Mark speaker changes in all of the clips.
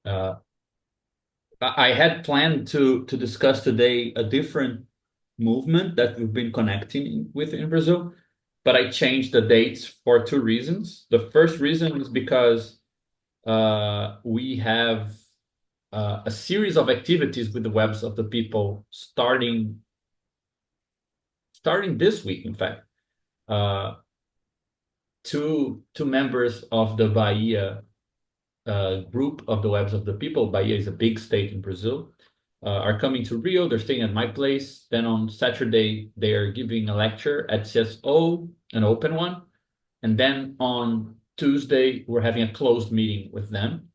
Speaker 1: Uh, I had planned to discuss today a different movement that we've been connecting with in Brazil, but I changed the dates for two reasons. The first reason is because we have a series of activities with the Webs of the People starting this week, in fact. Uh, two members of the Bahia group of the Webs of the People. Bahia is a big state in Brazil. Are coming to Rio. They're staying at my place. Then on Saturday, they are giving a lecture at CSO, an open one. And then on Tuesday, we're having a closed meeting with them.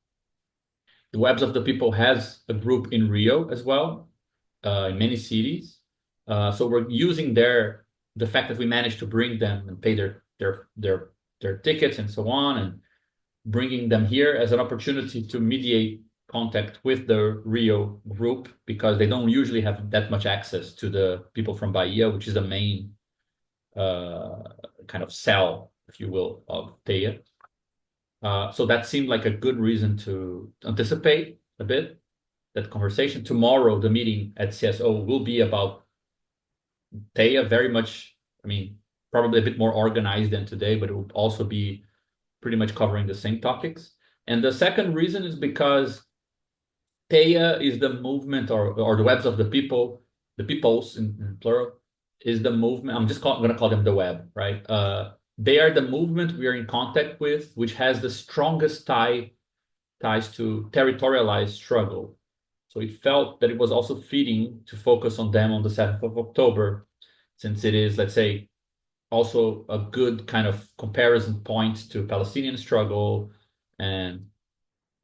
Speaker 1: The Webs of the People has a group in Rio as well, in many cities. So we're using the fact that we managed to bring them and pay their tickets and so on, and bringing them here as an opportunity to mediate contact with the Rio group because they don't usually have that much access to the people from Bahia, which is the main uh, kind of cell, if you will, of Teia. So that seemed like a good reason to anticipate a bit that conversation. Tomorrow, the meeting at CSO will be about Teia, very much, I mean, probably a bit more organized than today, but it will also be pretty much covering the same topics. And the second reason is because Teia is the movement or the webs of the people, the peoples in plural, is the movement. I'm just going to call them the web, right? They are the movement we are in contact with, which has the strongest ties to territorialized struggle. So it felt that it was also fitting to focus on them on the 7th of October, since it is, let's say, also a good kind of comparison point to Palestinian struggle and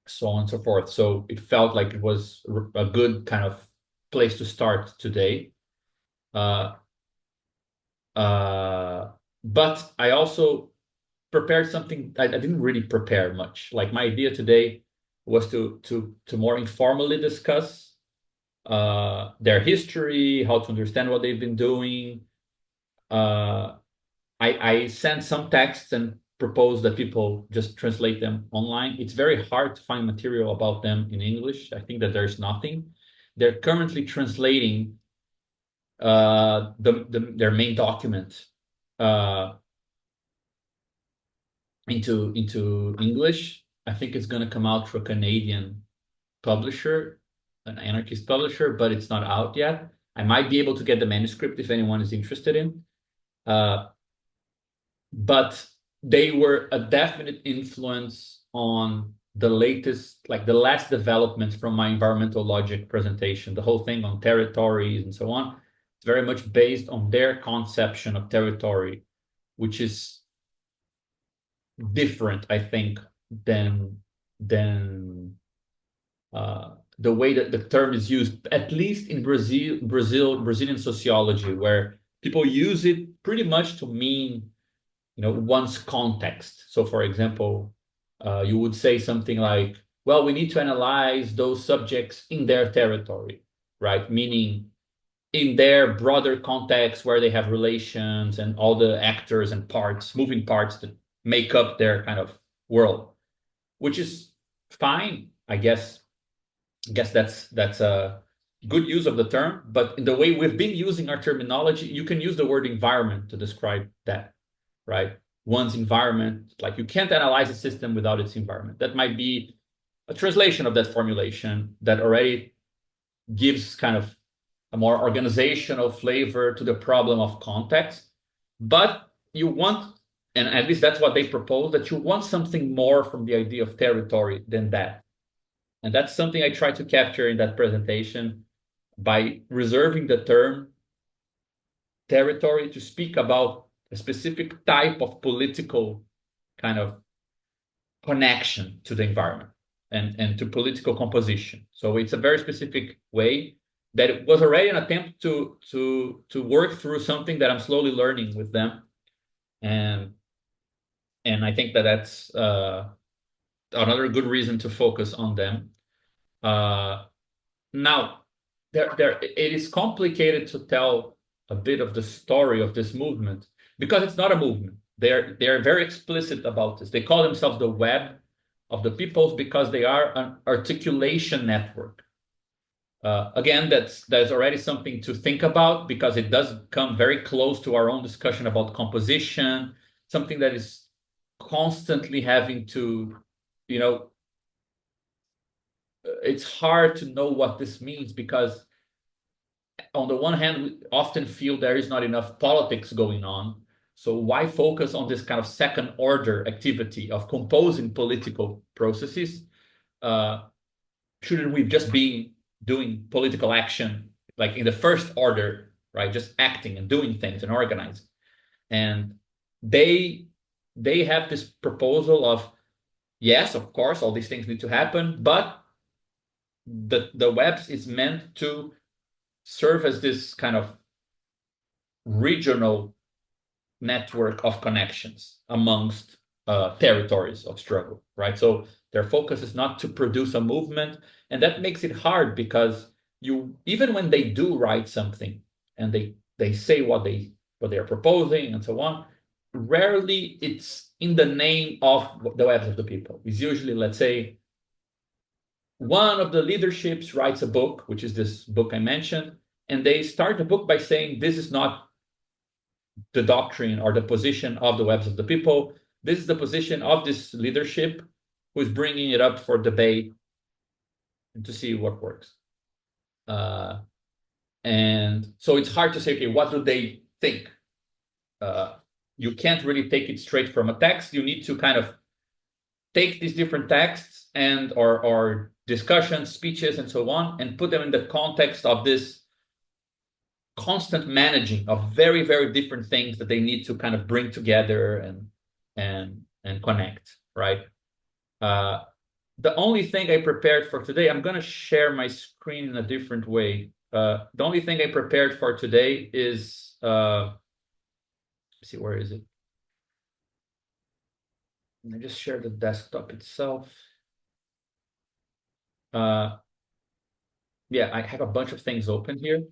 Speaker 1: so on and so forth. So it felt like it was a good kind of place to start today. Uh, uh, but I also prepared something. I didn't really prepare much. Like my idea today was to more informally discuss their history, how to understand what they've been doing. Uh, I sent some texts and proposed that people just translate them online. It's very hard to find material about them in English. I think that there's nothing. They're currently translating their main document uh, into English. I think it's going to come out through a Canadian publisher, an anarchist publisher, but it's not out yet. I might be able to get the manuscript if anyone is interested in. Uh, but they were a definite influence on the latest, like the last developments from my environmental logic presentation, the whole thing on territories and so on. It's very much based on their conception of territory, which is different, I think, than the way that the term is used, at least in Brazilian sociology, where people use it pretty much to mean one's context. So for example, you would say something like, well, we need to analyze those subjects in their territory, right? Meaning in their broader context where they have relations and all the actors and parts, moving parts that make up their kind of world, which is fine, I guess. That's a good use of the term, but in the way we've been using our terminology, you can use the word environment to describe that, right? One's environment, like you can't analyze a system without its environment. That might be a translation of that formulation that already gives kind of a more organizational flavor to the problem of context. But you want, and at least that's what they propose, that you want something more from the idea of territory than that. And that's something I try to capture in that presentation by reserving the term territory to speak about a specific type of political kind of connection to the environment and to political composition. So it's a very specific way that it was already an attempt to work through something that I'm slowly learning with them, and I think that that's another good reason to focus on them. Uh, Now, it is complicated to tell a bit of the story of this movement because it's not a movement. They're very explicit about this. They call themselves the web, of the peoples because they are an articulation network. Again, that's already something to think about because it does come very close to our own discussion about composition, something that is constantly having to, you know, it's hard to know what this means because on the one hand, we often feel there is not enough politics going on. So why focus on this kind of second order activity of composing political processes? Uh, shouldn't we just be doing political action like in the first order, right? Just acting and doing things and organizing. And they they have this proposal of yes, of course, all these things need to happen, but the webs is meant to serve as this kind of regional network of connections amongst territories of struggle, right? So their focus is not to produce a movement, and that makes it hard because you even when they do write something and they say what they are proposing and so on, rarely it's in the name of the webs of the people. It's usually, let's say, one of the leaderships writes a book, which is this book I mentioned, and they start the book by saying this is not the doctrine or the position of the webs of the people. This is the position of this leadership who is bringing it up for debate and to see what works. And so it's hard to say, okay, what do they think? You can't really take it straight from a text. You need to kind of take these different texts and or discussions, speeches, and so on, and put them in the context of this constant managing of very, very different things that they need to kind of bring together and connect, right? The only thing I prepared for today, I'm going to share my screen in a different way. The only thing I prepared for today is, let's see, where is it? I just share the desktop itself. Yeah, I have a bunch of things open here.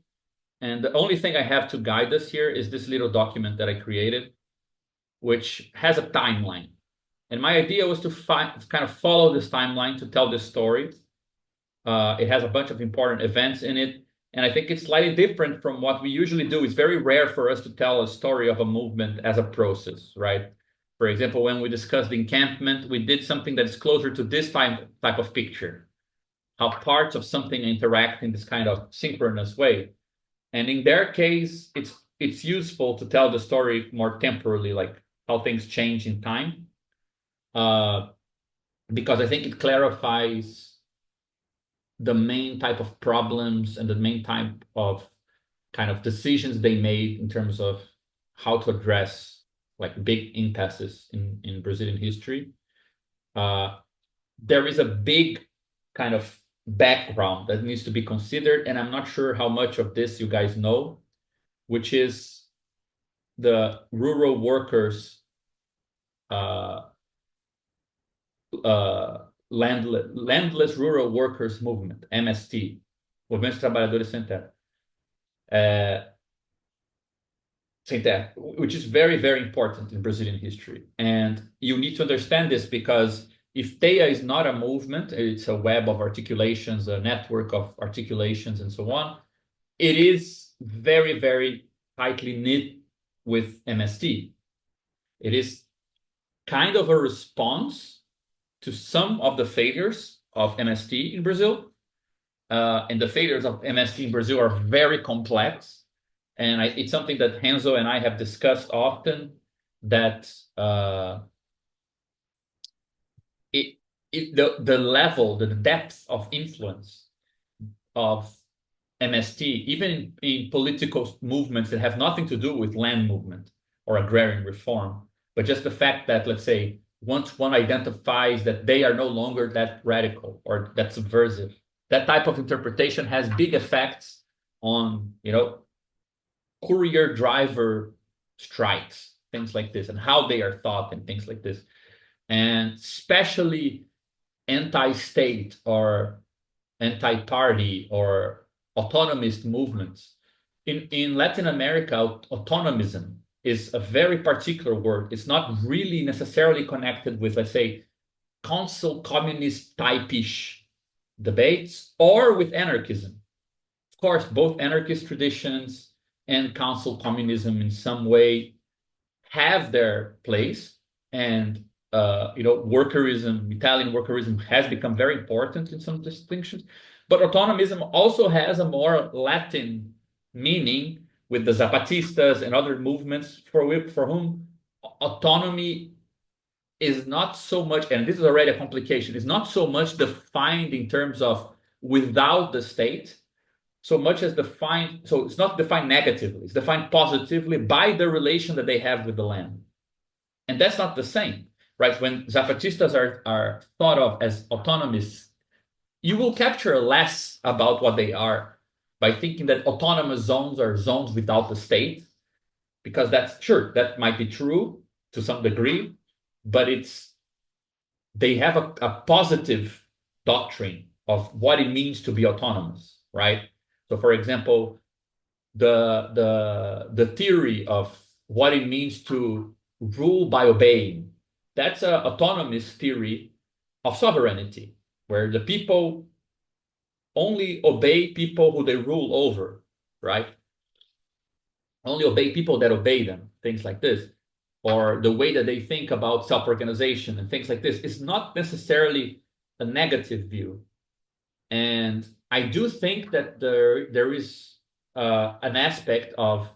Speaker 1: And the only thing I have to guide us here is this little document that I created, which has a timeline. And my idea was to kind of follow this timeline to tell this story. It has a bunch of important events in it. And I think it's slightly different from what we usually do. It's very rare for us to tell a story of a movement as a process, right? For example, when we discussed the encampment, we did something that is closer to this type of picture, how parts of something interact in this kind of synchronous way. And in their case, it's useful to tell the story more temporally, like how things change in time, because I think it clarifies the main type of problems and the main type of kind of decisions they made in terms of how to address like big impasses in Brazilian history. There is a big kind of background that needs to be considered, and I'm not sure how much of this you guys know, which is the rural workers landless rural workers movement, MST, Movimento dos Trabalhadores Sem Terra. Sem terra, which is very, very important in Brazilian history. And you need to understand this because if Teia is not a movement, it's a web of articulations, a network of articulations, and so on, it is very, very tightly knit with MST. It is kind of a response to some of the failures of MST in Brazil. And the failures of MST in Brazil are very complex. And it's something that Renzo and I have discussed often, that the level, the depth of influence of MST, even in political movements that have nothing to do with land movement or agrarian reform, but just the fact that, let's say, once one identifies that they are no longer that radical or that subversive, that type of interpretation has big effects on, courier driver strikes, things like this, and how they are thought and things like this. And especially anti-state or anti-party or autonomist movements. In Latin America, autonomism is a very particular word. It's not really necessarily connected with, let's say, council communist type-ish debates or with anarchism. Of course, both anarchist traditions and council communism in some way have their place, and workerism, Italian workerism has become very important in some distinctions. But autonomism also has a more Latin meaning with the Zapatistas and other movements for whom autonomy is not so much, and this is already a complication, is not so much defined in terms of without the state, so much as defined, so it's not defined negatively, it's defined positively by the relation that they have with the land. And that's not the same, right? When Zapatistas are thought of as autonomists, you will capture less about what they are by thinking that autonomous zones are zones without the state, because that's sure, that might be true to some degree, but they have a positive doctrine of what it means to be autonomous, right? So, for example, the theory of what it means to rule by obeying, that's an autonomous theory of sovereignty, where the people only obey people who they rule over, right? Only obey people that obey them, things like this. Or the way that they think about self-organization and things like this is not necessarily a negative view. And I do think that there is an aspect of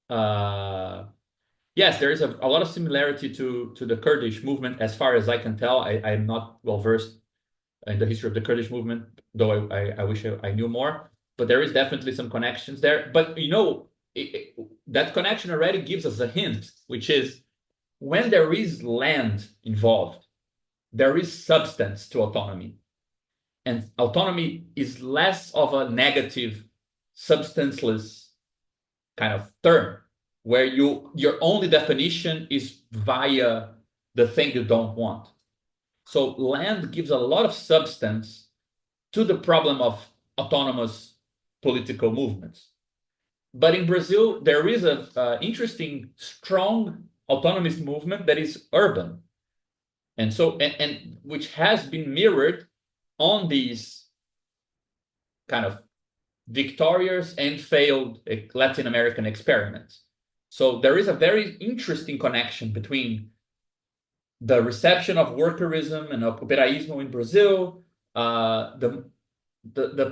Speaker 1: yes, there is a lot of similarity to the Kurdish movement, as far as I can tell. I'm not well versed in the history of the Kurdish movement, though I wish I knew more. But there is definitely some connections there. But that connection already gives us a hint, which is when there is land involved, there is substance to autonomy. And autonomy is less of a negative, substanceless kind of term, where your only definition is via the thing you don't want. So land gives a lot of substance to the problem of autonomous political movements. But in Brazil, there is an interesting, strong autonomous movement that is urban, and which has been mirrored on these kind of victorious and failed Latin American experiments. So there is a very interesting connection between the reception of workerism and of operaísmo in Brazil, the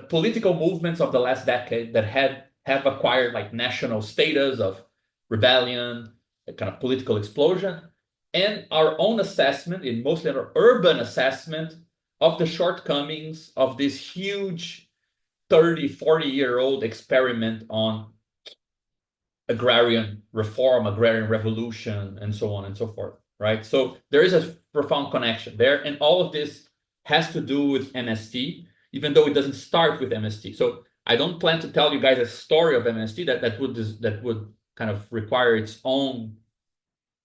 Speaker 1: political movements of the last decade that have acquired like national status of rebellion, a kind of political explosion, and our own assessment, in mostly our urban assessment, of the shortcomings of this huge 30, 40-year-old experiment on agrarian reform, agrarian revolution, and so on and so forth, right? So there is a profound connection there, and all of this has to do with MST, even though it doesn't start with MST. So I don't plan to tell you guys a story of MST that would kind of require its own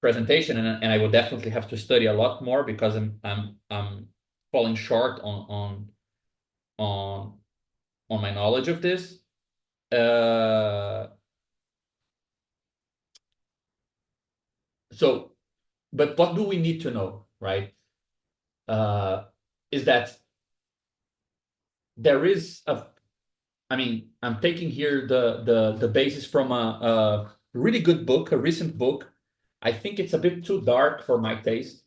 Speaker 1: presentation, and I would definitely have to study a lot more because I'm falling short on my knowledge of this. So, but what do we need to know, right? Is that there is I'm taking here the basis from a really good book, a recent book. I think it's a bit too dark for my taste.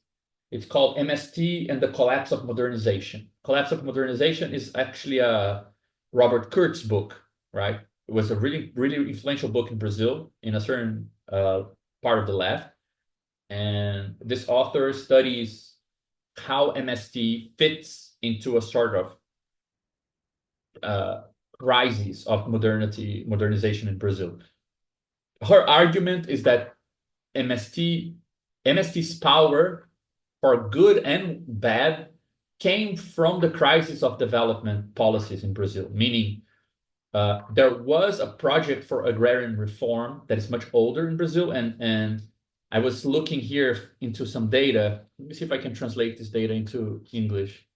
Speaker 1: It's called MST and the Collapse of Modernization. Collapse of Modernization is actually a Robert Kurtz book, right? It was a really, really influential book in Brazil in a certain part of the left. And this author studies how MST fits into a sort of crisis of modernization in Brazil. Her argument is that MST's power, for good and bad, came from the crisis of development policies in Brazil, meaning there was a project for agrarian reform that is much older in Brazil, and I was looking here into some data. Let me see if I can translate this data into English.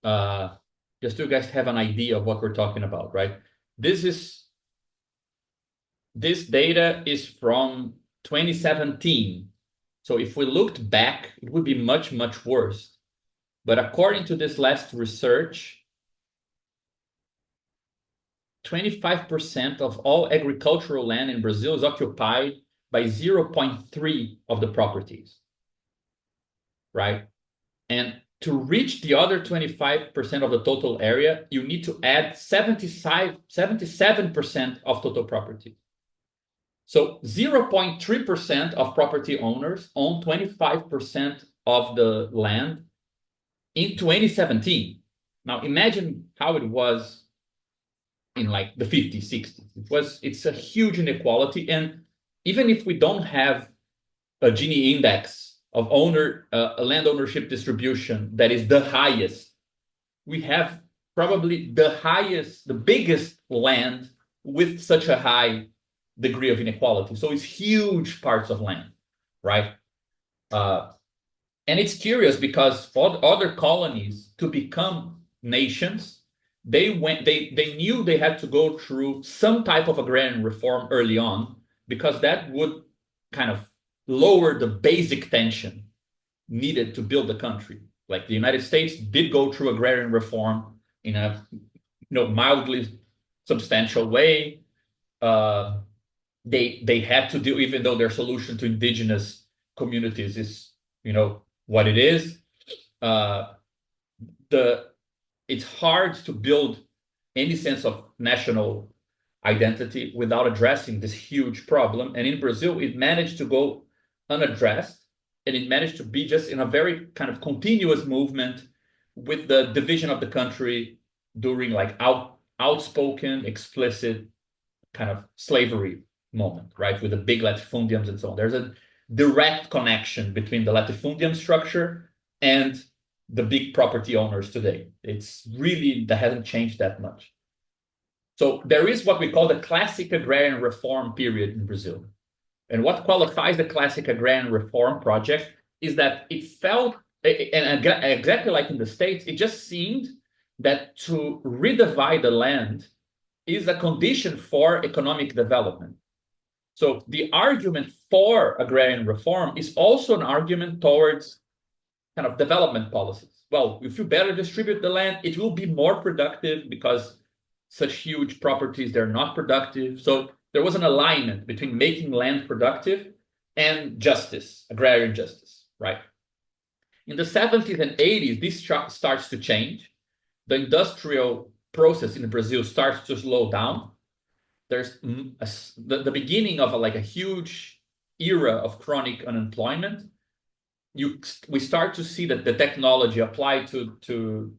Speaker 1: Just so you guys have an idea of what we're talking about, right? This data is from 2017. So if we looked back, it would be much, much worse. But according to this last research, 25% of all agricultural land in Brazil is occupied by 0.3 of the properties, right? And to reach the other 25% of the total area, you need to add 77% of total property. So 0.3% of property owners own 25% of the land in 2017. Now imagine how it was in like the 50s, 60s. It's a huge inequality. And even if we don't have a Gini index of land ownership distribution that is the highest, we have probably the biggest land with such a high degree of inequality. So it's huge parts of land, right? Uh, and it's curious because for other colonies to become nations, they knew they had to go through some type of agrarian reform early on because that would kind of lower the basic tension needed to build the country. Like the United States did go through agrarian reform in a mildly substantial way. Uh, they had to do, even though their solution to indigenous communities is what it is. Uh, the it's hard to build any sense of national identity without addressing this huge problem. And in Brazil, it managed to go unaddressed, and it managed to be just in a very kind of continuous movement with the division of the country during like outspoken, explicit kind of slavery moment, right? With the big latifundiums and so on. There's a direct connection between the latifundium structure and the big property owners today. It's really, that hasn't changed that much. So there is what we call the classic agrarian reform period in Brazil. And what qualifies the classic agrarian reform project is that it felt, and exactly like in the States, it just seemed that to redivide the land is a condition for economic development. So the argument for agrarian reform is also an argument towards kind of development policies. Well, if you better distribute the land, it will be more productive because such huge properties, they're not productive. So there was an alignment between making land productive and justice, agrarian justice, right? In the 70s and 80s, this starts to change. The industrial process in Brazil starts to slow down. There's the beginning of a huge era of chronic unemployment. We start to see that the technology applied to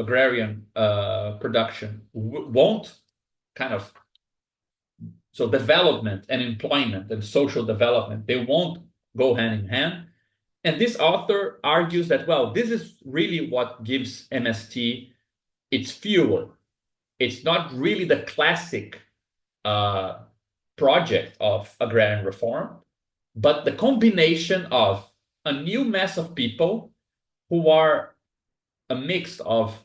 Speaker 1: agrarian production won't kind of, so development and employment and social development, they won't go hand in hand. And this author argues that, well, this is really what gives MST its fuel. It's not really the classic project of agrarian reform, but the combination of a new mass of people who are a mix of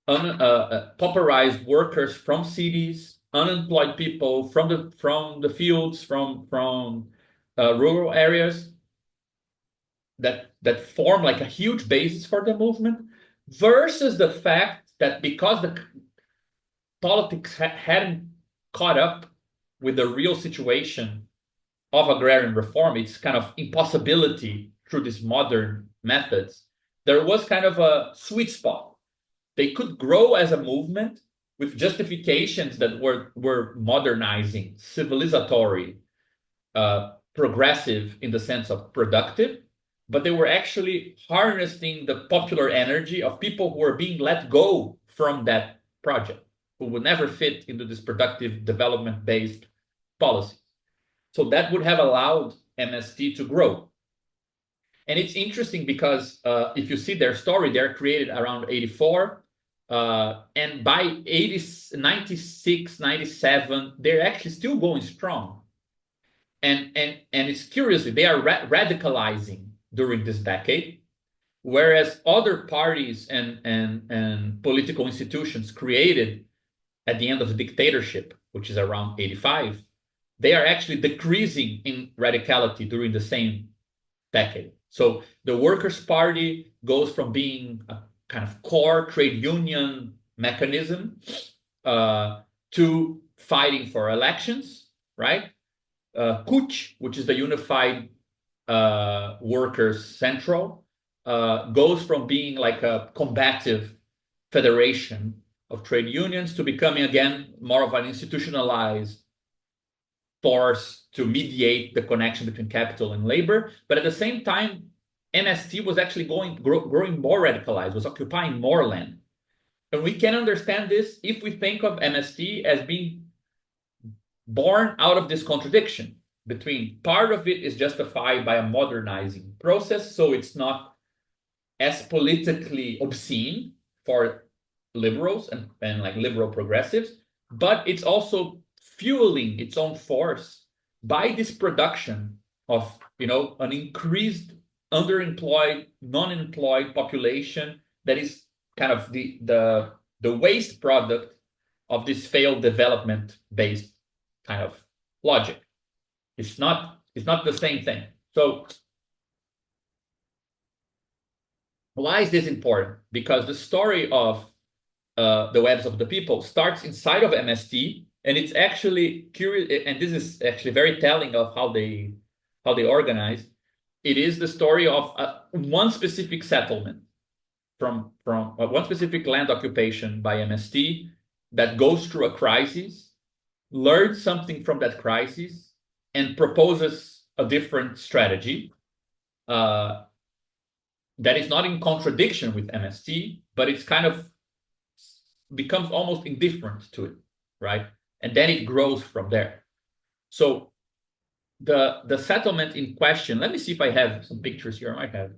Speaker 1: pauperized workers from cities, unemployed people from the fields, from rural areas, that form like a huge basis for the movement, versus the fact that because the politics hadn't caught up with the real situation of agrarian reform, its kind of impossibility through these modern methods, there was kind of a sweet spot. They could grow as a movement with justifications that were modernizing, civilizatory, progressive in the sense of productive, but they were actually harnessing the popular energy of people who were being let go from that project, who would never fit into this productive development-based policy. So that would have allowed MST to grow. And it's interesting because if you see their story, they're created around 84. And by 96, 97, they're actually still going strong. And it's curious, they are radicalizing during this decade, whereas other parties and political institutions created at the end of the dictatorship, which is around 85, they are actually decreasing in radicality during the same decade. So the Workers' Party goes from being a kind of core trade union mechanism uh, to fighting for elections, right? CUT, which is the Unified Workers Central, goes from being like a combative federation of trade unions to becoming again more of an institutionalized force to mediate the connection between capital and labor. But at the same time, MST was actually growing more radicalized, was occupying more land. And we can understand this if we think of MST as being born out of this contradiction between part of it is justified by a modernizing process, so it's not as politically obscene for liberals and like liberal progressives, but it's also fueling its own force by this production of an increased underemployed, non-employed population that is kind of the waste product of this failed development based kind of logic. It's not the same thing. So why is this important? Because the story of the webs of the people starts inside of MST, and it's actually curious. And this is actually very telling of how they organize. It is the story of one specific settlement from one specific land occupation by MST that goes through a crisis, learns something from that crisis, and proposes a different strategy. That is not in contradiction with MST, but it's kind of becomes almost indifferent to it, right? And then it grows from there. So the settlement in question, let me see if I have some pictures here. I might have.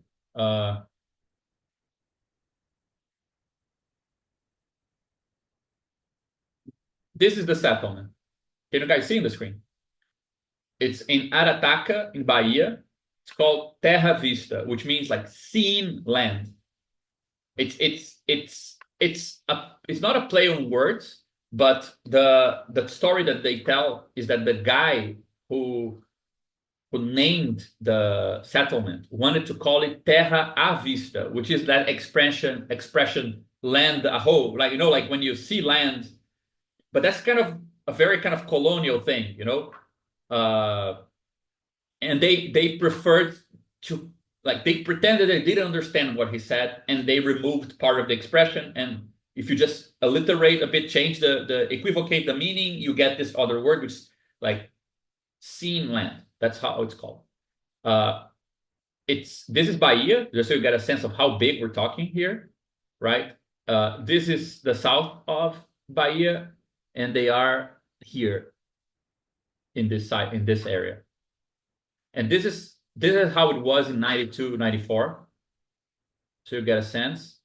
Speaker 1: This is the settlement. Can you guys see in the screen? It's in Arataca, in Bahia. It's called Terra Vista, which means like seen land. It's not a play on words, but the story that they tell is that the guy who named the settlement wanted to call it Terra à Vista, which is that expression land a whole, like like when you see land, but that's kind of a very kind of colonial thing. Uh, and they preferred to, like, they pretended they didn't understand what he said, and they removed part of the expression. And if you just alliterate a bit, change the equivocate the meaning, you get this other word, which is like seen land. That's how it's called. uh this is Bahia, just so you get a sense of how big we're talking here, right? This is the south of Bahia, and they are here in this side, in this area. And this is how it was in 92, 94. So you get a sense.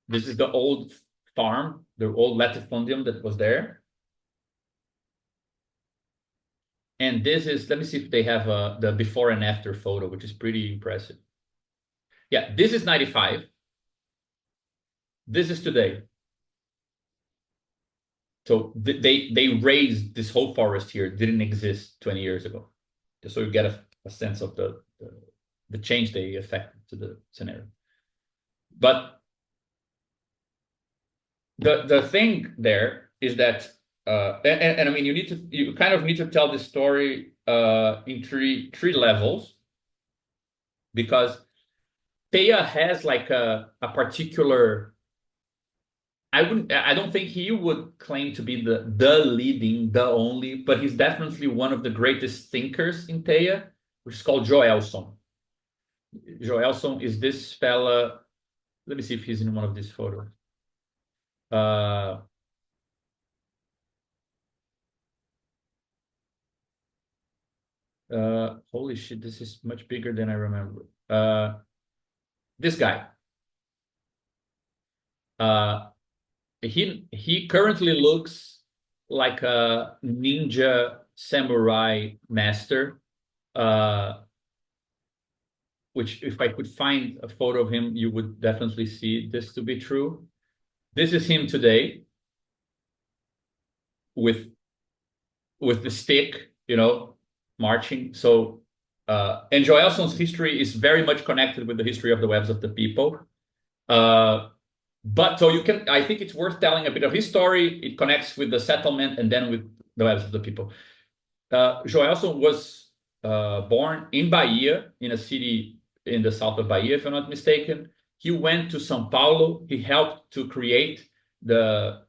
Speaker 1: This is the old farm, the old latifundium that was there. And this is, let me see if they have the before and after photo, which is pretty impressive. Yeah, this is 95. This is today. So they raised this whole forest here, didn't exist 20 years ago. Just so you get a sense of the change they affected to the scenario. But the thing there is that and I mean, you kind of need to tell this story in three levels, because Teia has like a particular, I don't think he would claim to be the leading, the only, but he's definitely one of the greatest thinkers in Teia, which is called Joelson. Joelson is this fella. Let me see if he's in one of these photos. Uh, Holy shit, this is much bigger than I remember. This guy. Uh, he currently looks like a ninja samurai master. Which, if I could find a photo of him, you would definitely see this to be true. This is him today with with the stick, marching. So, and Joelson's history is very much connected with the history of the webs of the people. Uh, but so I think it's worth telling a bit of his story. It connects with the settlement and then with the webs of the people. Joelson was born in Bahia, in a city in the south of Bahia, if I'm not mistaken. He went to São Paulo. He helped to create the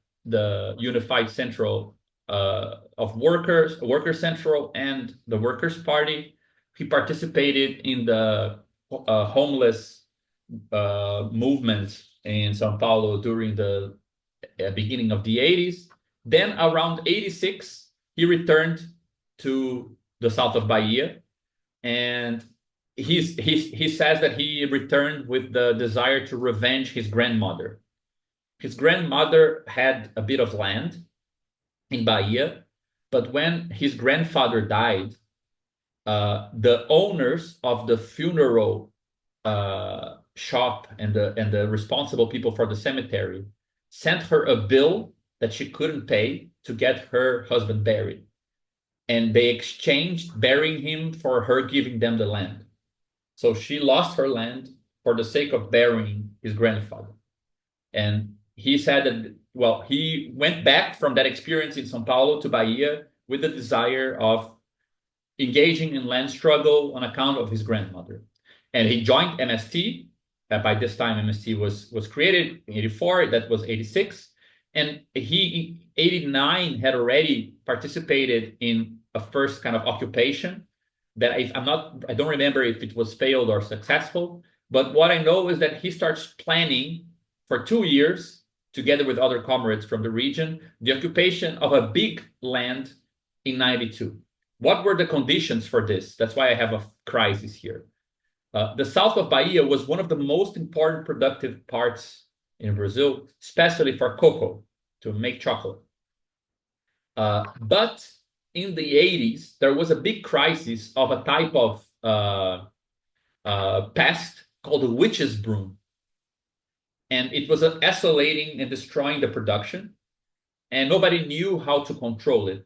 Speaker 1: Unified Central of Workers, Worker Central, and the Workers' Party. He participated in the homeless movement in São Paulo during the beginning of the 80s. Then around 86, he returned to the south of Bahia, and he says that he returned with the desire to revenge his grandmother. His grandmother had a bit of land in Bahia, but when his grandfather died, the owners of the funeral shop and the responsible people for the cemetery sent her a bill that she couldn't pay to get her husband buried, and they exchanged burying him for her giving them the land. So she lost her land for the sake of burying his grandfather. And he said that, well, he went back from that experience in Sao Paulo to Bahia with the desire of engaging in land struggle on account of his grandmother. And he joined MST. By this time, MST was created in 84. That was 86. And he, 89, had already participated in a first kind of occupation that I don't remember if it was failed or successful. But what I know is that he starts planning for 2 years, together with other comrades from the region, the occupation of a big land in 92. What were the conditions for this? That's why I have a crisis here. The south of Bahia was one of the most important productive parts in Brazil, especially for cocoa, to make chocolate. But in the 80s, there was a big crisis of a type of pest called the witch's broom. And it was isolating and destroying the production, and nobody knew how to control it.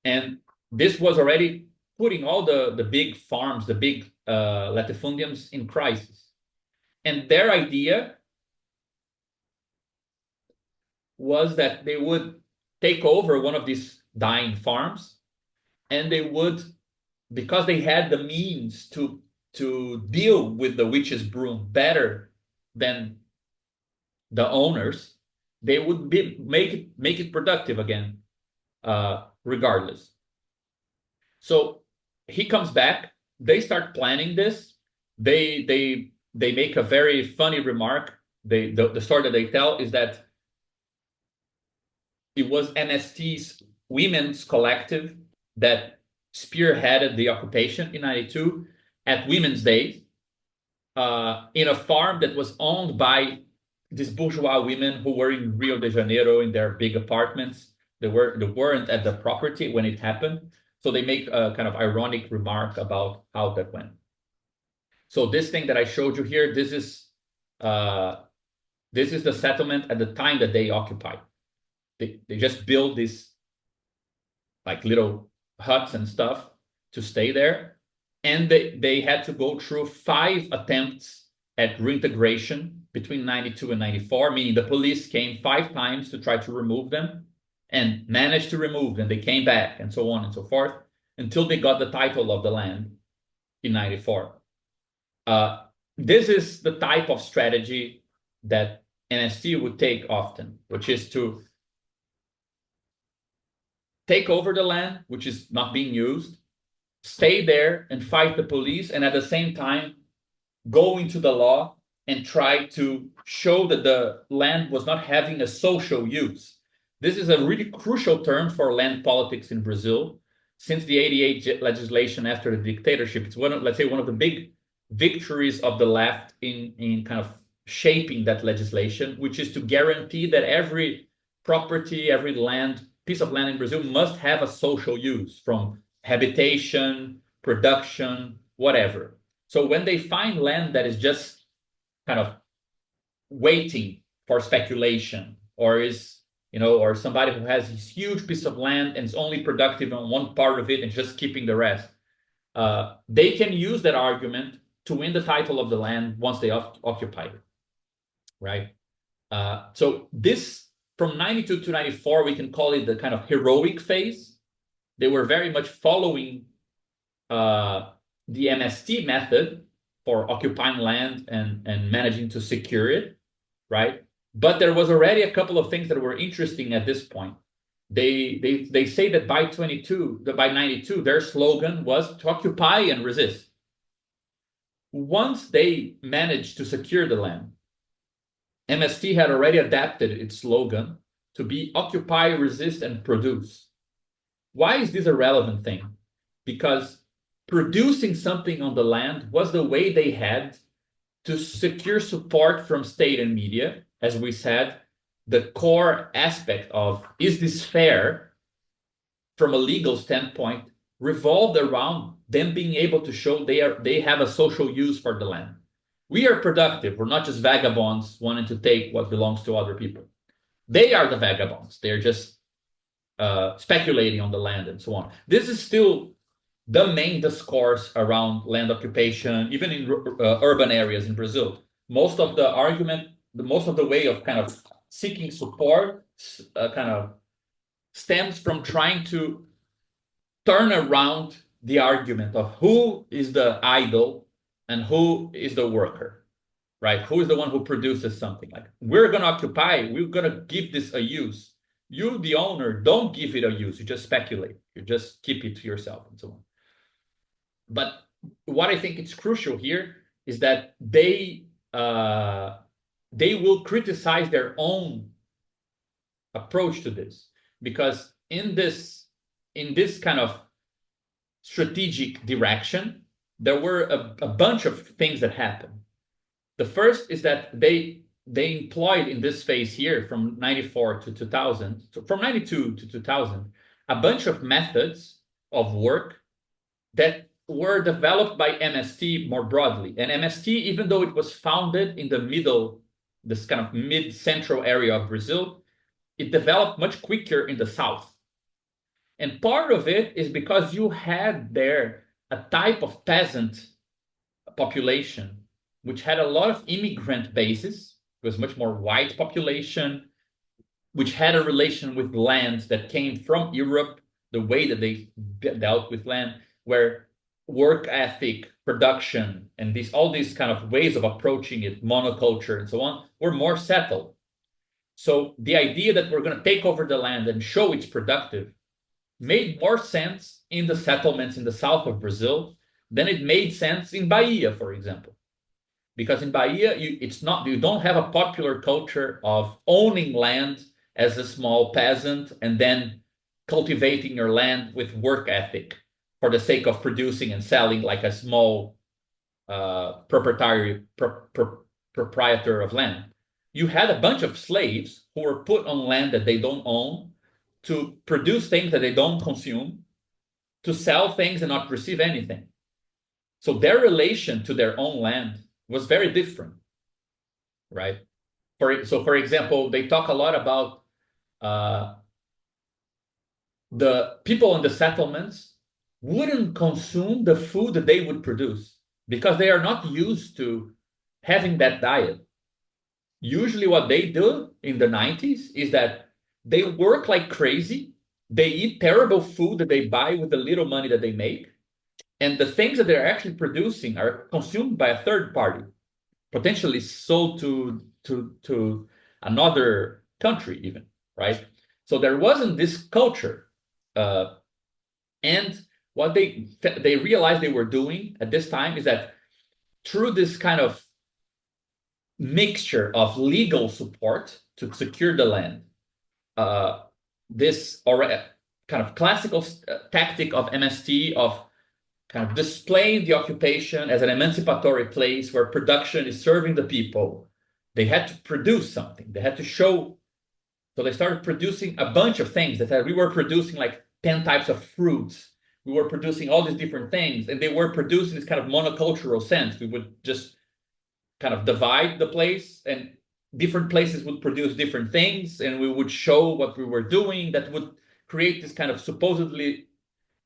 Speaker 1: And this was already putting all the big farms, the big latifundiums in crisis. And their idea was that they would take over one of these dying farms, and they would, because they had the means to deal with the witch's broom better than the owners, they would make it productive again, regardless. So he comes back. They start planning this. They make a very funny remark. The story that they tell is that it was MST's women's collective that spearheaded the occupation in 92 at Women's Day, in a farm that was owned by these bourgeois women who were in Rio de Janeiro in their big apartments. They weren't at the property when it happened. So they make a kind of ironic remark about how that went. So this thing that I showed you here, this is the settlement at the time that they occupied. They just built these like little huts and stuff to stay there. And they had to go through 5 attempts at reintegration between 92 and 94, meaning the police came 5 times to try to remove them and managed to remove them. They came back and so on and so forth until they got the title of the land in 94. This is the type of strategy that NST would take often, which is to take over the land, which is not being used, stay there and fight the police, and at the same time go into the law and try to show that the land was not having a social use. This is a really crucial term for land politics in Brazil. Since the 88 legislation after the dictatorship, it's let's say one of the big victories of the left in kind of shaping that legislation, which is to guarantee that every property, every piece of land in Brazil must have a social use, from habitation, production, whatever. So when they find land that is just kind of waiting for speculation or is or somebody who has this huge piece of land and is only productive on one part of it and just keeping the rest. They can use that argument to win the title of the land once they occupy it, right? So this, from 92 to 94, we can call it the kind of heroic phase. They were very much following the MST method for occupying land and managing to secure it, right? But there was already a couple of things that were interesting at this point. They say that by 92, their slogan was to occupy and resist. Once they managed to secure the land, MST had already adapted its slogan to be occupy, resist, and produce. Why is this a relevant thing? Because producing something on the land was the way they had to secure support from state and media. As we said, the core aspect of is this fair from a legal standpoint revolved around them being able to show they have a social use for the land. We are productive. We're not just vagabonds wanting to take what belongs to other people. They are the vagabonds. They're just speculating on the land and so on. This is still the main discourse around land occupation, even in urban areas in Brazil. Most of the argument, most of the way of kind of seeking support kind of stems from trying to turn around the argument of who is the idle and who is the worker, right? Who is the one who produces something? Like, we're going to occupy, we're going to give this a use. You, the owner, don't give it a use. You just speculate. You just keep it to yourself and so on. But what I think is crucial here is that they will criticize their own approach to this, because in this kind of strategic direction, there were a bunch of things that happened. The first is that they employed in this phase here from 94 to 2000, so from 92 to 2000, a bunch of methods of work that were developed by MST more broadly. And MST, even though it was founded in the middle, this kind of mid-central area of Brazil, it developed much quicker in the south. And part of it is because you had there a type of peasant population which had a lot of immigrant bases. It was much more white population, which had a relation with land that came from Europe, the way that they dealt with land, where work ethic, production, and all these kind of ways of approaching it, monoculture and so on, were more settled. So the idea that we're going to take over the land and show it's productive made more sense in the settlements in the south of Brazil than it made sense in Bahia, for example. Because in Bahia, you don't have a popular culture of owning land as a small peasant and then cultivating your land with work ethic for the sake of producing and selling like a small proprietor of land. You had a bunch of slaves who were put on land that they don't own to produce things that they don't consume, to sell things and not receive anything. So their relation to their own land was very different, right? For example, they talk a lot about the people in the settlements wouldn't consume the food that they would produce because they are not used to having that diet. Usually what they do in the 90s is that they work like crazy. They eat terrible food that they buy with the little money that they make. And the things that they're actually producing are consumed by a third party, potentially sold to another country even, right? So there wasn't this culture. And what they realized they were doing at this time is that through this kind of mixture of legal support to secure the land, this kind of classical tactic of MST of kind of displaying the occupation as an emancipatory place where production is serving the people. They had to produce something. They had to show. So they started producing a bunch of things. That we were producing like 10 types of fruits. We were producing all these different things. And they were producing this kind of monocultural sense. We would just kind of divide the place and different places would produce different things, and we would show what we were doing. That would create this kind of supposedly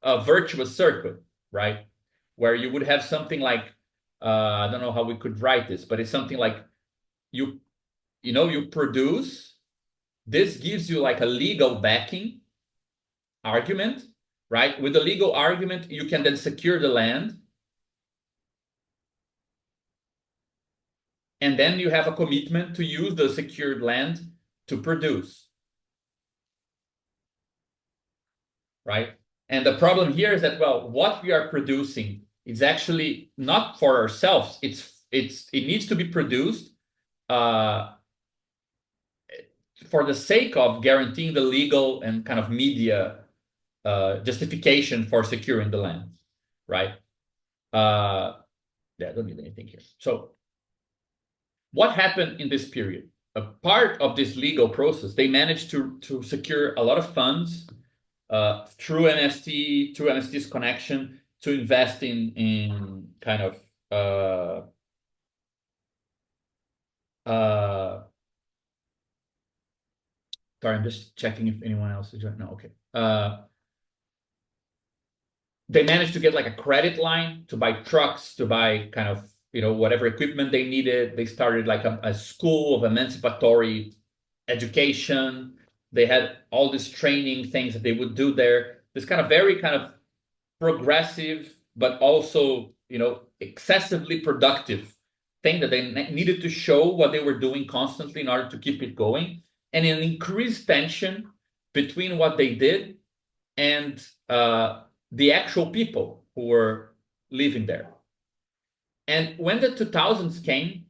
Speaker 1: virtuous circuit, right? Where you would have something like, I don't know how we could write this, but it's something like you you produce. This gives you like a legal backing argument, right? With the legal argument, you can then secure the land, and then you have a commitment to use the secured land to produce, right? And the problem here is that, well, what we are producing is actually not for ourselves. It needs to be produced uh, for the sake of guaranteeing the legal and kind of media justification for securing the land, right? Yeah, I don't need anything here. So what happened in this period? A part of this legal process, they managed to secure a lot of funds through MST, through MST's connection, to invest in kind of sorry, I'm just checking if anyone else is joining. No, okay. They managed to get like a credit line to buy trucks, to buy kind of whatever equipment they needed. They started like a school of emancipatory education. They had all these training things that they would do there. This kind of very kind of progressive, but also excessively productive thing that they needed to show what they were doing constantly in order to keep it going, and an increased tension between what they did and the actual people who were living there. And when the 2000s came,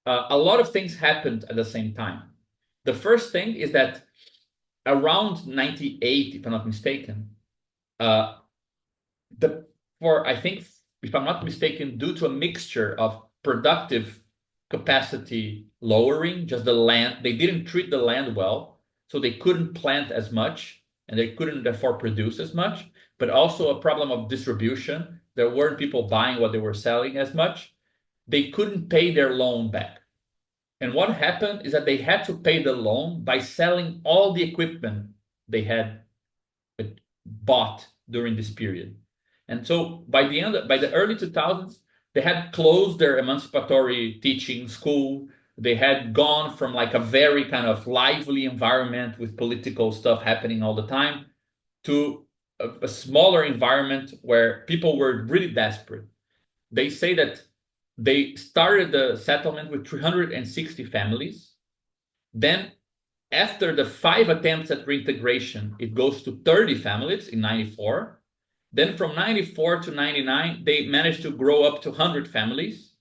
Speaker 1: a lot of things happened at the same time. The first thing is that around 98, if I'm not mistaken, I think, if I'm not mistaken, due to a mixture of productive capacity lowering, just the land, they didn't treat the land well, so they couldn't plant as much and they couldn't therefore produce as much, but also a problem of distribution. There weren't people buying what they were selling as much. They couldn't pay their loan back. And what happened is that they had to pay the loan by selling all the equipment they had bought during this period. And so by the early 2000s, they had closed their emancipatory teaching school. They had gone from like a very kind of lively environment with political stuff happening all the time to a smaller environment where people were really desperate. They say that they started the settlement with 360 families. Then after the 5 attempts at reintegration, it goes to 30 families in 94. Then from 94 to 99, they managed to grow up to 100 families,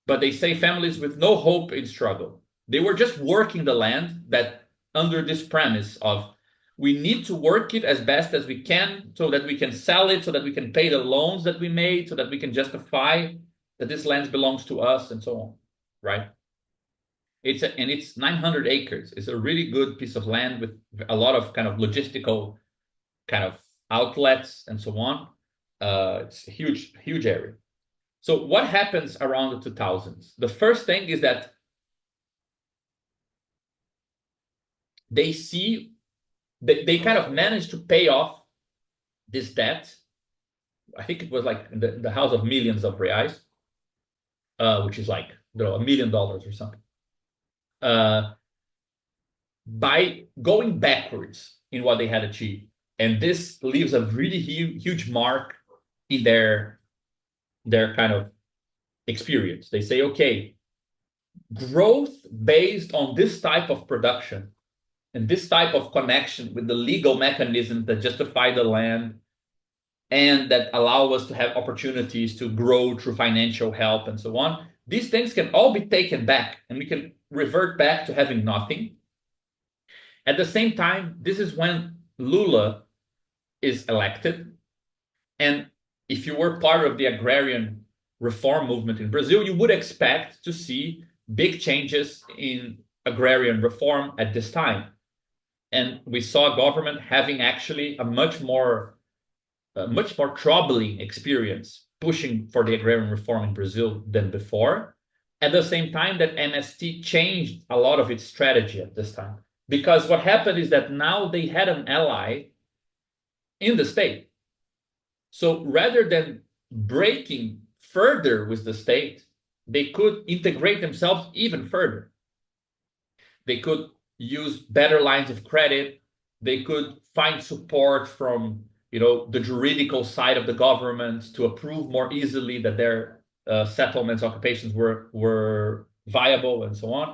Speaker 1: but they say families with no hope in struggle. They were just working the land that under this premise of we need to work it as best as we can so that we can sell it, so that we can pay the loans that we made, so that we can justify that this land belongs to us and so on, right? It's 900 acres. It's a really good piece of land with a lot of kind of logistical kind of outlets and so on. It's a huge area. So what happens around the 2000s? The first thing is that they kind of managed to pay off this debt. I think it was like the house of millions of reais, which is like $1 million or something. By going backwards in what they had achieved. And this leaves a really huge mark in their kind of experience. They say, okay, growth based on this type of production and this type of connection with the legal mechanisms that justify the land and that allow us to have opportunities to grow through financial help and so on, these things can all be taken back and we can revert back to having nothing. At the same time, this is when Lula is elected. And if you were part of the agrarian reform movement in Brazil, you would expect to see big changes in agrarian reform at this time. And we saw government having actually a much more troubling experience pushing for the agrarian reform in Brazil than before. at the same time that MST changed a lot of its strategy at this time. Because what happened is that now they had an ally in the state. So rather than breaking further with the state, they could integrate themselves even further. They could use better lines of credit. They could find support from the juridical side of the government to approve more easily that their settlements, occupations were viable, and so on.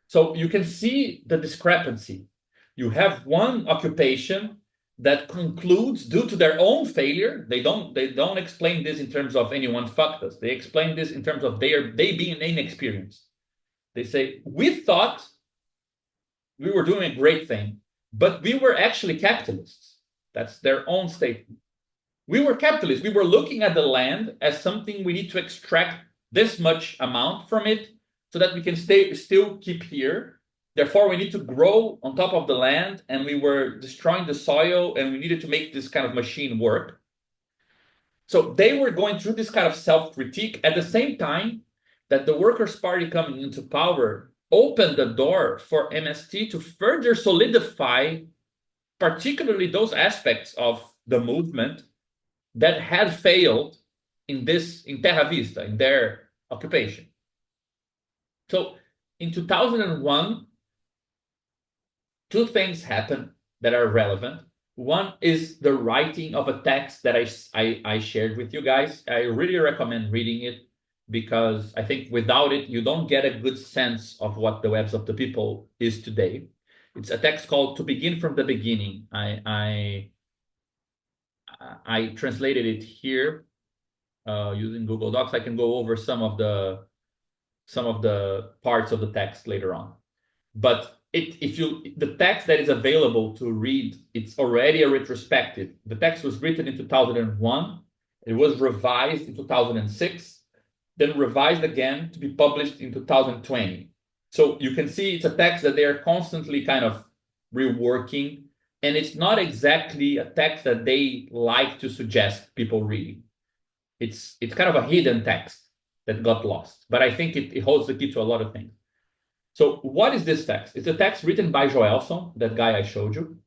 Speaker 1: So you can see the discrepancy. You have one occupation that concludes due to their own failure. They don't explain this in terms of anyone fucked us. They explain this in terms of they being inexperienced. They say we thought we were doing a great thing, but we were actually capitalists. That's their own statement. We were capitalists. We were looking at the land as something we need to extract this much amount from it so that we can still keep here. Therefore, we need to grow on top of the land, and we were destroying the soil, and we needed to make this kind of machine work. So they were going through this kind of self-critique at the same time that the Workers' Party coming into power opened the door for MST to further solidify particularly those aspects of the movement that had failed in Terra Vista, in their occupation. So in 2001, two things happened that are relevant. One is the writing of a text that I shared with you guys. I really recommend reading it because I think without it, you don't get a good sense of what the Webs of the People is today. It's a text called "To Begin from the Beginning." I translated it here using Google Docs. I can go over some of the parts of the text later on. But the text that is available to read, it's already a retrospective. The text was written in 2001. It was revised in 2006, then revised again to be published in 2020. So you can see it's a text that they are constantly kind of reworking, and it's not exactly a text that they like to suggest people reading. It's kind of a hidden text that got lost, but I think it holds the key to a lot of things. So what is this text? It's a text written by Joelson, that guy I showed you.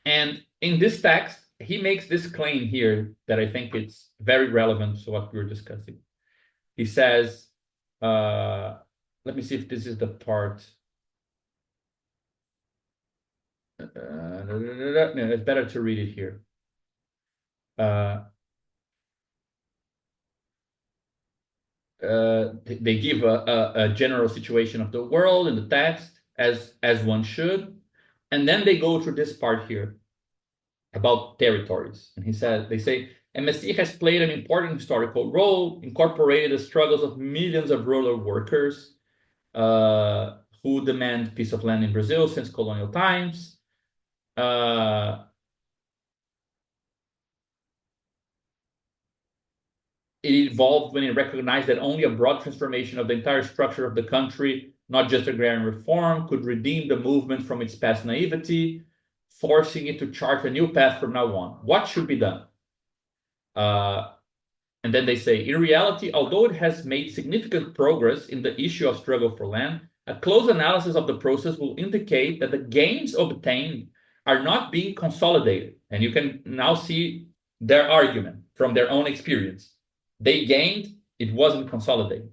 Speaker 1: And in this text, he makes this claim here that I think it's very relevant to what we were discussing. He says, let me see if this is the part. No, it's better to read it here. They give a general situation of the world in the text, as one should, and then they go through this part here about territories. And they say MST has played an important historical role, incorporated the struggles of millions of rural workers who demand piece of land in Brazil since colonial times. It evolved when it recognized that only a broad transformation of the entire structure of the country, not just agrarian reform, could redeem the movement from its past naivety, forcing it to chart a new path from now on. What should be done? And then they say, in reality, although it has made significant progress in the issue of struggle for land, a close analysis of the process will indicate that the gains obtained are not being consolidated. And you can now see their argument from their own experience. They gained, it wasn't consolidated.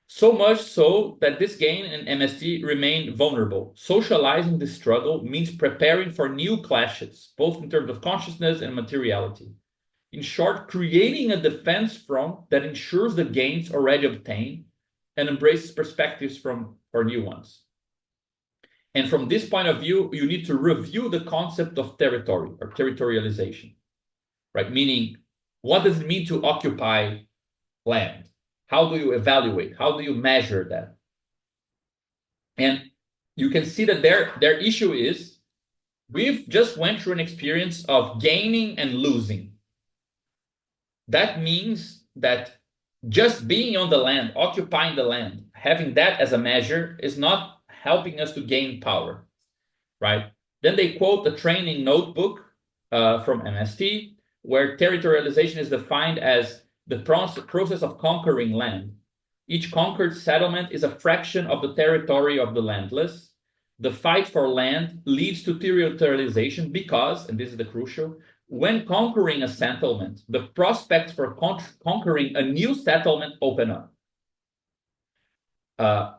Speaker 1: So much so that this gain in MST remained vulnerable. Socializing the struggle means preparing for new clashes, both in terms of consciousness and materiality. In short, creating a defense front that ensures the gains already obtained and embraces perspectives for new ones. And from this point of view, you need to review the concept of territory or territorialization, right? Meaning, what does it mean to occupy land? How do you evaluate? How do you measure that? And you can see that their issue is we've just went through an experience of gaining and losing. That means that just being on the land, occupying the land, having that as a measure is not helping us to gain power, right? Then they quote the training notebook from MST, where territorialization is defined as the process of conquering land. Each conquered settlement is a fraction of the territory of the landless. The fight for land leads to territorialization because, and this is the crucial, when conquering a settlement, the prospects for conquering a new settlement open up. Uh,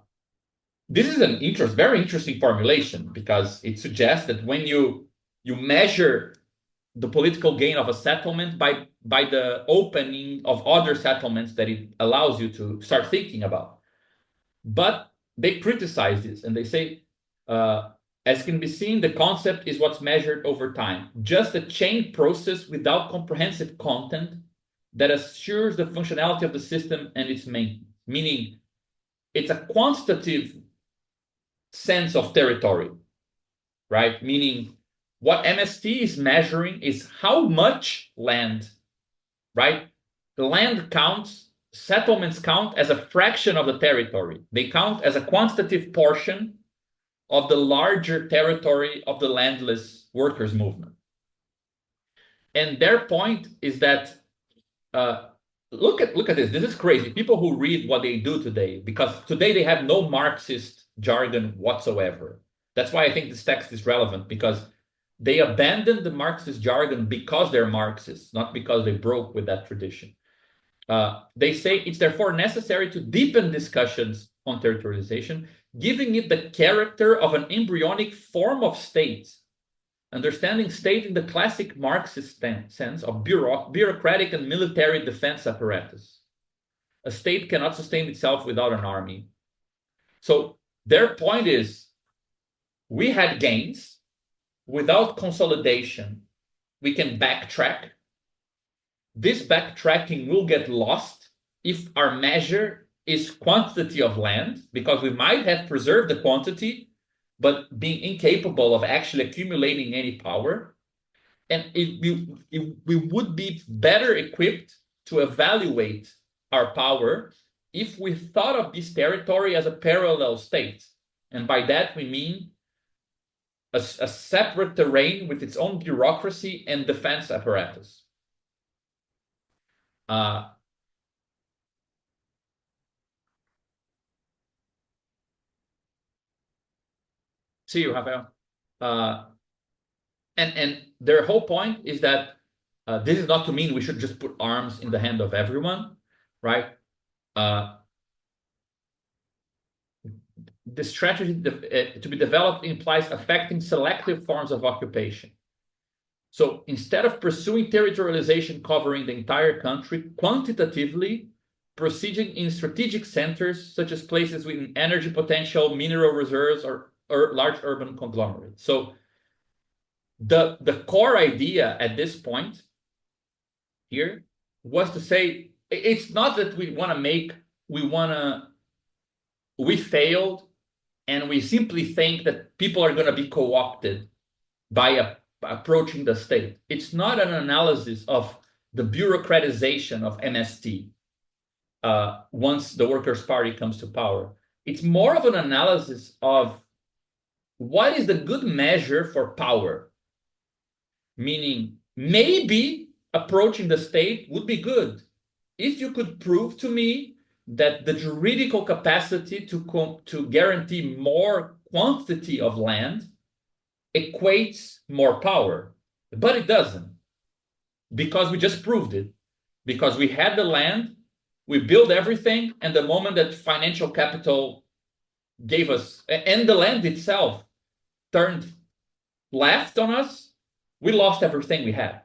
Speaker 1: this is an very interesting formulation because it suggests that when you measure the political gain of a settlement by the opening of other settlements that it allows you to start thinking about. But they criticize this and they say, as can be seen, the concept is what's measured over time, just a chain process without comprehensive content that assures the functionality of the system and its maintenance. Meaning, it's a quantitative sense of territory, right? Meaning, what MST is measuring is how much land, right? The land counts, settlements count as a fraction of the territory. They count as a quantitative portion of the larger territory of the landless workers movement. And their point is that look at this. This is crazy. People who read what they do today, because today they have no Marxist jargon whatsoever. That's why I think this text is relevant, because they abandoned the Marxist jargon because they're Marxists, not because they broke with that tradition. They say it's therefore necessary to deepen discussions on territorialization, giving it the character of an embryonic form of state, understanding state in the classic Marxist sense of bureaucratic and military defense apparatus. A state cannot sustain itself without an army. So their point is, we had gains. Without consolidation, we can backtrack. This backtracking will get lost if our measure is quantity of land, because we might have preserved the quantity, but being incapable of actually accumulating any power. And we would be better equipped to evaluate our power if we thought of this territory as a parallel state. And by that, we mean a separate terrain with its own bureaucracy and defense apparatus. See you, Rafael. And their whole point is that this is not to mean we should just put arms in the hand of everyone, right? The strategy to be developed implies affecting selective forms of occupation. So instead of pursuing territorialization covering the entire country, quantitatively proceeding in strategic centers, such as places with energy potential, mineral reserves, or large urban conglomerates. So the core idea at this point here was to say, it's not that we failed and we simply think that people are going to be co-opted by approaching the state. It's not an analysis of the bureaucratization of MST once the Workers' Party comes to power. It's more of an analysis of what is the good measure for power. Meaning, maybe approaching the state would be good if you could prove to me that the juridical capacity to guarantee more quantity of land equates more power. But it doesn't, because we just proved it. Because we had the land, we built everything, and the moment that financial capital gave us, and the land itself turned left on us, we lost everything we had.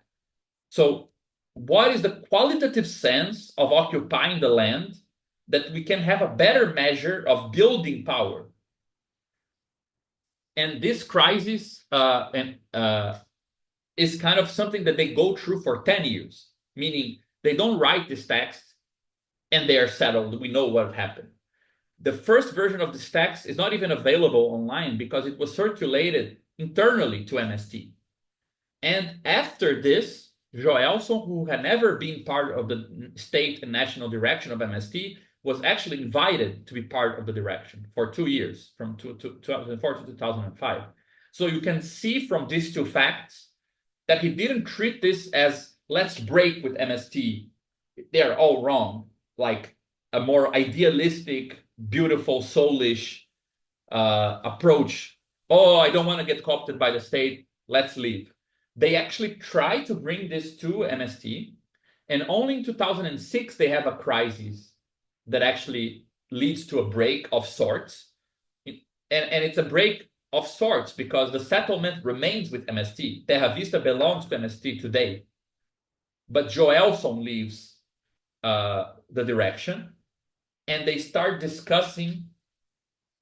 Speaker 1: So what is the qualitative sense of occupying the land that we can have a better measure of building power? And this crisis is kind of something that they go through for 10 years, meaning they don't write this text and they are settled. We know what happened. The first version of this text is not even available online because it was circulated internally to MST. And after this, Joelson, who had never been part of the state and national direction of MST, was actually invited to be part of the direction for 2 years, from 2004 to 2005. So you can see from these two facts that he didn't treat this as, let's break with MST, they're all wrong, like a more idealistic, beautiful, soulish approach. Oh, I don't want to get co-opted by the state. Let's leave. They actually try to bring this to MST, and only in 2006 they have a crisis that actually leads to a break of sorts. And it's a break of sorts because the settlement remains with MST. Terra Vista belongs to MST today, but Joelson leaves the direction, and they start discussing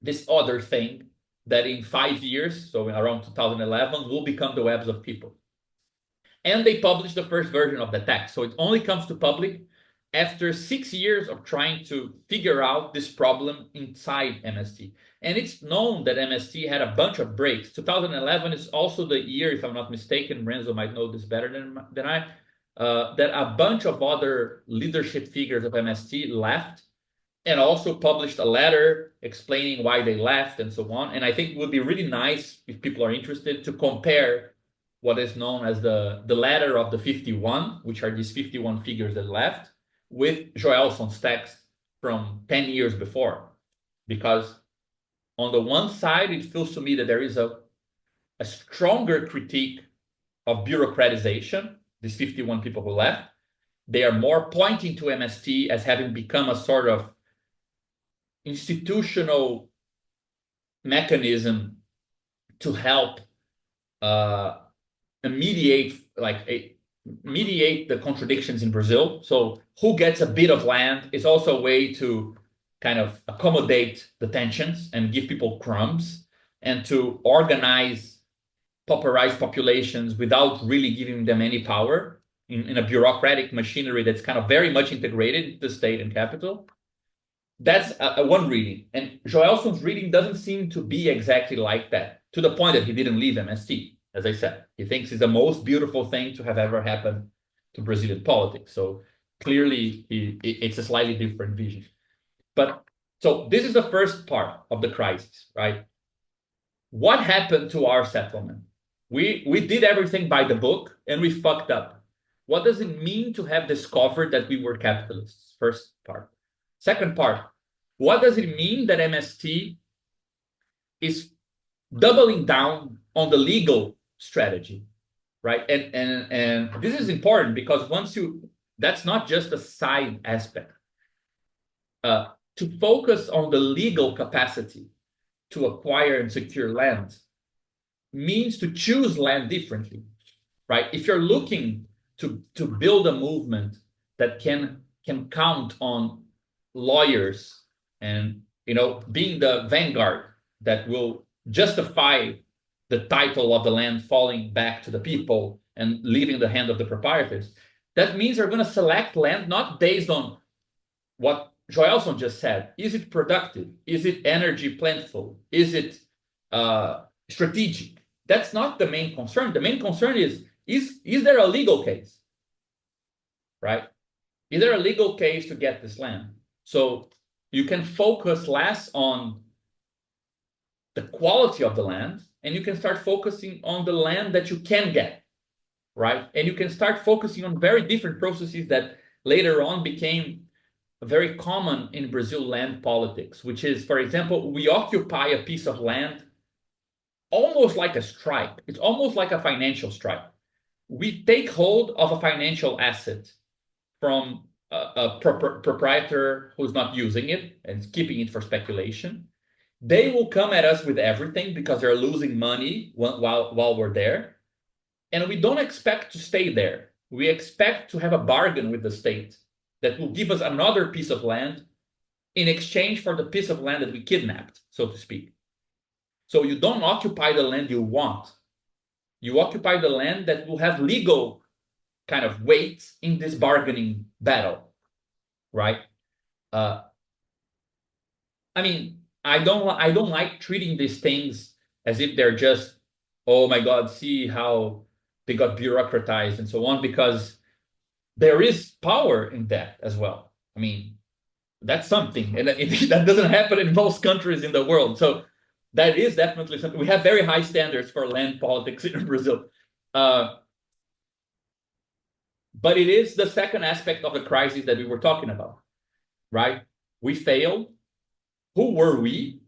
Speaker 1: this other thing that in 5 years, so around 2011, will become the webs of people. And they published the first version of the text. So it only comes to public after 6 years of trying to figure out this problem inside MST. And it's known that MST had a bunch of breaks. 2011 is also the year, if I'm not mistaken, Renzo might know this better than I, that a bunch of other leadership figures of MST left and also published a letter explaining why they left and so on. And I think it would be really nice, if people are interested, to compare what is known as the letter of the 51, which are these 51 figures that left, with Joelson's text from 10 years before. Because on the one side, it feels to me that there is a stronger critique of bureaucratization, these 51 people who left. They are more pointing to MST as having become a sort of institutional mechanism to help mediate the contradictions in Brazil. So who gets a bit of land is also a way to kind of accommodate the tensions and give people crumbs and to organize pauperized populations without really giving them any power in a bureaucratic machinery that's kind of very much integrated into the state and capital. That's one reading. And Joelson's reading doesn't seem to be exactly like that, to the point that he didn't leave MST, as I said. He thinks it's the most beautiful thing to have ever happened to Brazilian politics. So clearly, it's a slightly different vision. But so this is the first part of the crisis, right? What happened to our settlement? We did everything by the book and we fucked up. What does it mean to have discovered that we were capitalists? First part. Second part, what does it mean that MST is doubling down on the legal strategy, right? And this is important because that's not just a side aspect. To focus on the legal capacity to acquire and secure land means to choose land differently, right? If you're looking to build a movement that can count on lawyers and being the vanguard that will justify the title of the land falling back to the people and leaving the hand of the proprietors, that means they're going to select land not based on what Joelson just said. Is it productive? Is it energy plentiful? Is it strategic? That's not the main concern. The main concern is there a legal case, right? Is there a legal case to get this land? So you can focus less on the quality of the land, and you can start focusing on the land that you can get, right? And you can start focusing on very different processes that later on became very common in Brazil land politics, which is, for example, we occupy a piece of land almost like a strike. It's almost like a financial strike. We take hold of a financial asset from a proprietor who's not using it and keeping it for speculation. They will come at us with everything because they're losing money while we're there. And we don't expect to stay there. We expect to have a bargain with the state that will give us another piece of land in exchange for the piece of land that we kidnapped, so to speak. So you don't occupy the land you want. You occupy the land that will have legal kind of weight in this bargaining battle, right? I mean, I don't like treating these things as if they're just, oh my God, see how they got bureaucratized and so on, because there is power in that as well. I mean, that's something, and that doesn't happen in most countries in the world. So that is definitely something. We have very high standards for land politics in Brazil. But it is the second aspect of the crisis that we were talking about, right? We failed. Who were we?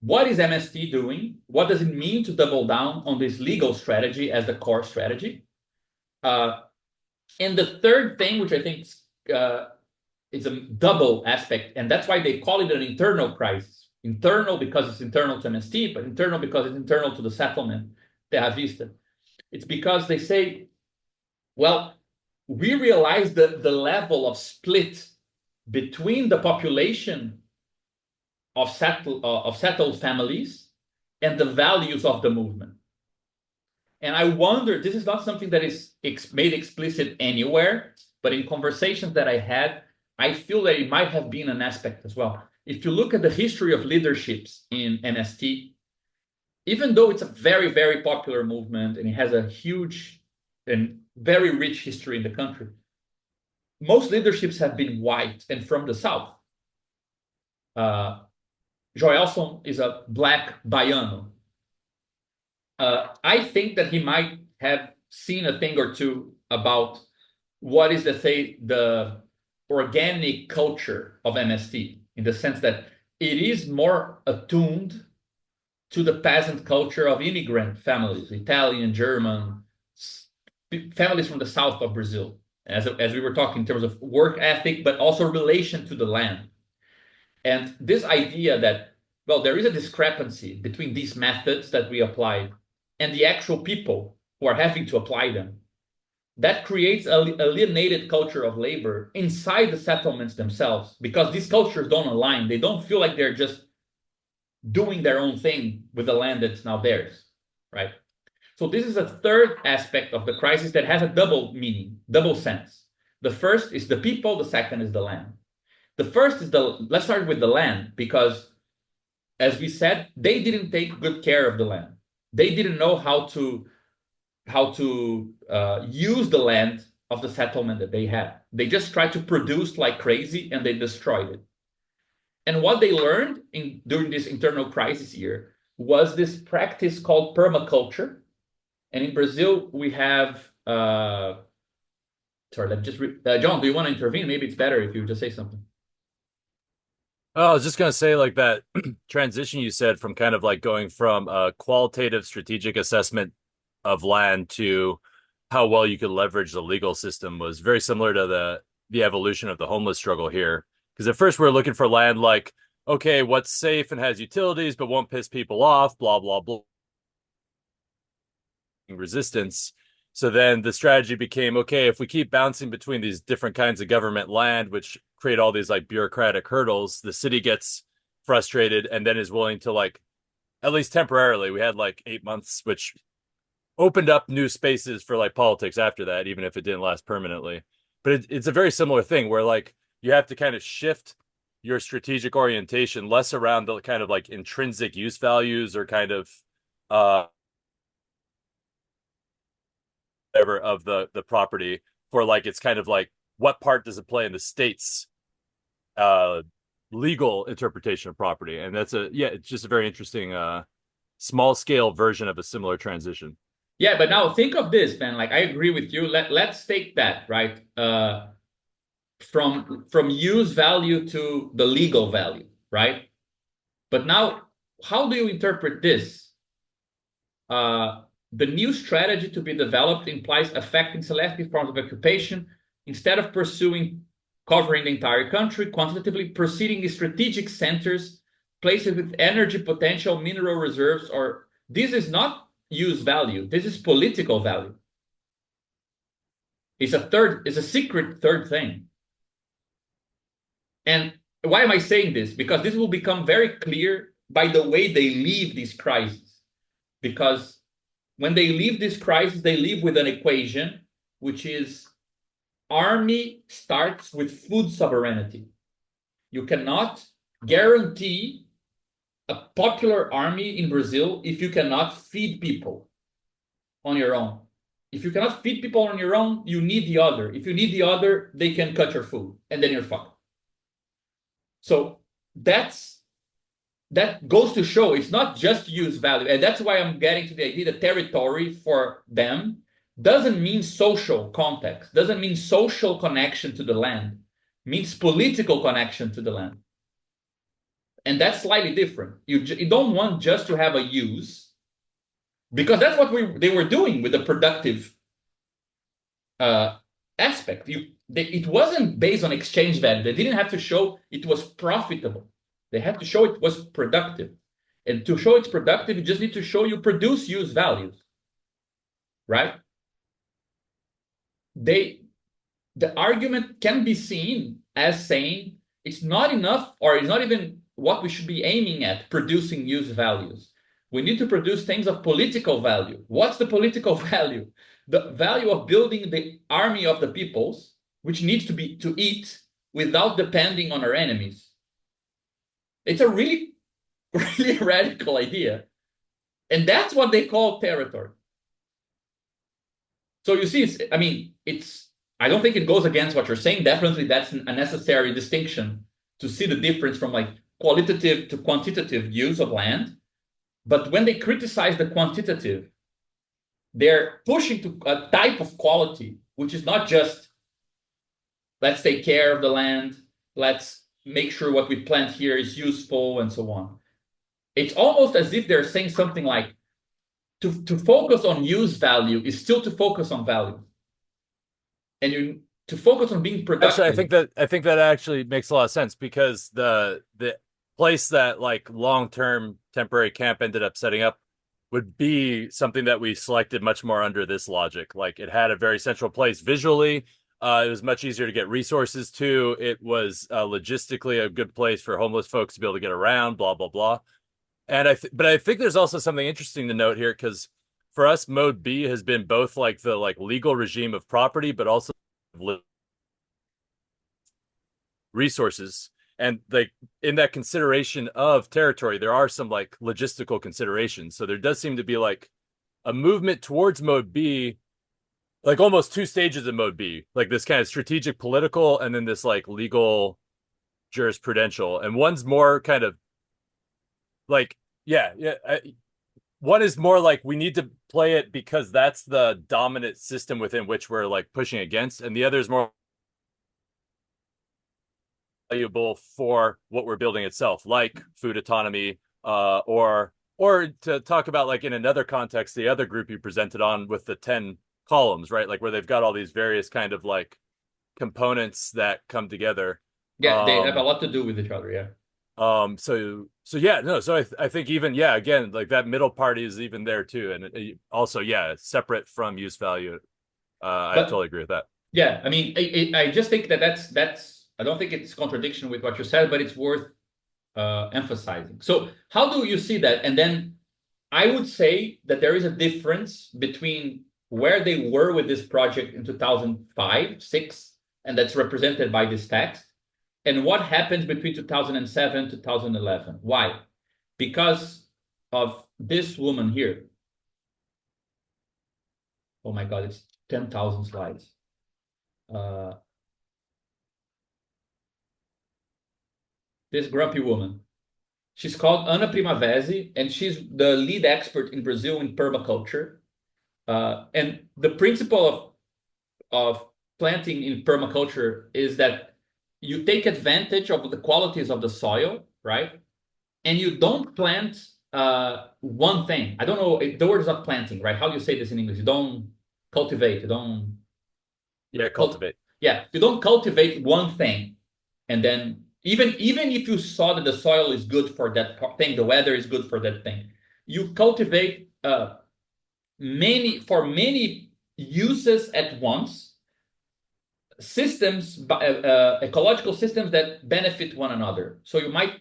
Speaker 1: What is MST doing? What does it mean to double down on this legal strategy as the core strategy? Uh, and the third thing, which I think is a double aspect, and that's why they call it an internal crisis. Internal because it's internal to MST, but internal because it's internal to the settlement, Terra Vista. It's because they say, well, we realize the level of split between the population of settled families and the values of the movement. And I wonder, this is not something that is made explicit anywhere, but in conversations that I had, I feel that it might have been an aspect as well. If you look at the history of leaderships in MST, even though it's a very, very popular movement and it has a huge and very rich history in the country, most leaderships have been white and from the South. Joelson is a black Baiano. I think that he might have seen a thing or two about what is, let's say, the organic culture of MST, in the sense that it is more attuned to the peasant culture of immigrant families, Italian, German, families from the south of Brazil, as we were talking in terms of work ethic, but also relation to the land. And this idea that, well, there is a discrepancy between these methods that we apply and the actual people who are having to apply them, that creates an alienated culture of labor inside the settlements themselves, because these cultures don't align. They don't feel like they're just doing their own thing with the land that's now theirs, right? So this is a third aspect of the crisis that has a double meaning, double sense. The first is the people, the second is the land. The first is let's start with the land, because as we said, they didn't take good care of the land. They didn't know how to use the land of the settlement that they had. They just tried to produce like crazy and they destroyed it. And what they learned during this internal crisis year was this practice called permaculture. And in Brazil, we have, sorry, let me just, John, do you want to intervene? Maybe it's better if you just say something.
Speaker 2: Oh, I was just gonna say like that transition you said from kind of like going from a qualitative strategic assessment of land to how well you could leverage the legal system was very similar to the evolution of the homeless struggle here. Because at first we were looking for land like, okay, what's safe and has utilities but won't piss people off, blah blah blah, resistance. So then the strategy became, okay, if we keep bouncing between these different kinds of government land, which create all these like bureaucratic hurdles, the city gets frustrated and then is willing to like, at least temporarily, we had like 8 months, which opened up new spaces for like politics after that, even if it didn't last permanently. But it's a very similar thing where like you have to kind of shift your strategic orientation less around the kind of like intrinsic use values or kind of uh whatever of the property for like it's kind of like what part does it play in the state's uh legal interpretation of property. And that's it's just a very interesting small scale version of a similar transition.
Speaker 1: Yeah, but now think of this, man. Like I agree with you. Let's take that, right? From use value to the legal value, right? But now, how do you interpret this? The new strategy to be developed implies affecting selective forms of occupation instead of pursuing covering the entire country, quantitatively proceeding in strategic centers, places with energy potential, mineral reserves, or this is not use value. This is political value. It's a secret third thing. And why am I saying this? Because this will become very clear by the way they leave these crises. Because when they leave this crisis, they leave with an equation, which is army starts with food sovereignty. You cannot guarantee a popular army in Brazil if you cannot feed people on your own. If you cannot feed people on your own, you need the other. If you need the other, they can cut your food and then you're fucked. So that goes to show it's not just use value. And that's why I'm getting to the idea that territory for them doesn't mean social context, doesn't mean social connection to the land, means political connection to the land. And that's slightly different. You don't want just to have a use, because that's what they were doing with the productive uh, aspect. It wasn't based on exchange value. They didn't have to show it was profitable. They had to show it was productive. And to show it's productive, you just need to show you produce use values, right? They The argument can be seen as saying it's not enough, or it's not even what we should be aiming at, producing use values. We need to produce things of political value. What's the political value? The value of building the army of the peoples, which needs to be to eat without depending on our enemies. It's a really, really radical idea. And that's what they call territory. So you see, I don't think it goes against what you're saying. Definitely, that's a necessary distinction to see the difference from like qualitative to quantitative use of land. But when they criticize the quantitative, they're pushing to a type of quality, which is not just let's take care of the land, let's make sure what we plant here is useful, and so on. It's almost as if they're saying something like to focus on use value is still to focus on value. And you to focus on being
Speaker 2: Actually,
Speaker 1: productive.
Speaker 2: I think that actually makes a lot of sense because the place that like long-term temporary camp ended up setting up would be something that we selected much more under this logic. Like it had a very central place visually. It was much easier to get resources to. It was logistically a good place for homeless folks to be able to get around. Blah blah blah. But I think there's also something interesting to note here because for us, Mode B has been both like the like legal regime of property, but also resources. And like in that consideration of territory, there are some like logistical considerations. So there does seem to be like a movement towards Mode B, like almost two stages of Mode B, like this kind of strategic political and then this like legal jurisprudential. And one's more kind of like, one is more like we need to play it because that's the dominant system within which we're like pushing against. And the other is more valuable for what we're building itself, like food autonomy, or to talk about like in another context, the other group you presented on with the 10 columns, right? Like where they've got all these various kind of like components that come together.
Speaker 1: Yeah, they have a
Speaker 2: Um,
Speaker 1: lot to do with each other. Yeah,
Speaker 2: so yeah, no, so I think even yeah, again, like that middle party is even there too, and also yeah, separate from use value. I
Speaker 1: but
Speaker 2: totally agree with that.
Speaker 1: yeah, I just think that that's. I don't think it's contradiction with what you said, but it's worth emphasizing. So, how do you see that? And then I would say that there is a difference between where they were with this project in 2005, 6, and that's represented by this text, and what happened between 2007 2011. Why? Because of this woman here. Oh my God, it's 10,000 slides. Uh, this grumpy woman. She's called Ana Primavesi, and she's the lead expert in Brazil in permaculture. And the principle of planting in permaculture is that you take advantage of the qualities of the soil, right? And you don't plant one thing. I don't know, the word is not planting, right? How do you say this in English? You don't cultivate, you don't
Speaker 2: Yeah,
Speaker 1: cult
Speaker 2: cultivate.
Speaker 1: yeah, you don't cultivate one thing and then even if you saw that the soil is good for that thing, the weather is good for that thing, you cultivate many uses at once, systems, ecological systems that benefit one another. So you might,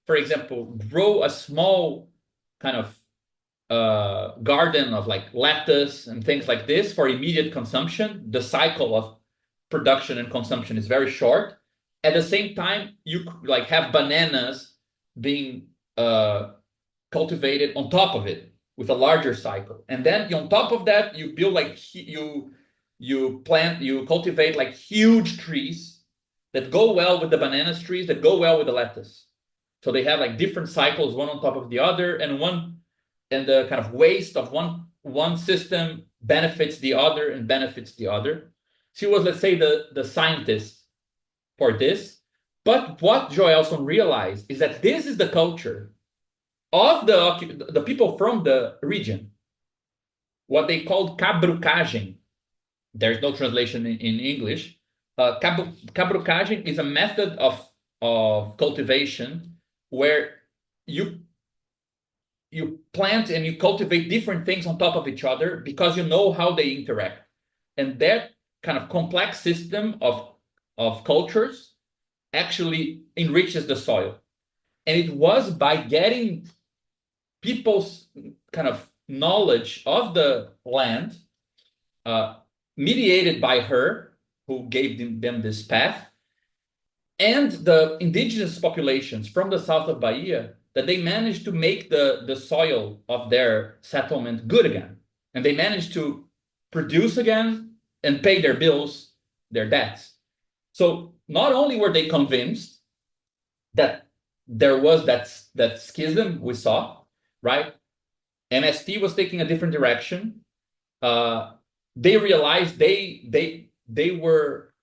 Speaker 1: for example, grow a small kind of garden of like lettuce and things like this for immediate consumption. The cycle of production and consumption is very short. At the same time, you like have bananas being cultivated on top of it with a larger cycle, and then on top of that, you build like you cultivate like huge trees that go well with the bananas trees that go well with the lettuce. So they have like different cycles, one on top of the other, and the kind of waste of one system benefits the other and benefits the other. She was, let's say, the scientist for this. But what Joelson realized is that this is the culture of the people from the region, what they called cabrucagem. There's no translation in English. Cabrucagem is a method of cultivation where you you plant and you cultivate different things on top of each other because you know how they interact. And that kind of complex system of cultures actually enriches the soil. And it was by getting people's kind of knowledge of the land, uh, mediated by her, who gave them this path, and the indigenous populations from the south of Bahia, that they managed to make the soil of their settlement good again. And they managed to produce again and pay their bills, their debts. So not only were they convinced that there was that schism we saw, right? MST was taking a different direction. Uh, they realized they were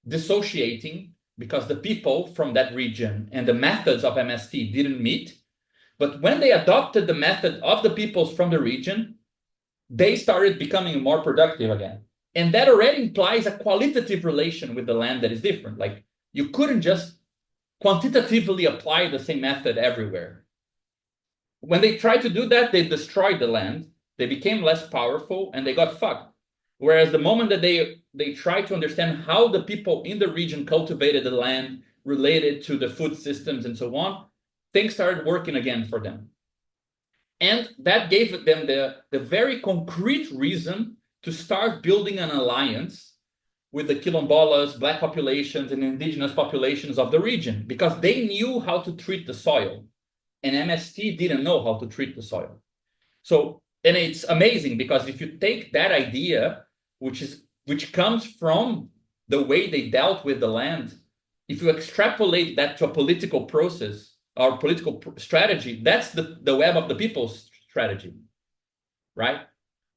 Speaker 1: dissociating because the people from that region and the methods of MST didn't meet. But when they adopted the method of the peoples from the region, they started becoming more productive again. And that already implies a qualitative relation with the land that is different. Like you couldn't just quantitatively apply the same method everywhere. When they tried to do that, they destroyed the land. They became less powerful and they got fucked. Whereas the moment that they tried to understand how the people in the region cultivated the land, related to the food systems and so on, things started working again for them. And that gave them the very concrete reason to start building an alliance with the quilombolas, black populations, and indigenous populations of the region, because they knew how to treat the soil, and MST didn't know how to treat the soil. So, and it's amazing because if you take that idea, which comes from the way they dealt with the land, if you extrapolate that to a political process or political strategy, that's the web of the people's strategy, right?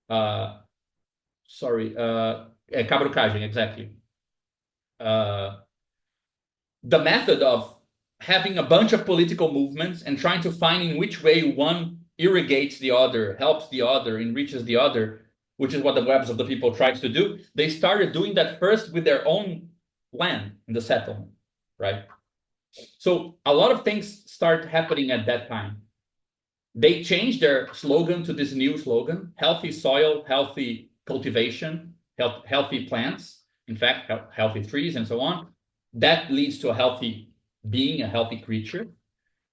Speaker 1: Uh, sorry, cabrucagem, exactly. Uh, the method of having a bunch of political movements and trying to find in which way one irrigates the other, helps the other, enriches the other, which is what the webs of the people tries to do. They started doing that first with their own land in the settlement, right? So a lot of things start happening at that time. They changed their slogan to this new slogan: healthy soil, healthy cultivation, healthy plants, in fact, healthy trees, and so on. That leads to a healthy being, a healthy creature.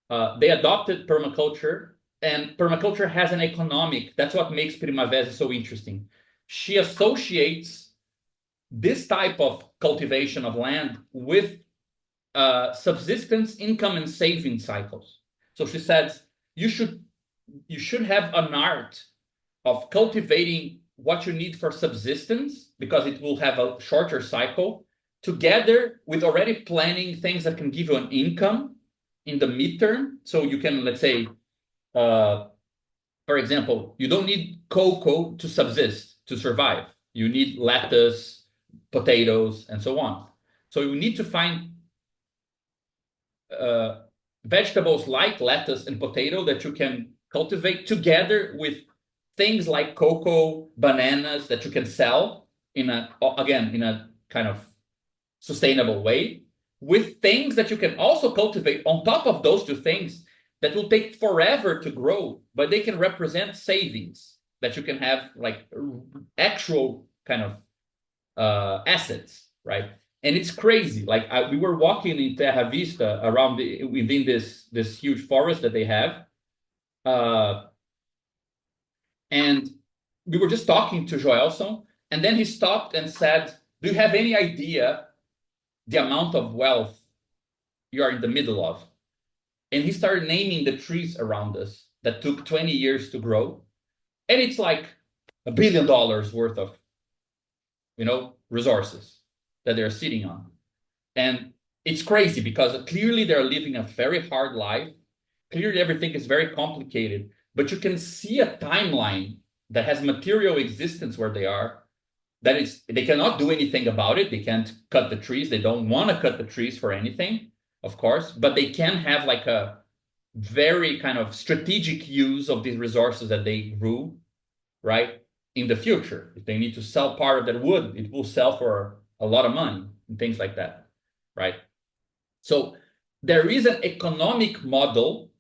Speaker 1: They adopted permaculture, and permaculture has an economic, that's what makes Primavera so interesting. She associates this type of cultivation of land with subsistence, income, and saving cycles. So she says you should have an art of cultivating what you need for subsistence because it will have a shorter cycle, together with already planning things that can give you an income in the midterm. So you can, let's say, uh, for example, you don't need cocoa to subsist, to survive. You need lettuce, potatoes, and so on. So you need to find uh, vegetables like lettuce and potato that you can cultivate together with things like cocoa, bananas that you can sell in a kind of sustainable way, with things that you can also cultivate on top of those two things that will take forever to grow, but they can represent savings that you can have, like actual kind of assets, right? And it's crazy. Like we were walking in Terra Vista around within this huge forest that they have, uh, and we were just talking to Joelson, and then he stopped and said, "Do you have any idea the amount of wealth you are in the middle of?" And he started naming the trees around us that took 20 years to grow, and it's like $1 billion worth of resources that they're sitting on. And it's crazy because clearly they're living a very hard life. Clearly everything is very complicated, but you can see a timeline that has material existence where they are, That is, they cannot do anything about it. They can't cut the trees. They don't want to cut the trees for anything, of course, but they can have like a very kind of strategic use of these resources that they grew, right? In the future, if they need to sell part of that wood, it will sell for a lot of money and things like that, right? So there is an economic model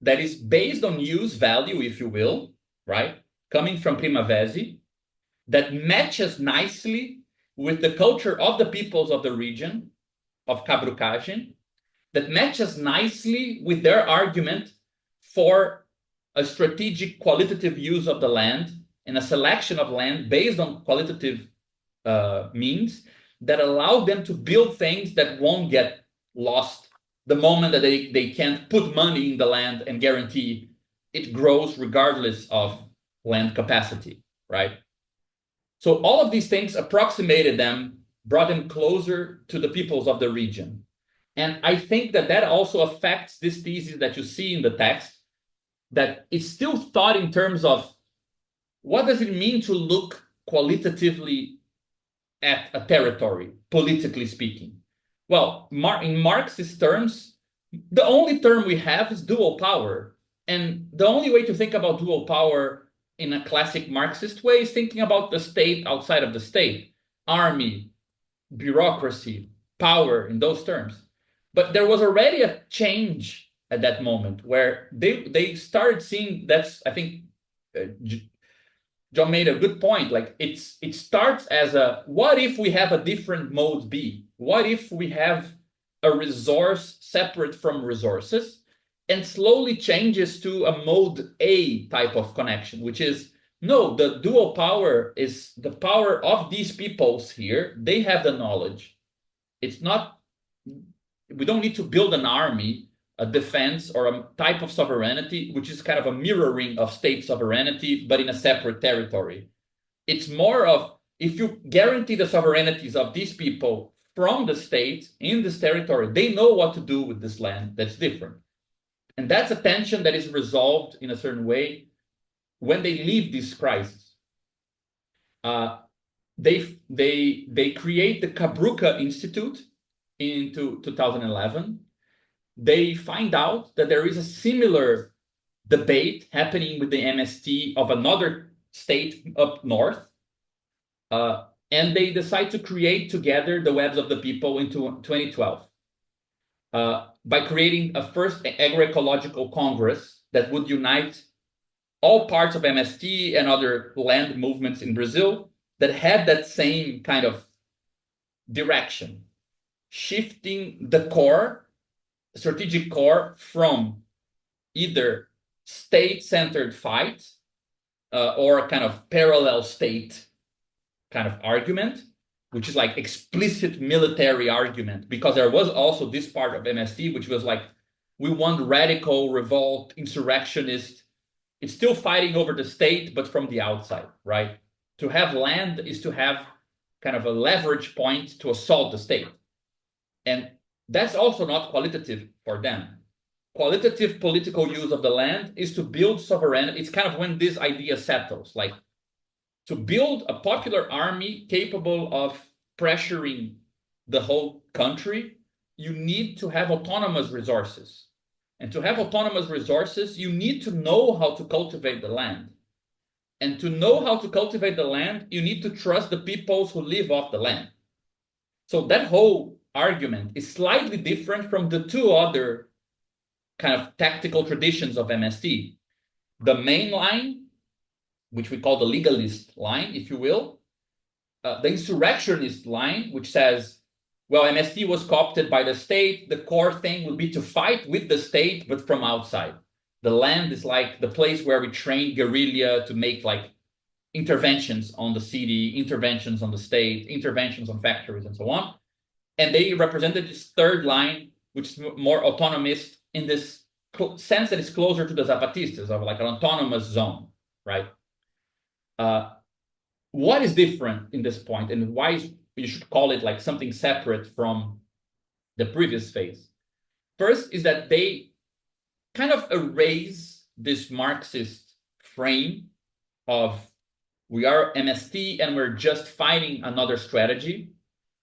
Speaker 1: that is based on use value, if you will, right? Coming from Primavesi, that matches nicely with the culture of the peoples of the region of Cabrucagem, that matches nicely with their argument for a strategic qualitative use of the land and a selection of land based on qualitative means that allow them to build things that won't get lost the moment that they can't put money in the land and guarantee it grows regardless of land capacity, right? So all of these things approximated them, brought them closer to the peoples of the region. And I think that that also affects this thesis that you see in the text, that it's still thought in terms of what does it mean to look qualitatively at a territory, politically speaking. Well, in Marxist terms, the only term we have is dual power. And the only way to think about dual power in a classic Marxist way is thinking about the state outside of the state, army, bureaucracy, power in those terms. But there was already a change at that moment where they started seeing that's I think John made a good point. Like it starts as a what if we have a different mode B? What if we have a resource separate from resources and slowly changes to a mode A type of connection, which is no, the dual power is the power of these peoples here. They have the knowledge. It's not, we don't need to build an army, a defense, or a type of sovereignty, which is kind of a mirroring of state sovereignty, but in a separate territory. It's more of if you guarantee the sovereignties of these people from the state in this territory, they know what to do with this land that's different. And that's a tension that is resolved in a certain way when they leave this crisis. They create the Cabruca Institute in 2011. They find out that there is a similar debate happening with the MST of another state up north. And they decide to create together the Webs of the People in 2012 by creating a first agroecological congress that would unite all parts of MST and other land movements in Brazil that had that same kind of direction, shifting the core, strategic core, from either state-centered fight or kind of parallel state kind of argument, which is like explicit military argument, because there was also this part of MST, which was like, we want radical revolt, insurrectionist. It's still fighting over the state, but from the outside, right? To have land is to have kind of a leverage point to assault the state. And that's also not qualitative for them. Qualitative political use of the land is to build sovereignty. It's kind of when this idea settles, like to build a popular army capable of pressuring the whole country, you need to have autonomous resources. And to have autonomous resources, you need to know how to cultivate the land. And to know how to cultivate the land, you need to trust the peoples who live off the land. So that whole argument is slightly different from the two other kind of tactical traditions of MST. The main line, which we call the legalist line, if you will, the insurrectionist line, which says, well, MST was co-opted by the state. The core thing would be to fight with the state, but from outside. The land is like the place where we train guerrilla to make like interventions on the city, interventions on the state, interventions on factories, and so on. And they represented this third line, which is more autonomist in this sense that is closer to the Zapatistas, of like an autonomous zone, right? What is different in this point, and why you should call it like something separate from the previous phase? First is that they kind of erase this Marxist frame of We are MST and we're just fighting another strategy.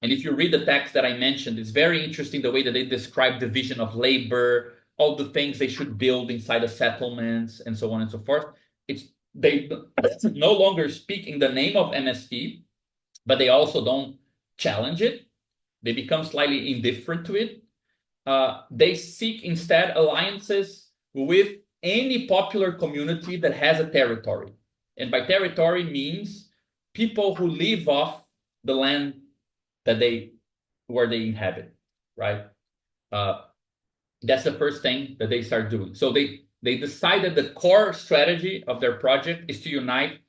Speaker 1: And if you read the text that I mentioned, it's very interesting the way that they describe division of labor, all the things they should build inside the settlements, and so on and so forth. It's they no longer speak in the name of MST, but they also don't challenge it. They become slightly indifferent to it. They seek instead alliances with any popular community that has a territory. And by territory means people who live off the land that they where they inhabit, right? Uh, that's the first thing that they start doing. So they decided the core strategy of their project is to unite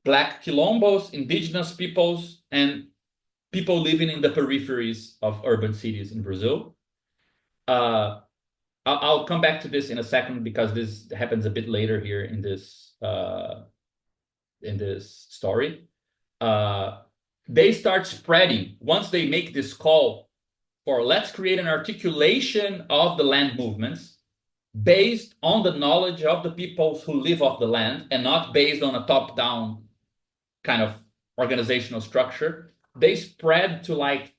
Speaker 1: Black Quilombos, indigenous peoples, and people living in the peripheries of urban cities in Brazil. Uh, I'll come back to this in a second because this happens a bit later here in this story. Uh, they start spreading once they make this call for let's create an articulation of the land movements based on the knowledge of the peoples who live off the land and not based on a top-down kind of organizational structure. They spread to like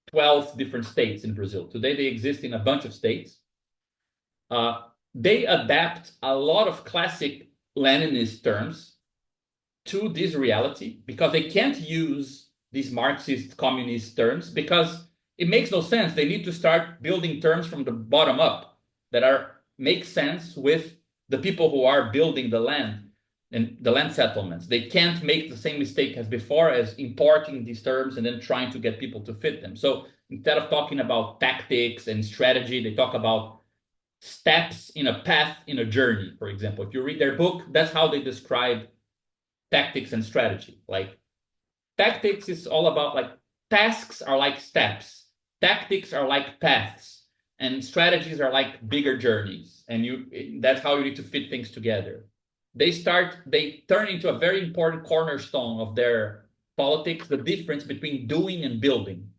Speaker 1: 12 different states in Brazil. Today they exist in a bunch of states. They adapt a lot of classic Leninist terms to this reality because they can't use these Marxist communist terms because it makes no sense. They need to start building terms from the bottom up that are make sense with the people who are building the land and the land settlements. They can't make the same mistake as before as importing these terms and then trying to get people to fit them. So instead of talking about tactics and strategy, they talk about steps in a path in a journey, for example. If you read their book, that's how they describe tactics and strategy. Like tactics is all about like tasks are like steps, tactics are like paths, and strategies are like bigger journeys. And that's how you need to fit things together. They turn into a very important cornerstone of their politics, the difference between doing and building.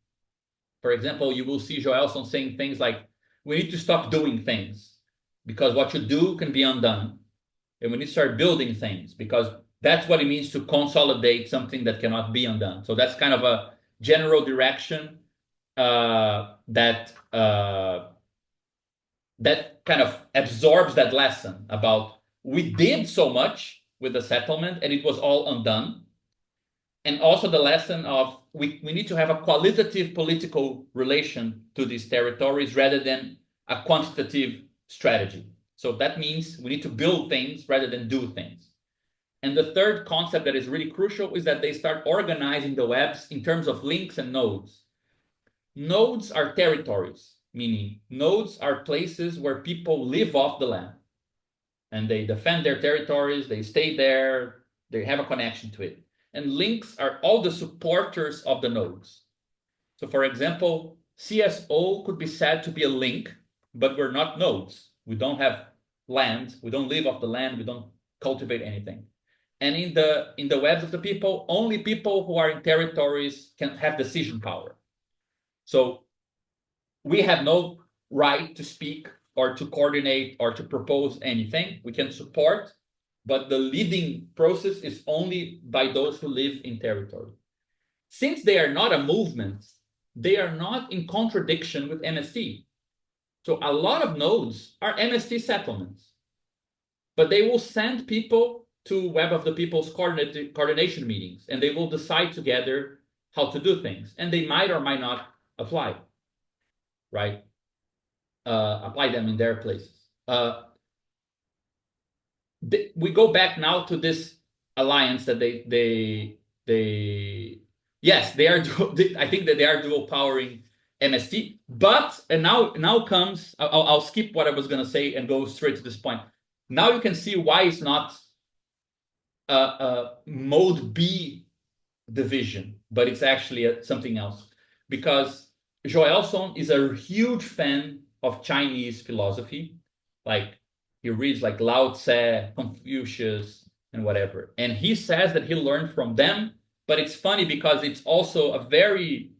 Speaker 1: For example, you will see Joelson saying things like, we need to stop doing things because what you do can be undone. And we need to start building things because that's what it means to consolidate something that cannot be undone. So that's kind of a general direction that kind of absorbs that lesson about we did so much with the settlement and it was all undone. And also the lesson of we need to have a qualitative political relation to these territories rather than a quantitative strategy. So that means we need to build things rather than do things. And the third concept that is really crucial is that they start organizing the webs in terms of links and nodes. Nodes are territories, meaning nodes are places where people live off the land and they defend their territories, they stay there, they have a connection to it. And links are all the supporters of the nodes. So for example, CSO could be said to be a link, but we're not nodes. We don't have land, we don't live off the land, we don't cultivate anything. And in the webs of the people, only people who are in territories can have decision power. So we have no right to speak or to coordinate or to propose anything. We can support, but the leading process is only by those who live in territory. Since they are not a movement, they are not in contradiction with MST. So a lot of nodes are MST settlements, but they will send people to Web of the People's coordination meetings, and they will decide together how to do things, and they might or might not apply, right? Apply them in their places. We go back now to this alliance that yes, they are. I think that they are dual powering MST, but and now comes. I'll skip what I was going to say and go straight to this point. Now you can see why it's not mode B division, but it's actually something else. Because Joelson is a huge fan of Chinese philosophy. Like he reads like Lao Tse, Confucius, and whatever. And he says that he learned from them, but it's funny because it's also a very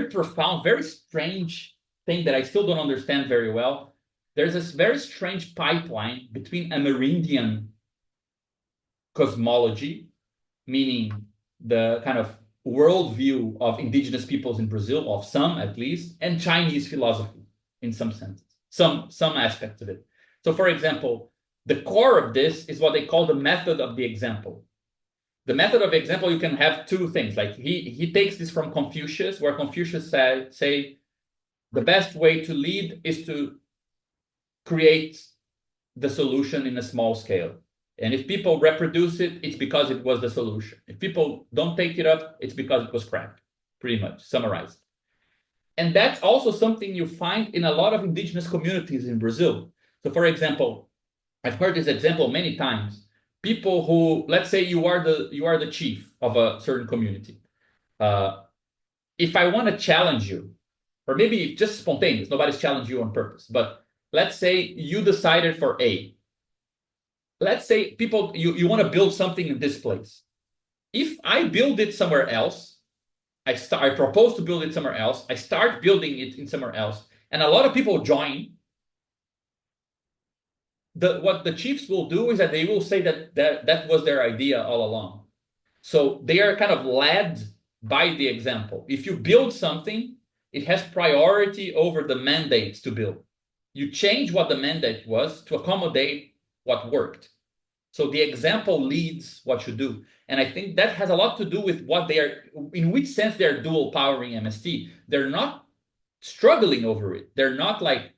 Speaker 1: profound, very strange thing that I still don't understand very well. There's this very strange pipeline between Amerindian cosmology meaning the kind of worldview of indigenous peoples in Brazil, of some at least, and Chinese philosophy in some sense, some aspects of it. So, for example, the core of this is what they call the method of the example. The method of example, you can have two things. Like he takes this from Confucius, where Confucius say the best way to lead is to create the solution in a small scale. And if people reproduce it, it's because it was the solution. If people don't take it up, it's because it was crap, pretty much summarized. And that's also something you find in a lot of indigenous communities in Brazil. So, for example, I've heard this example many times. People who, let's say, you are the chief of a certain community. Uh, if I want to challenge you, or maybe just spontaneous, nobody's challenged you on purpose, but let's say you decided for A. Let's say people you want to build something in this place. If I build it somewhere else, I propose to build it somewhere else, I start building it in somewhere else, and a lot of people join. What the chiefs will do is that they will say that was their idea all along. So they are kind of led by the example. If you build something, it has priority over the mandates to build. You change what the mandate was to accommodate what worked. So the example leads what you do. And I think that has a lot to do with what they are, in which sense they're dual powering MST. They're not struggling over it. They're not like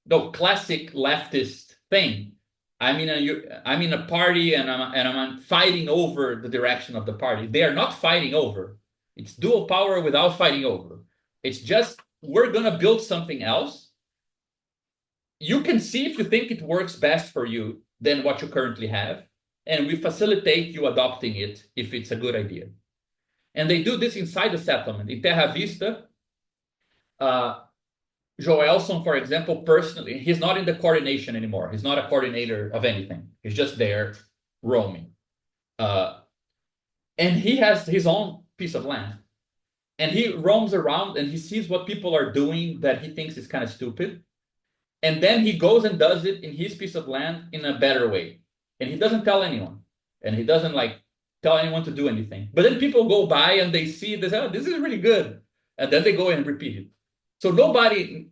Speaker 1: no classic leftist thing. I'm in a party and I'm fighting over the direction of the party. They are not fighting over. It's dual power without fighting over. It's just we're gonna build something else. You can see if you think it works best for you than what you currently have, and we facilitate you adopting it if it's a good idea. And they do this inside the settlement. In Terra Vista, uh, Joelson, for example, personally, he's not in the coordination anymore. He's not a coordinator of anything. He's just there roaming. Uh, and he has his own piece of land. And he roams around and he sees what people are doing that he thinks is kind of stupid. And then he goes and does it in his piece of land in a better way. And he doesn't tell anyone. And he doesn't like tell anyone to do anything. But then people go by and they see this, oh, this is really good. And then they go and repeat it. So nobody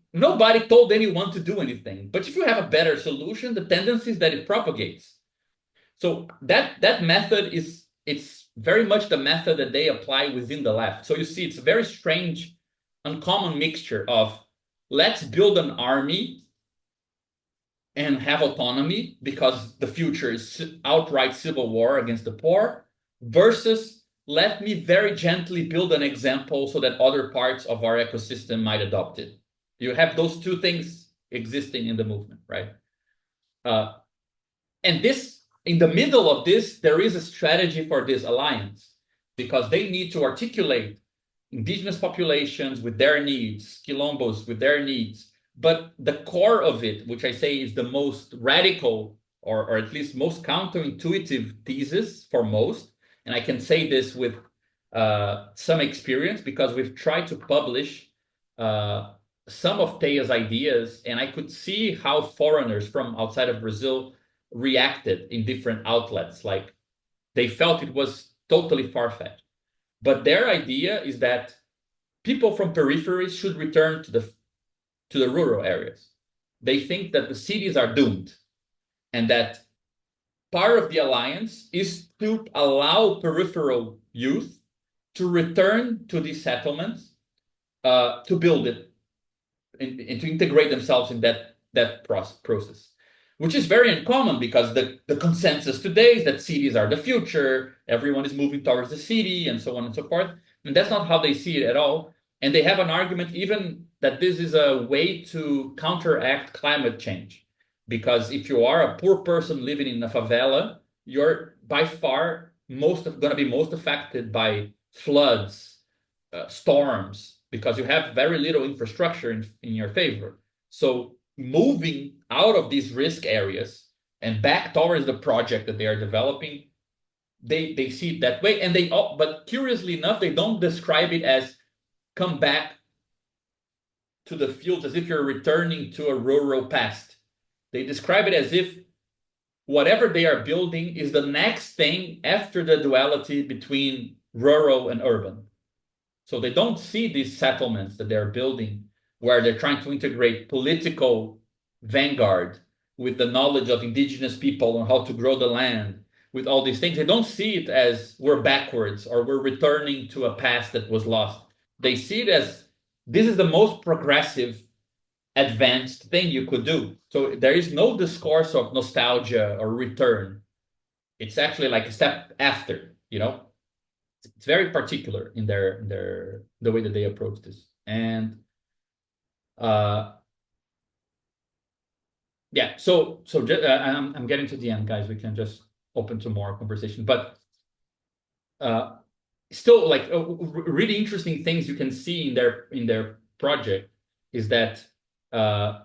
Speaker 1: told anyone to do anything. But if you have a better solution, the tendency is that it propagates. So that method it's very much the method that they apply within the left. So you see, it's a very strange, uncommon mixture of let's build an army and have autonomy because the future is outright civil war against the poor versus let me very gently build an example so that other parts of our ecosystem might adopt it. You have those two things existing in the movement, right? Uh, and this, in the middle of this, there is a strategy for this alliance because they need to articulate indigenous populations with their needs, quilombos with their needs. But the core of it, which I say is the most radical or at least most counterintuitive thesis for most, and I can say this with some experience because we've tried to publish some of Teia's ideas, and I could see how foreigners from outside of Brazil reacted in different outlets. Like they felt it was totally far-fetched. But their idea is that people from peripheries should return to the rural areas. They think that the cities are doomed and that part of the alliance is to allow peripheral youth to return to these settlements to build it and to integrate themselves in that process, which is very uncommon because the consensus today is that cities are the future, everyone is moving towards the city, and so on and so forth. And that's not how they see it at all. And they have an argument even that this is a way to counteract climate change. Because if you are a poor person living in a favela, you're by far going to be most affected by floods, storms, because you have very little infrastructure in your favor. So moving out of these risk areas and back towards the project that they are developing, they see it that way. And but curiously enough, they don't describe it as come back to the fields as if you're returning to a rural past. They describe it as if whatever they are building is the next thing after the duality between rural and urban. So they don't see these settlements that they're building where they're trying to integrate political vanguard with the knowledge of indigenous people on how to grow the land, with all these things. They don't see it as we're backwards or we're returning to a past that was lost. They see it as this is the most progressive, advanced thing you could do. So there is no discourse of nostalgia or return. It's actually like a step after, you know? It's very particular in their the way that they approach this. And uh yeah, I'm getting to the end, guys. We can just open to more conversation. But uh still like really interesting things you can see in their project is that uh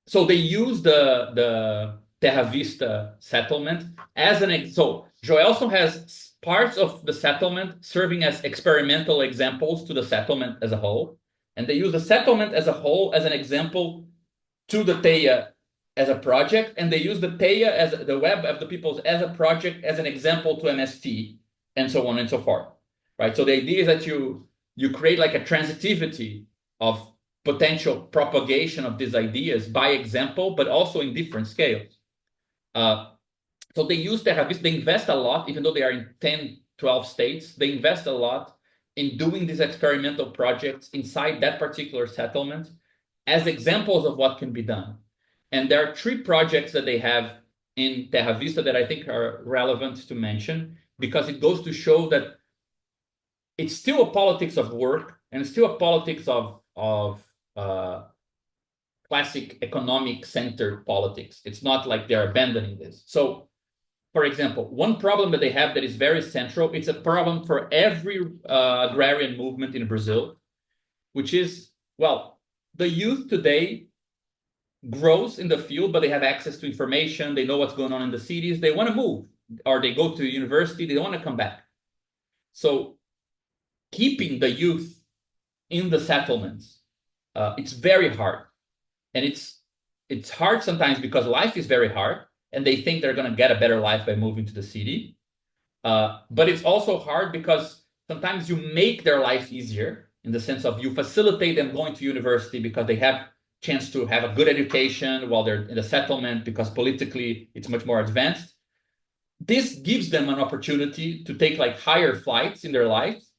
Speaker 1: so they use the Terra Vista settlement as an so Joelson has parts of the settlement serving as experimental examples to the settlement as a whole, and they use the settlement as a whole as an example to the Teia as a project, and they use the Teia as the web of the peoples as a project as an example to MST, and so on and so forth. Right. So the idea is that you create like a transitivity of potential propagation of these ideas by example, but also in different scales. Uh, so they use Terravis, they invest a lot, even though they are in 10, 12 states, they invest a lot in doing these experimental projects inside that particular settlement as examples of what can be done. And there are 3 projects that they have in Terra Vista that I think are relevant to mention because it goes to show that it's still a politics of work and it's still a politics of classic economic centered politics. It's not like they're abandoning this. So, for example, one problem that they have that is very central, it's a problem for every agrarian movement in Brazil, which is, well, the youth today grows in the field, but they have access to information. They know what's going on in the cities. They want to move, or they go to university. They don't want to come back. So keeping the youth in the settlements, it's very hard, and it's hard sometimes because life is very hard, and they think they're going to get a better life by moving to the city. But it's also hard because sometimes you make their life easier in the sense of you facilitate them going to university because they have chance to have a good education while they're in the settlement because politically it's much more advanced. This gives them an opportunity to take like higher flights in their lives,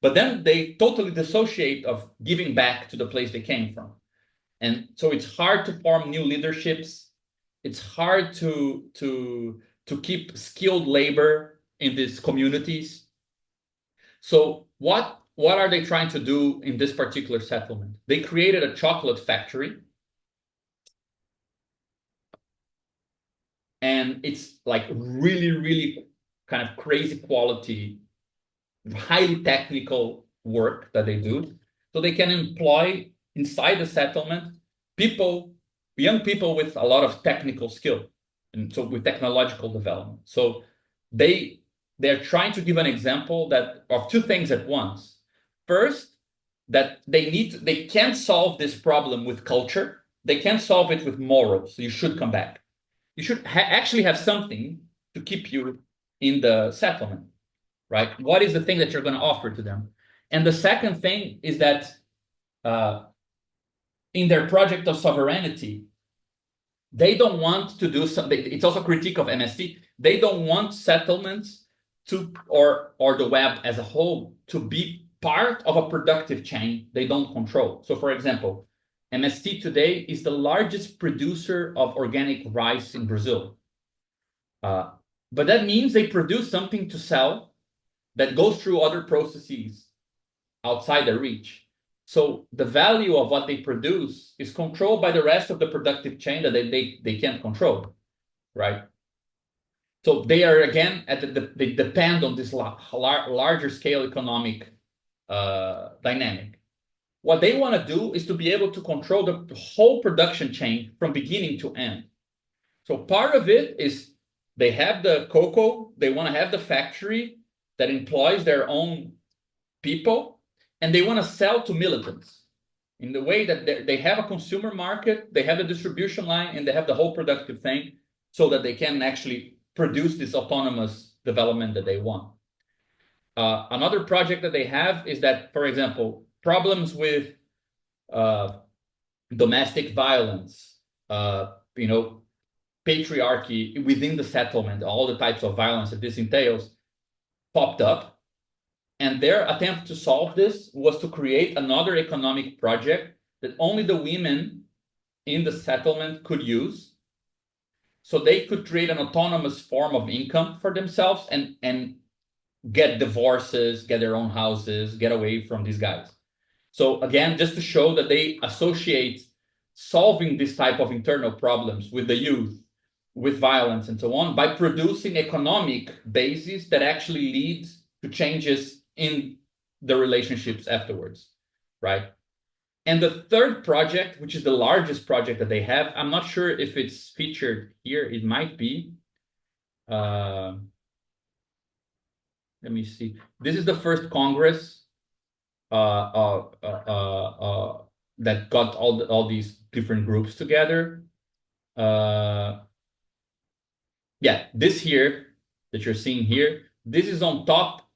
Speaker 1: but then they totally dissociate of giving back to the place they came from. And so it's hard to form new leaderships. It's hard to keep skilled labor in these communities. So what are they trying to do in this particular settlement? They created a chocolate factory, and it's like really, really kind of crazy quality, highly technical work that they do. So they can employ inside the settlement people, young people with a lot of technical skill, and so with technological development. So they they're trying to give an example that of 2 things at once. First, that they can't solve this problem with culture. They can't solve it with morals. So you should come back. You should actually have something to keep you in the settlement, right? What is the thing that you're going to offer to them? And the second thing is that uh, in their project of sovereignty, they don't want to do something. It's also a critique of MST. They don't want settlements to or the web as a whole to be part of a productive chain they don't control. So, for example, MST today is the largest producer of organic rice in Brazil. Uh, but that means they produce something to sell that goes through other processes outside their reach. So the value of what they produce is controlled by the rest of the productive chain that they can't control, right? So they are again they depend on this larger scale economic dynamic. What they want to do is to be able to control the whole production chain from beginning to end. So part of it is they have the cocoa, they want to have the factory that employs their own people, and they want to sell to militants in the way that they have a consumer market, they have a distribution line, and they have the whole productive thing. so that they can actually produce this autonomous development that they want. Another project that they have is that, for example, problems with uh, domestic violence, you know, patriarchy within the settlement, all the types of violence that this entails, popped up. And their attempt to solve this was to create another economic project that only the women in the settlement could use. So they could create an autonomous form of income for themselves and get divorces, get their own houses, get away from these guys. So again, just to show that they associate solving this type of internal problems with the youth, with violence and so on, by producing economic bases that actually lead to changes in the relationships afterwards, right? And the third project, which is the largest project that they have, I'm not sure if it's featured here. It might be. Uh, Let me see. This is the first Congress that got all these different groups together. Uh, yeah, this here that you're seeing here, this is on top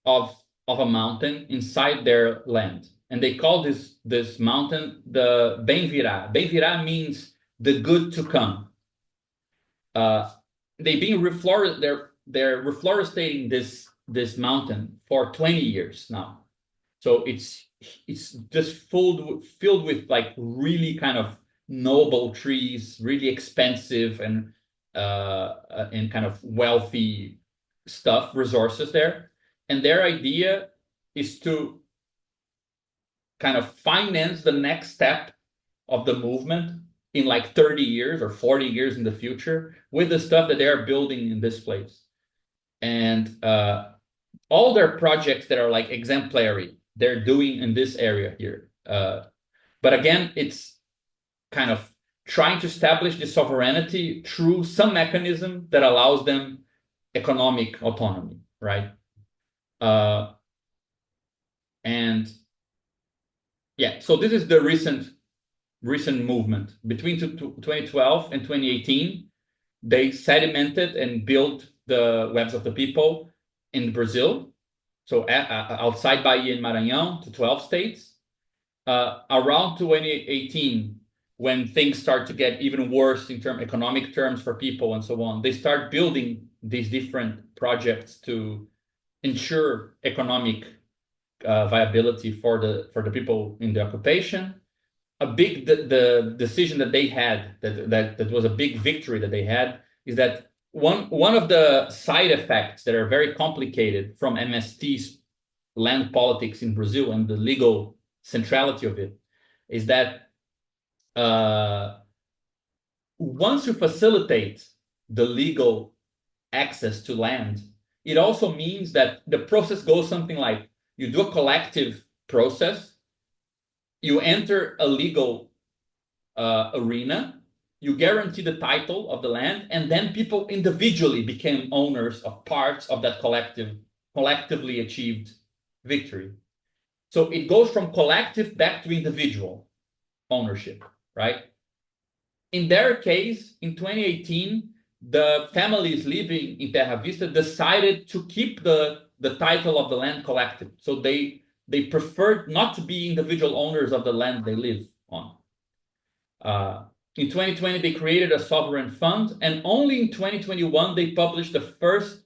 Speaker 1: of a mountain inside their land, and they call this mountain the Bem Virá. Bem Virá means the good to come. Uh, they've been they're reforestating this mountain for 20 years now. So it's just filled with like really kind of noble trees, really expensive and kind of wealthy stuff, resources there. And their idea is to kind of finance the next step of the movement in like 30 years or 40 years in the future with the stuff that they are building in this place. And all their projects that are like exemplary, they're doing in this area here. But again, it's kind of trying to establish the sovereignty through some mechanism that allows them economic autonomy, right? Uh, and yeah, so this is the recent movement between 2012 and 2018. They sedimented and built the webs of the people in Brazil, so outside Bahia and Maranhão to 12 states. Around 2018, when things start to get even worse in economic terms for people and so on, they start building these different projects to ensure economic viability for the people in the occupation. The decision that they had that was a big victory that they had is that one of the side effects that are very complicated from MST's land politics in Brazil and the legal centrality of it is that once you facilitate the legal access to land, it also means that the process goes something like you do a collective process, you enter a legal arena, you guarantee the title of the land, and then people individually became owners of parts of that collectively achieved victory. So it goes from collective back to individual ownership, right? In their case, in 2018, the families living in Terra Vista decided to keep the title of the land collective. So they preferred not to be individual owners of the land they live on. In 2020, they created a sovereign fund, and only in 2021 they published the first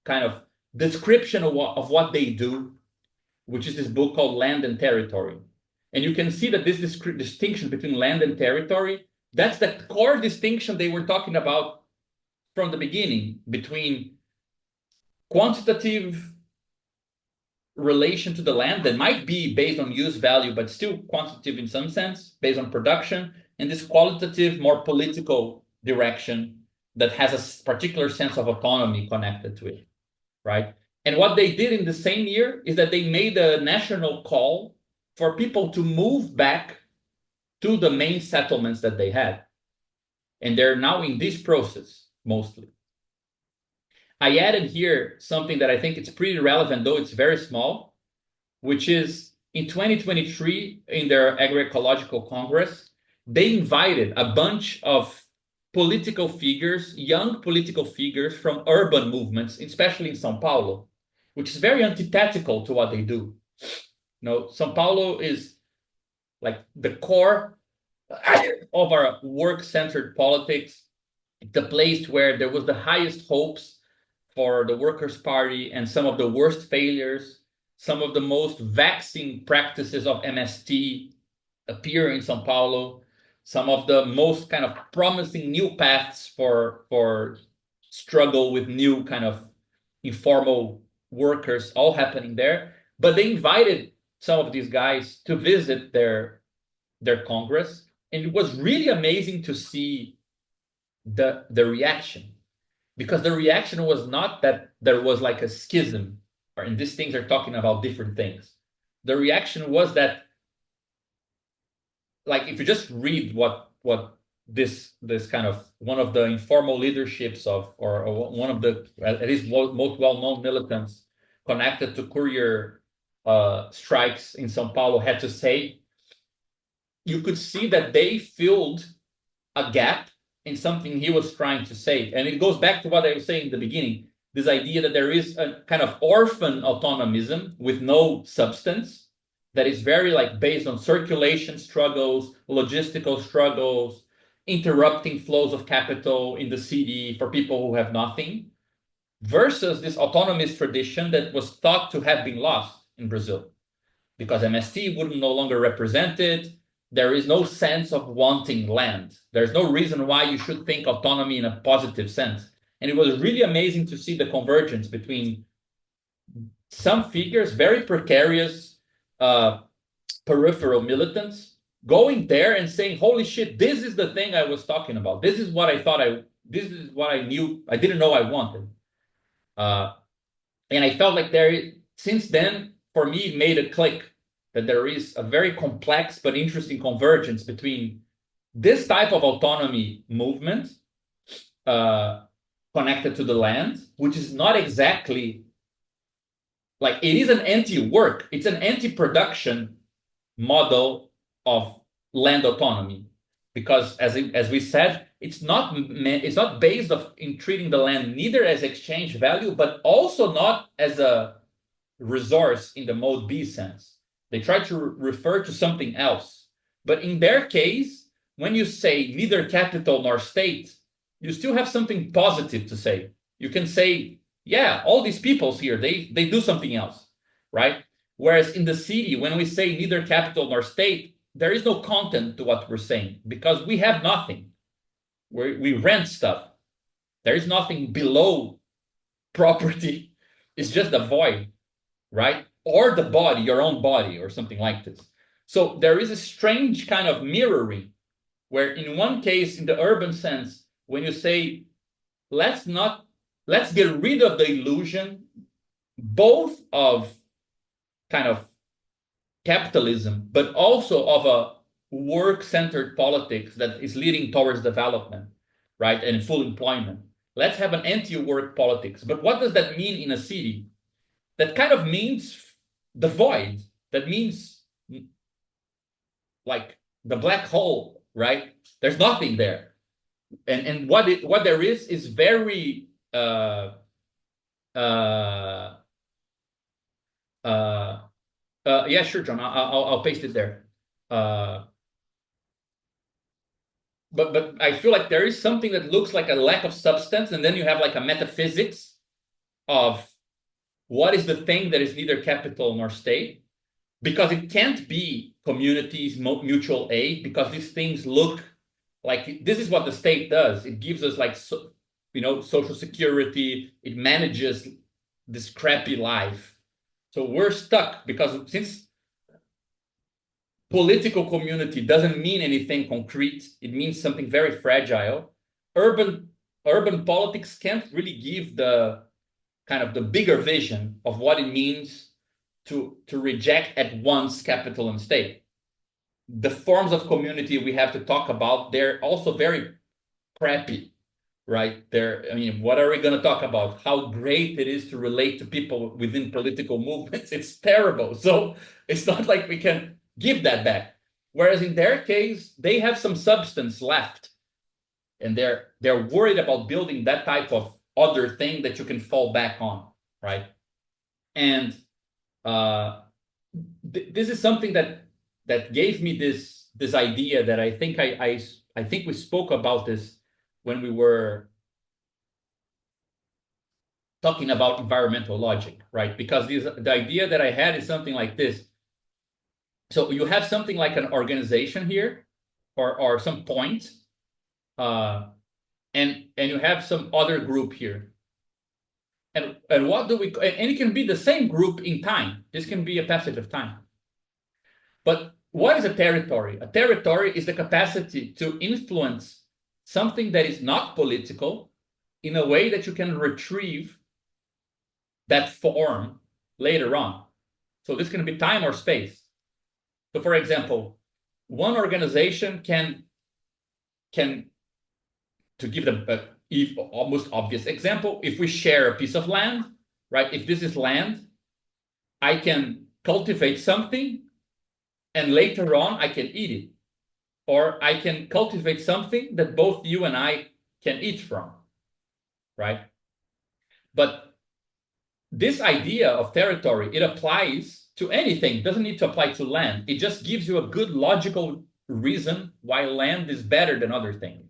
Speaker 1: kind of description of what they do, which is this book called Land and Territory. And you can see that this distinction between land and territory, that's the core distinction they were talking about from the beginning between quantitative relation to the land that might be based on use value, but still quantitative in some sense, based on production, and this qualitative, more political direction that has a particular sense of autonomy connected to it, right? And what they did in the same year is that they made a national call for people to move back to the main settlements that they had. And they're now in this process, mostly. I added here something that I think it's pretty relevant, though it's very small, which is in 2023, in their agroecological congress, they invited a bunch of political figures, young political figures from urban movements, especially in Sao Paulo, which is very antithetical to what they do. Sao Paulo is like the core of our work-centered politics, the place where there was the highest hopes for the Workers' Party and some of the worst failures, some of the most vexing practices of MST appear in Sao Paulo, some of the most kind of promising new paths for struggle with new kind of informal workers all happening there. But they invited some of these guys to visit their Congress, and it was really amazing to see the reaction, because the reaction was not that there was like a schism, and these things are talking about different things. The reaction was that, like, if you just read what this kind of one of the informal leaderships of, or one of the at least most well-known militants connected to courier strikes in São Paulo had to say, you could see that they filled a gap in something he was trying to say. And it goes back to what I was saying in the beginning, this idea that there is a kind of orphan autonomism with no substance, that is very like based on circulation struggles, logistical struggles, interrupting flows of capital in the city for people who have nothing, versus this autonomous tradition that was thought to have been lost in Brazil because MST wouldn't no longer represent it. There is no sense of wanting land. There's no reason why you should think autonomy in a positive sense. And it was really amazing to see the convergence between some figures, very precarious, peripheral militants, going there and saying, holy shit, this is the thing I was talking about. This is what I thought this is what I knew, I didn't know I wanted. And I felt like since then, for me, it made a click that there is a very complex but interesting convergence between this type of autonomy movement connected to the land, which is not exactly like, it is an anti-work, it's an anti-production model of land autonomy, because as we said, it's not based in treating the land neither as exchange value, but also not as a resource in the mode B sense. They try to refer to something else. But in their case, when you say neither capital nor state, you still have something positive to say. You can say, yeah, all these peoples here, they do something else, right? Whereas in the city, when we say neither capital nor state, there is no content to what we're saying because we have nothing. We rent stuff. There is nothing below property. It's just a void, right? Or the body, your own body, or something like this. So there is a strange kind of mirroring where in one case, in the urban sense, when you say, let's get rid of the illusion, both of kind of capitalism, but also of a work-centered politics that is leading towards development, right? And full employment. Let's have an anti-work politics. But what does that mean in a city? That kind of means the void. That means like the black hole, right? There's nothing there. And what there is very yeah, sure, John. I'll paste it there. Uh, but I feel like there is something that looks like a lack of substance, and then you have like a metaphysics of what is the thing that is neither capital nor state, because it can't be communities, mutual aid, because these things look like this is what the state does. It gives us like social security. It manages this crappy life. So we're stuck because since political community doesn't mean anything concrete, it means something very fragile. Urban politics can't really give the kind of the bigger vision of what it means to reject at once capital and state. The forms of community we have to talk about, they're also very crappy, right? I mean, what are we going to talk about? How great it is to relate to people within political movements. It's terrible. So it's not like we can give that back. Whereas in their case, they have some substance left. and they're worried about building that type of other thing that you can fall back on, right? And uh, this is something that gave me this idea that I think we spoke about this when we were talking about environmental logic, right? Because the idea that I had is something like this. So you have something like an organization here, or some point, uh, and you have some other group here. And what do we? And it can be the same group in time. This can be a passage of time. But what is a territory? A territory is the capacity to influence something that is not political in a way that you can retrieve that form later on. So this can be time or space. So, for example, one organization can to give them a almost obvious example, if we share a piece of land, right? If this is land, I can cultivate something and later on I can eat it. Or I can cultivate something that both you and I can eat from, right? But this idea of territory, it applies to anything. It doesn't need to apply to land. It just gives you a good logical reason why land is better than other things.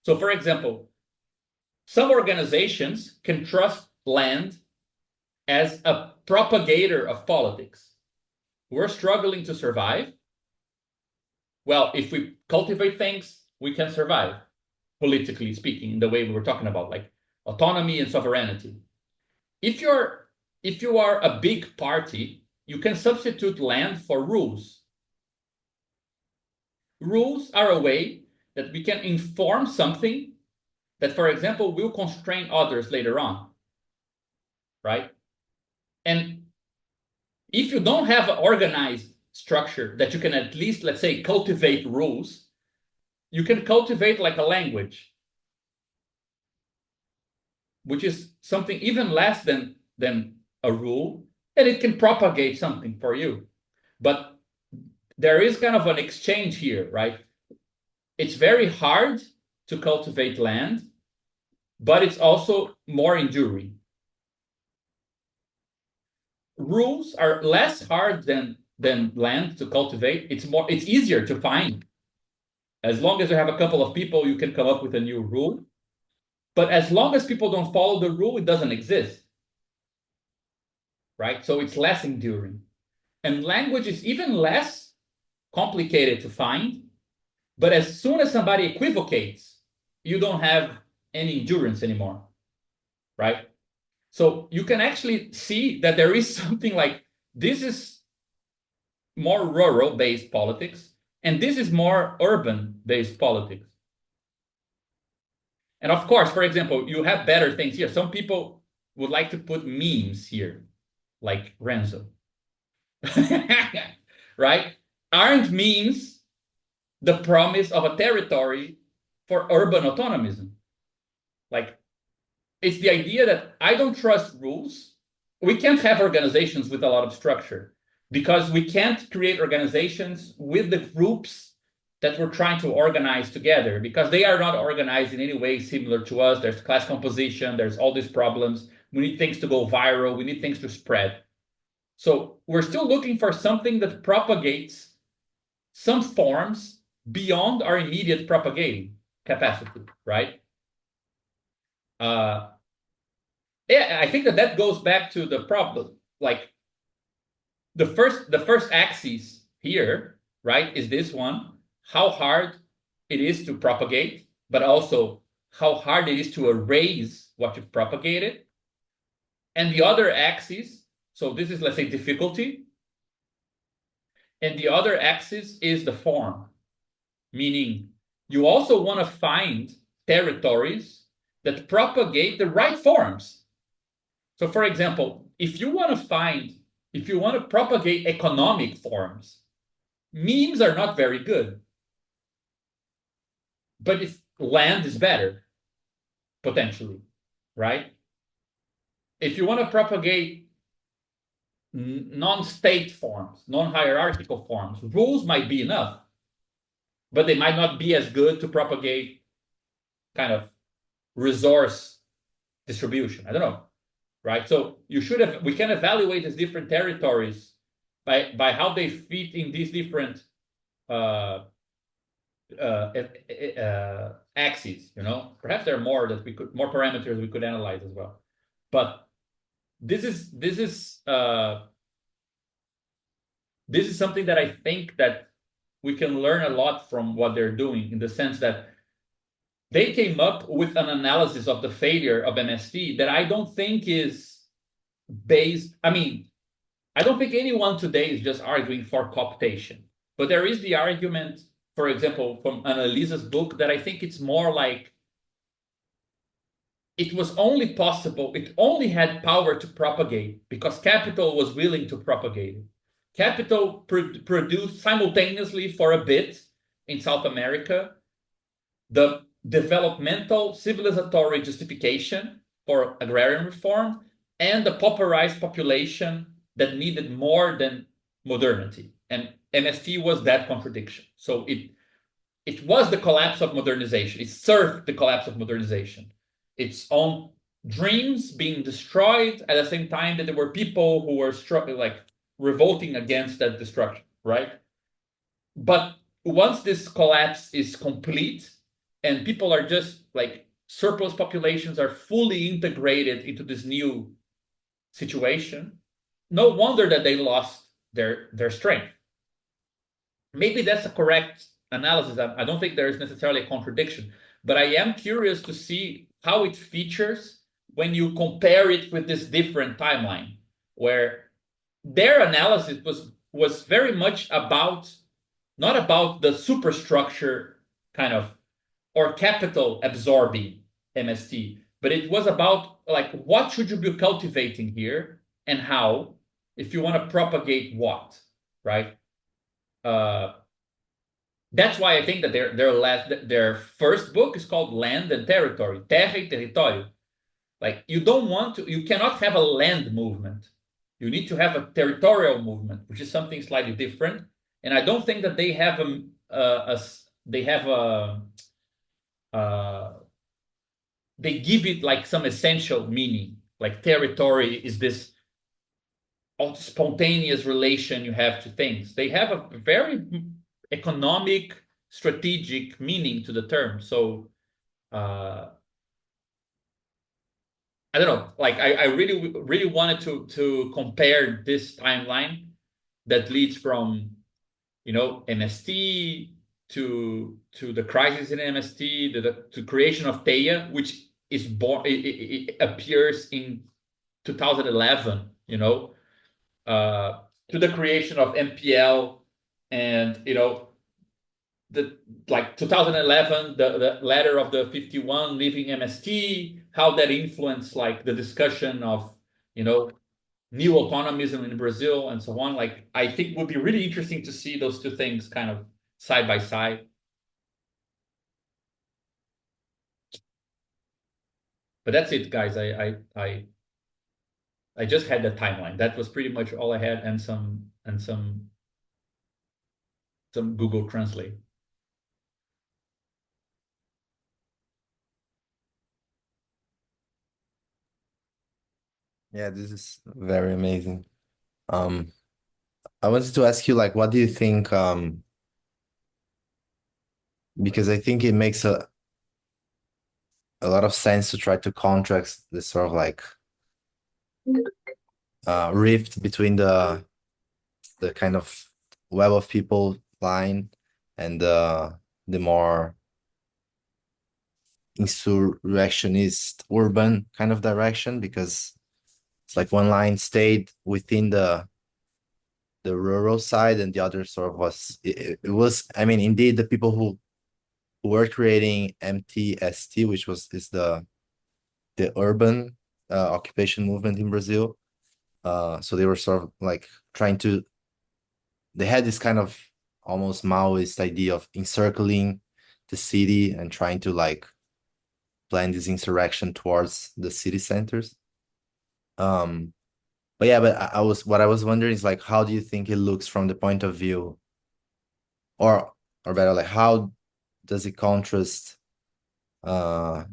Speaker 1: So, for example, some organizations can trust land as a propagator of politics. We're struggling to survive. Well, if we cultivate things, we can survive, politically speaking, in the way we were talking about, like autonomy and sovereignty. If you are a big party, you can substitute land for rules. Rules are a way that we can inform something that, for example, will constrain others later on, right? And if you don't have an organized structure that you can at least, let's say, cultivate rules, you can cultivate like a language, which is something even less than a rule, and it can propagate something for you. But there is kind of an exchange here, right? It's very hard to cultivate land, but it's also more enduring. Rules are less hard than land to cultivate. It's easier to find. As long as you have a couple of people, you can come up with a new rule. But as long as people don't follow the rule, it doesn't exist, right? So it's less enduring. And language is even less complicated to find. But as soon as somebody equivocates, you don't have any endurance anymore, right? So you can actually see that there is something like this is more rural based politics, and this is more urban based politics. And of course, for example, you have better things here. Some people would like to put memes here, like Renzo, right? Aren't memes the promise of a territory for urban autonomism? Like, it's the idea that I don't trust rules. We can't have organizations with a lot of structure because we can't create organizations with the groups that we're trying to organize together because they are not organized in any way similar to us. There's class composition, there's all these problems. We need things to go viral, we need things to spread. So we're still looking for something that propagates some forms beyond our immediate propagating capacity, right? Uh, yeah, I think that goes back to the problem. Like the first axis here, right, is this one: how hard it is to propagate, but also how hard it is to erase what you've propagated. And the other axis, so this is, let's say, difficulty, and the other axis is the form, meaning you also want to find territories that propagate the right forms. So, for example, if you want to propagate economic forms, memes are not very good. But if land is better, potentially, right? If you want to propagate non-state forms, non-hierarchical forms, rules might be enough, but they might not be as good to propagate kind of resource distribution. I don't know, right? So we can evaluate these different territories by how they fit in these different uh, axes. Perhaps there are more parameters we could analyze as well. But this is something that I think that we can learn a lot from what they're doing, in the sense that they came up with an analysis of the failure of MST that I don't think is based. I mean, I don't think anyone today is just arguing for cooptation, but there is the argument, for example, from Annalisa's book, that I think it's more like it was only possible, it only had power to propagate because capital was willing to propagate it. Capital produced simultaneously for a bit in South America the developmental civilizatory justification for agrarian reform and the pauperized population that needed more than modernity. And MST was that contradiction. So it was the collapse of modernization. It served the collapse of modernization. Its own dreams being destroyed at the same time that there were people who were like revolting against that destruction, right? But once this collapse is complete and people are just like surplus populations are fully integrated into this new situation, no wonder that they lost their strength. Maybe that's a correct analysis. I don't think there is necessarily a contradiction, but I am curious to see how it features when you compare it with this different timeline, where their analysis was very much about not about the superstructure kind of or capital absorbing MST, but it was about like what should you be cultivating here and how, if you want to propagate what, right? Uh, that's why I think that their first book is called Land and Territory, Terra y Territorio. Like you cannot have a land movement. You need to have a territorial movement, which is something slightly different. And I don't think that they have uh, they give it like some essential meaning. Like territory is this spontaneous relation you have to things. They have a very economic, strategic meaning to the term. So uh, I don't know. Like I really really wanted to compare this timeline that leads from MST to the crisis in MST, to creation of Teia, which is born. It appears in 2011. To the creation of MPL, and the like 2011, the letter of the 51 leaving MST, how that influenced like the discussion of you know new autonomism in Brazil and so on. Like I think would be really interesting to see those two things kind of side by side. But that's it, guys. I just had the timeline. That was pretty much all I had, and some Google Translate.
Speaker 3: Yeah, this is very amazing. Um, I wanted to ask you, like, what do you think? Because I think it makes a lot of sense to try to contrast this sort of like rift between the kind of web of people line and the more insurrectionist urban kind of direction, because it's like one line stayed within the rural side and the other sort of it was, I mean, indeed the people who were creating MTST, which is the urban occupation movement in Brazil. So they were sort of like they had this kind of almost Maoist idea of encircling the city and trying to like plan this insurrection towards the city centers. Um, but yeah, but what I was wondering is like, how do you think it looks from the point of view, or better, like how does it contrast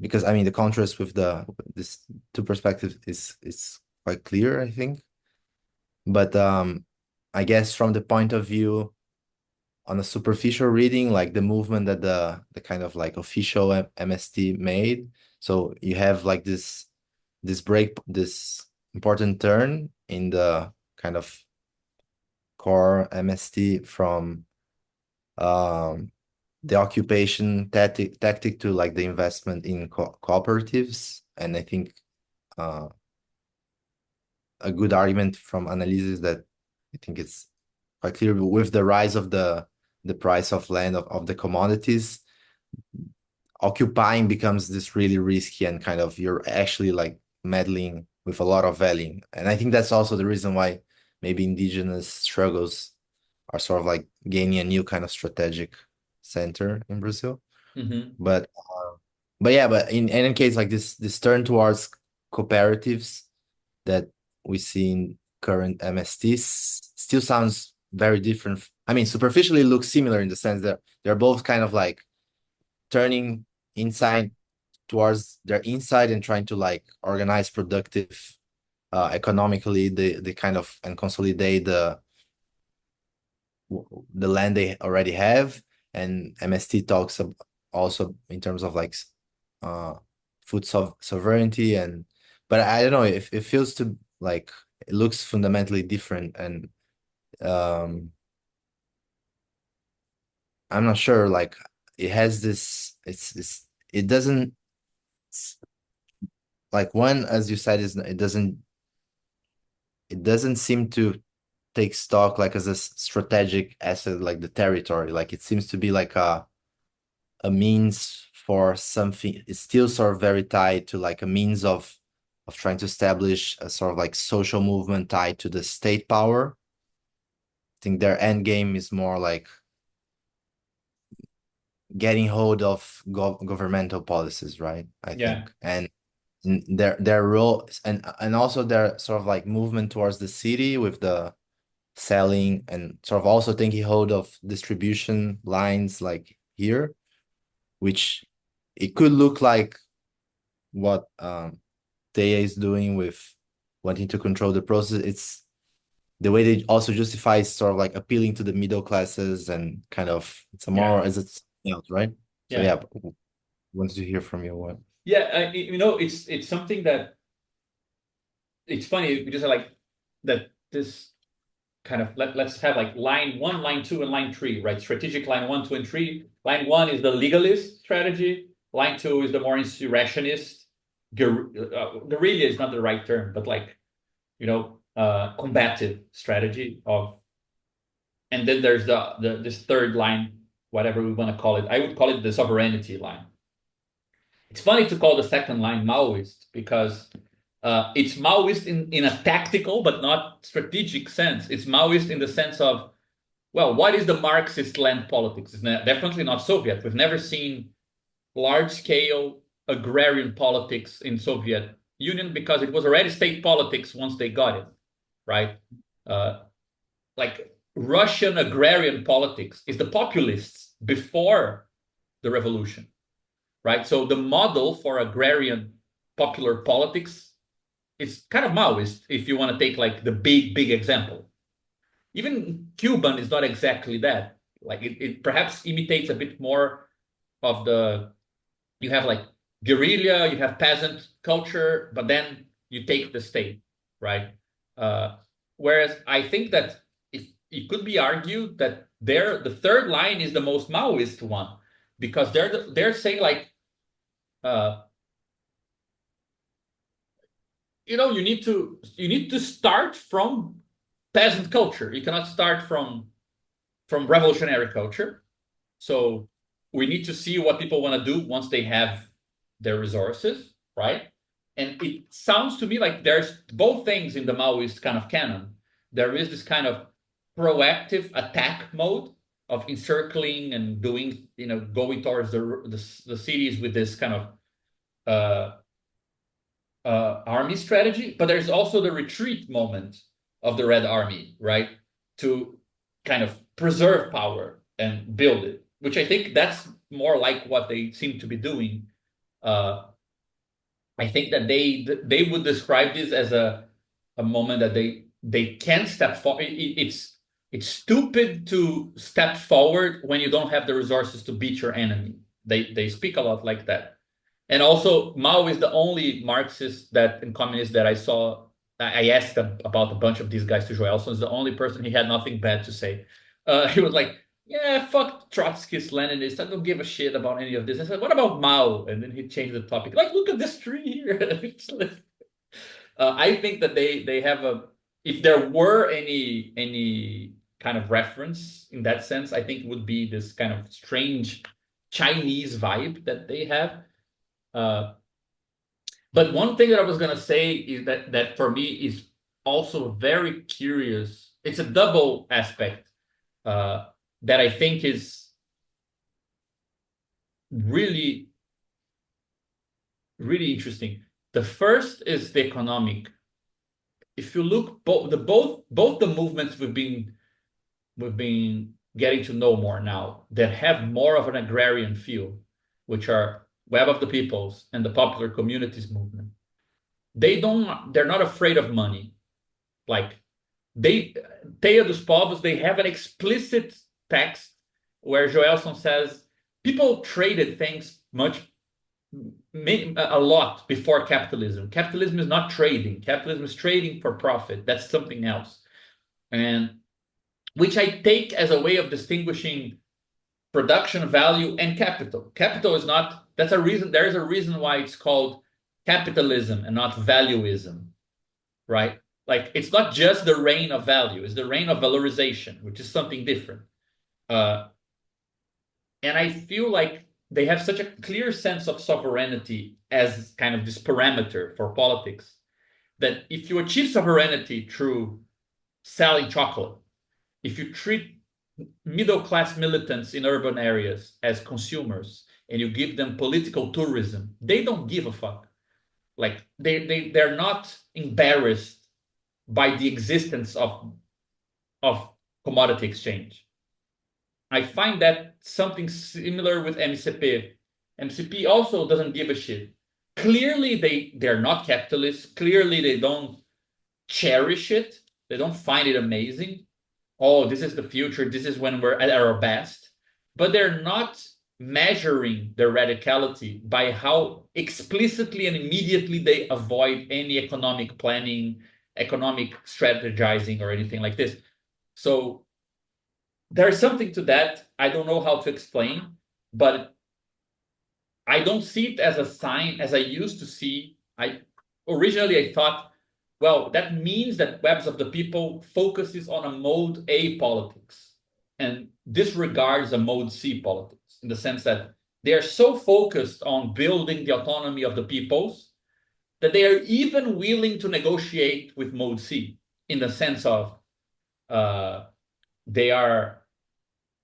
Speaker 3: Because I mean the contrast with this two perspectives is quite clear, I think. But I guess from the point of view on a superficial reading, like the movement that the kind of like official MST made. So you have like this important turn in the kind of core MST from um the occupation tactic to like the investment in cooperatives. And I think uh a good argument from analysis that I think it's quite clear with the rise of the price of land of the commodities, occupying becomes this really risky and kind of you're actually like meddling with a lot of value. And I think that's also the reason why maybe indigenous struggles are sort of like gaining a new kind of strategic center in Brazil.
Speaker 1: Hmm.
Speaker 3: But yeah, but in any case, like this turn towards cooperatives that we see in current MSTs still sounds very different. I mean, superficially it looks similar in the sense that they're both kind of like turning inside towards their inside and trying to like organize productive economically the kind of and consolidate the land they already have. And MST talks also in terms of like uh food sovereignty. And but I don't know if it feels to like it looks fundamentally different. And um I'm not sure, like it has this it doesn't like one, as you said, is it doesn't seem to take stock like as a strategic asset like the territory. Like it seems to be like a means for something. It's still sort of very tied to like a means of trying to establish a sort of like social movement tied to the state power. I think their end game is more like getting hold of governmental policies, right? I
Speaker 1: Yeah.
Speaker 3: think. And their role and also their sort of like movement towards the city with the selling and sort of also taking hold of distribution lines like here, which it could look like what Teia is doing with wanting to control the process. It's the way they also justify is sort of like appealing to the middle classes and kind of it's a more
Speaker 1: Yeah.
Speaker 3: as it's right. So
Speaker 1: Yeah.
Speaker 3: yeah, wanted to hear from you what.
Speaker 1: Yeah. It's something that it's funny because I like that this kind of let's have like line one, line two, and line three, right? Strategic line one, two, and three. Line one is the legalist strategy. Line two is the more insurrectionist. Guerrilla is not the right term, but like combative strategy of. And then there's this third line, whatever we want to call it. I would call it the sovereignty line. It's funny to call the second line Maoist because it's Maoist in a tactical but not strategic sense. It's Maoist in the sense of, well, what is the Marxist land politics? It's definitely not Soviet. We've never seen large scale agrarian politics in Soviet Union because it was already state politics once they got it, right? Uh, like Russian agrarian politics is the populists before the revolution, right? So the model for agrarian popular politics is kind of Maoist if you want to take like the big example. Even Cuban is not exactly that. Like it perhaps imitates a bit more of the you have like guerrilla, you have peasant culture, but then you take the state, right? Uh, Whereas I think that it could be argued that the third line is the most Maoist one because they're saying like uh, you need to start from peasant culture. You cannot start from revolutionary culture. So we need to see what people want to do once they have their resources, right? And it sounds to me like there's both things in the Maoist kind of canon. There is this kind of proactive attack mode of encircling and doing, going towards the cities with this kind of uh, army strategy, but there's also the retreat moment of the Red Army, right? To kind of preserve power and build it, which I think that's more like what they seem to be doing Uh, I think that they would describe this as a moment that they can step forward. It's stupid to step forward when you don't have the resources to beat your enemy. They speak a lot like that. And also, Mao is the only Marxist that and communist that I saw. I asked about a bunch of these guys to Joelson. Is the only person he had nothing bad to say. He was like, "Yeah, fuck Trotskyists, Leninists. I don't give a shit about any of this." I said, "What about Mao?" And then he changed the topic. Like, look at this tree here. I think that they have a. If there were any kind of reference in that sense, I think it would be this kind of strange Chinese vibe that they have. Uh, but one thing that I was gonna say is that for me is also very curious. It's a double aspect uh, that I think is really really interesting. The first is the economic. If you look both the movements we've been getting to know more now that have more of an agrarian feel, which are Web of the Peoples and the Popular Communities movement. They're not afraid of money. Like they Teia dos Povos, they have an explicit text where Joelson says people traded things a lot before capitalism. Capitalism is not trading. Capitalism is trading for profit. That's something else. And which I take as a way of distinguishing production value and capital. Capital is not, that's a reason, there is a reason why it's called capitalism and not valuism, right? Like it's not just the reign of value, it's the reign of valorization, which is something different. Uh, and I feel like they have such a clear sense of sovereignty as kind of this parameter for politics that if you achieve sovereignty through selling chocolate, if you treat middle class militants in urban areas as consumers and you give them political tourism, they don't give a fuck. Like they're not embarrassed by the existence of commodity exchange. I find that something similar with MCP. MCP also doesn't give a shit. Clearly, they're not capitalists. Clearly, they don't cherish it. They don't find it amazing. Oh, this is the future. This is when we're at our best. But they're not measuring their radicality by how explicitly and immediately they avoid any economic planning, economic strategizing, or anything like this. So there's something to that. I don't know how to explain, but I don't see it as a sign as I used to see. I thought, well, that means that Webs of the People focuses on a mode A politics and disregards a mode C politics in the sense that they are so focused on building the autonomy of the peoples that they are even willing to negotiate with mode C in the sense of they are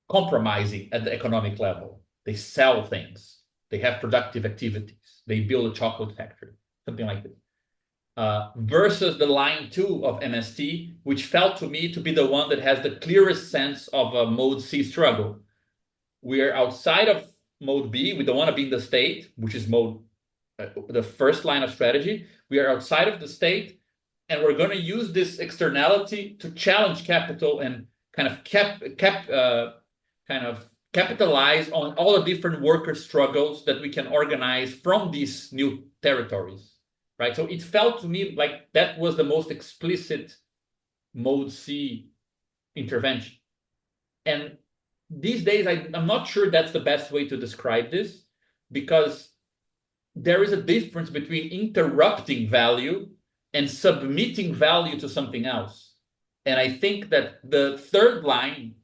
Speaker 1: compromising at the economic level. They sell things. They have productive activities. They build a chocolate factory, something like this. Versus the line 2 of MST, which felt to me to be the one that has the clearest sense of a mode C struggle. We are outside of mode B. We don't want to be in the state, which is the first line of strategy. We are outside of the state, and we're going to use this externality to challenge capital and kind of capitalize on all the different worker struggles that we can organize from these new territories, right? So it felt to me like that was the most explicit mode C intervention. And these days, I'm not sure that's the best way to describe this because there is a difference between interrupting value and submitting value to something else. And I think that the third line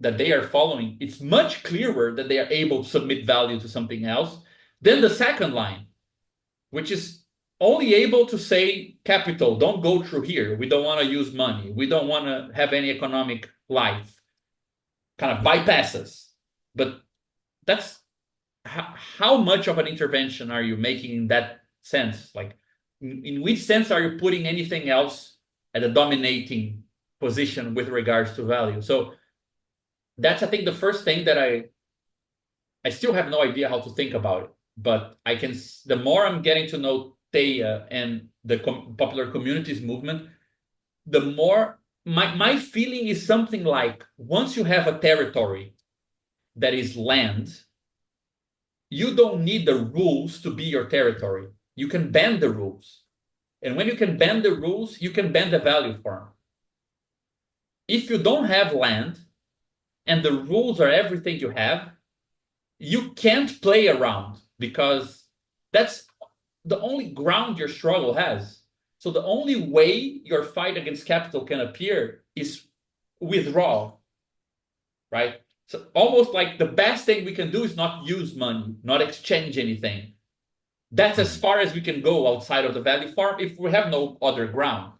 Speaker 1: that they are following, it's much clearer that they are able to submit value to something else than the second line, which is only able to say capital, don't go through here. We don't want to use money. We don't want to have any economic life. Kind of bypasses. But that's how much of an intervention are you making in that sense? Like, in which sense are you putting anything else at a dominating position with regards to value? So that's, I think, the first thing that I still have no idea how to think about it. but the more I'm getting to know Teia and the popular communities movement, the more my feeling is something like once you have a territory that is land, you don't need the rules to be your territory. You can bend the rules. And when you can bend the rules, you can bend the value form. If you don't have land and the rules are everything you have, you can't play around because that's the only ground your struggle has. So the only way your fight against capital can appear is withdrawal, right? So almost like the best thing we can do is not use money, not exchange anything. That's as
Speaker 3: Mhm.
Speaker 1: far as we can go outside of the value farm if we have no other ground.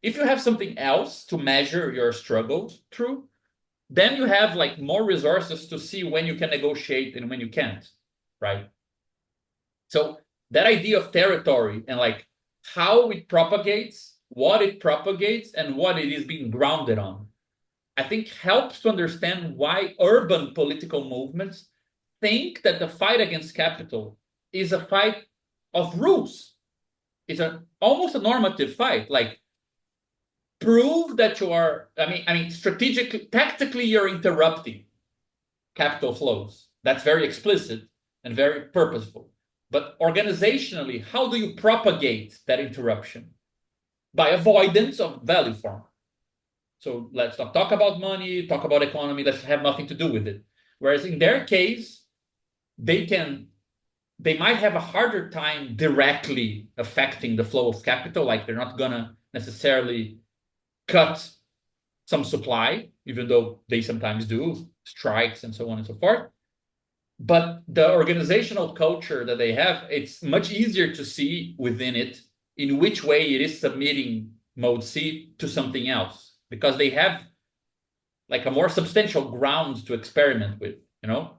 Speaker 1: If you have something else to measure your struggles through, then you have like more resources to see when you can negotiate and when you can't, right? So that idea of territory and like how it propagates, what it propagates, and what it is being grounded on, I think helps to understand why urban political movements think that the fight against capital is a fight of rules. It's almost a normative fight. Like prove that you are. I mean, strategically, tactically, you're interrupting capital flows. That's very explicit and very purposeful. But organizationally, how do you propagate that interruption? By avoidance of value form. So let's not talk about money, talk about economy, let's have nothing to do with it. Whereas in their case, they can they might have a harder time directly affecting the flow of capital, like they're not gonna necessarily cut some supply, even though they sometimes do, strikes and so on and so forth. But the organizational culture that they have, it's much easier to see within it in which way it is submitting mode C to something else because they have like a more substantial ground to experiment with, you know?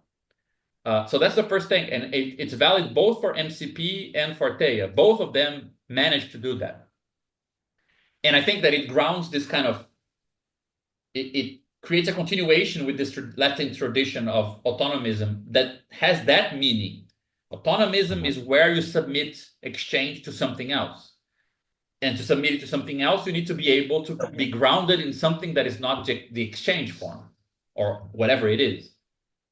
Speaker 1: So that's the first thing. And it's valid both for MCP and for Teia. Both of them managed to do that. And I think that it grounds this kind of, it creates a continuation with this Latin tradition of autonomism that has that meaning. Autonomism
Speaker 3: Mhm.
Speaker 1: is where you submit exchange to something else. And to submit it to something else, you need to be able to be grounded in something that is not the exchange form or whatever it is.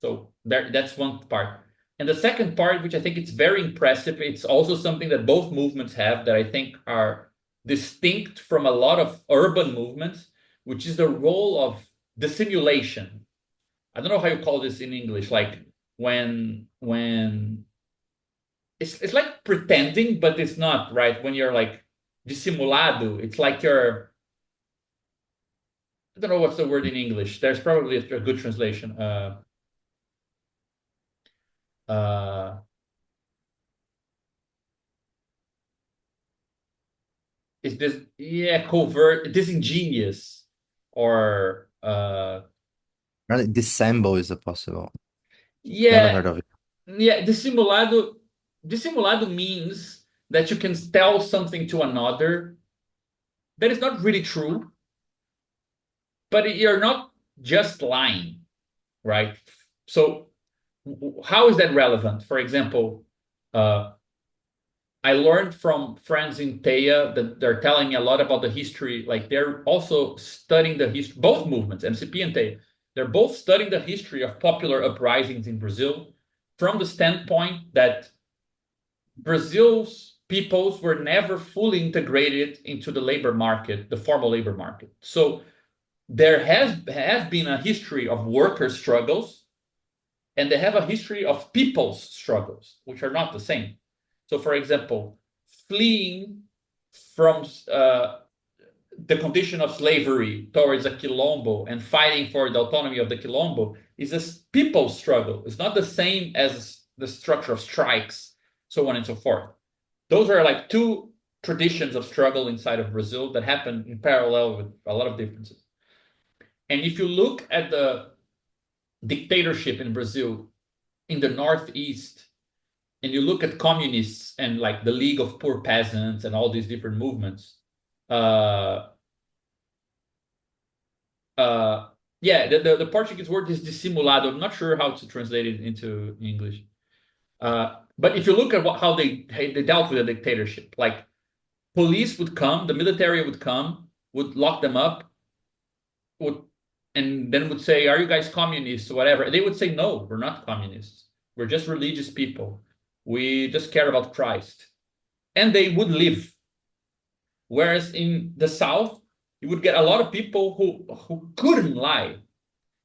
Speaker 1: So that's one part. And the second part, which I think it's very impressive, it's also something that both movements have that I think are distinct from a lot of urban movements, which is the role of dissimulation. I don't know how you call this in English, like when it's like pretending, but it's not, right? When you're like dissimulado, it's like you're I don't know what's the word in English. There's probably a good translation. Uh is this yeah covert disingenuous or
Speaker 3: Really, dissemble is a possible. Never
Speaker 1: yeah
Speaker 3: heard of it.
Speaker 1: yeah dissimulado means that you can tell something to another that is not really true, but you're not just lying, right? So how is that relevant? For example, uh I learned from friends in Teia that they're telling me a lot about the history. Like they're also studying the history, both movements, MCP and Teia. They're both studying the history of popular uprisings in Brazil from the standpoint that Brazil's peoples were never fully integrated into the labor market, the formal labor market. So there has been a history of worker struggles, and they have a history of people's struggles, which are not the same. So, for example, fleeing from the condition of slavery towards a quilombo and fighting for the autonomy of the quilombo is a people's struggle. It's not the same as the structure of strikes, so on and so forth. Those are like two traditions of struggle inside of Brazil that happen in parallel with a lot of differences. And if you look at the dictatorship in Brazil in the Northeast, and you look at communists and like the League of Poor Peasants and all these different movements, uh, uh, yeah, the Portuguese word is dissimulado. I'm not sure how to translate it into English. But if you look at how they dealt with the dictatorship, like police would come, the military would come, would lock them up, would and then would say, "Are you guys communists or whatever?" They would say, "No, we're not communists. We're just religious people. We just care about Christ." And they would live. Whereas in the South, you would get a lot of people who couldn't lie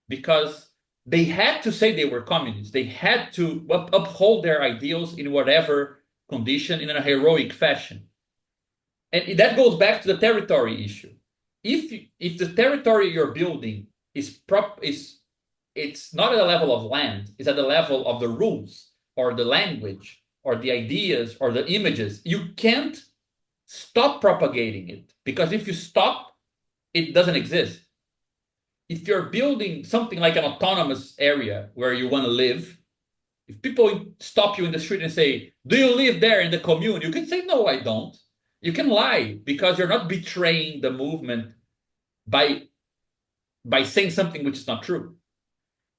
Speaker 1: because they had to say they were communists. They had to uphold their ideals in whatever condition in a heroic fashion. And that goes back to the territory issue. If the territory you're building is it's not at the level of land, it's at the level of the rules or the language or the ideas or the images, you can't stop propagating it, because if you stop, it doesn't exist. If you're building something like an autonomous area where you want to live, if people stop you in the street and say, "Do you live there in the commune?" You can say, "No, I don't." You can lie because you're not betraying the movement by saying something which is not true,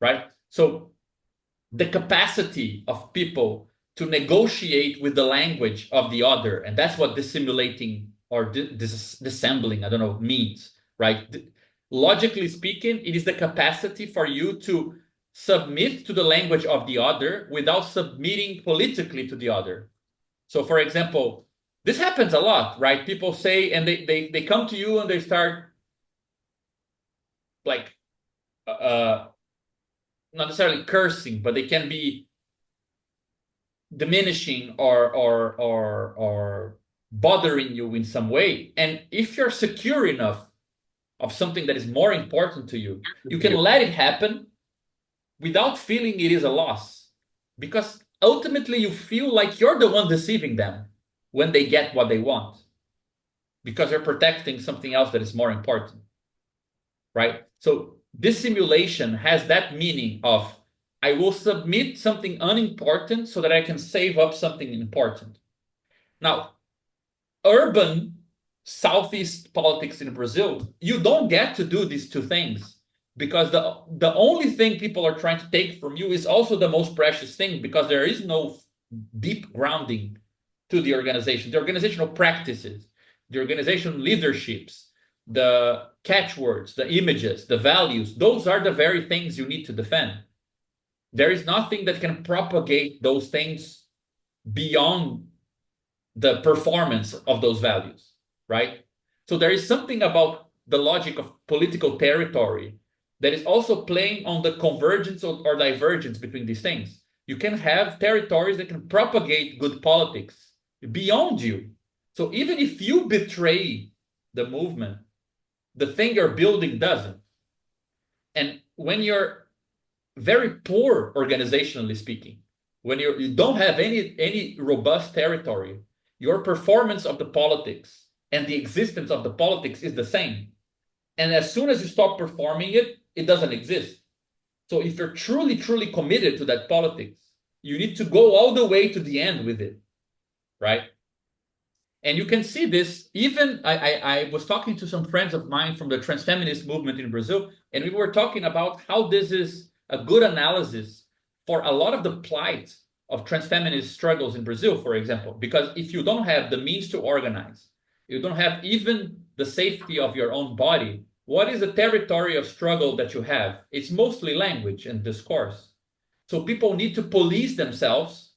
Speaker 1: right? So the capacity of people to negotiate with the language of the other, and that's what dissimulating or dissembling, I don't know, means, right? Logically speaking, it is the capacity for you to submit to the language of the other without submitting politically to the other. So, for example, this happens a lot, right? People say, and they come to you and they start like not necessarily cursing, but they can be diminishing or bothering you in some way. And if you're secure enough of something that is more important to you, you can let it happen without feeling it is a loss, because ultimately you feel like you're the one deceiving them when they get what they want, because you're protecting something else that is more important, right? So dissimulation has that meaning of, I will submit something unimportant so that I can save up something important. Now, urban Southeast politics in Brazil, you don't get to do these two things, because the only thing people are trying to take from you is also the most precious thing, because there is no deep grounding to the organization, the organizational practices, the organizational leaderships, the catchwords, the images, the values. Those are the very things you need to defend. There is nothing that can propagate those things beyond the performance of those values, right? So there is something about the logic of political territory that is also playing on the convergence or divergence between these things. You can have territories that can propagate good politics beyond you. So even if you betray the movement, the thing you're building doesn't. And when you're very poor organizationally speaking, when you don't have any robust territory, your performance of the politics and the existence of the politics is the same. And as soon as you stop performing it, it doesn't exist. So if you're truly committed to that politics, you need to go all the way to the end with it, right? And you can see this even, I was talking to some friends of mine from the transfeminist movement in Brazil, and we were talking about how this is a good analysis for a lot of the plight of transfeminist struggles in Brazil, for example. Because if you don't have the means to organize, you don't have even the safety of your own body, what is the territory of struggle that you have? It's mostly language and discourse. So people need to police themselves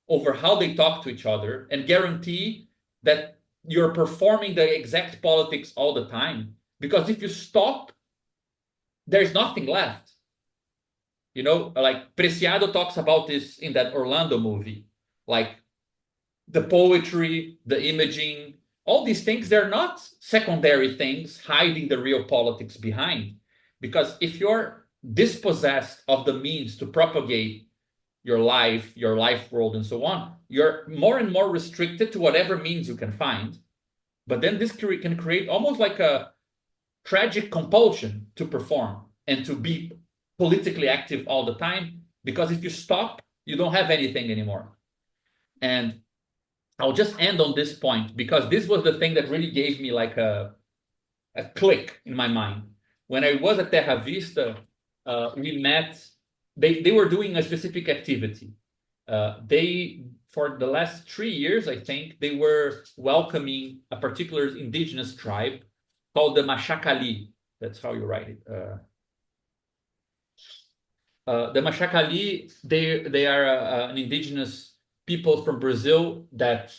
Speaker 1: over how they talk to each other and guarantee that you're performing the exact politics all the time. Because if you stop, there's nothing left. You know, like Preciado talks about this in that Orlando movie. Like the poetry, the imaging, all these things, they're not secondary things hiding the real politics behind. Because if you're dispossessed of the means to propagate your life world, and so on, you're more and more restricted to whatever means you can find. But then this can create almost like a tragic compulsion to perform and to be politically active all the time, because if you stop, you don't have anything anymore. And I'll just end on this point, because this was the thing that really gave me like a click in my mind. When I was at Terra Vista, we met, they were doing a specific activity. They for the last 3 years, I think, they were welcoming a particular indigenous tribe called the Machacali. That's how you write it. The Machacali, they are an indigenous people from Brazil that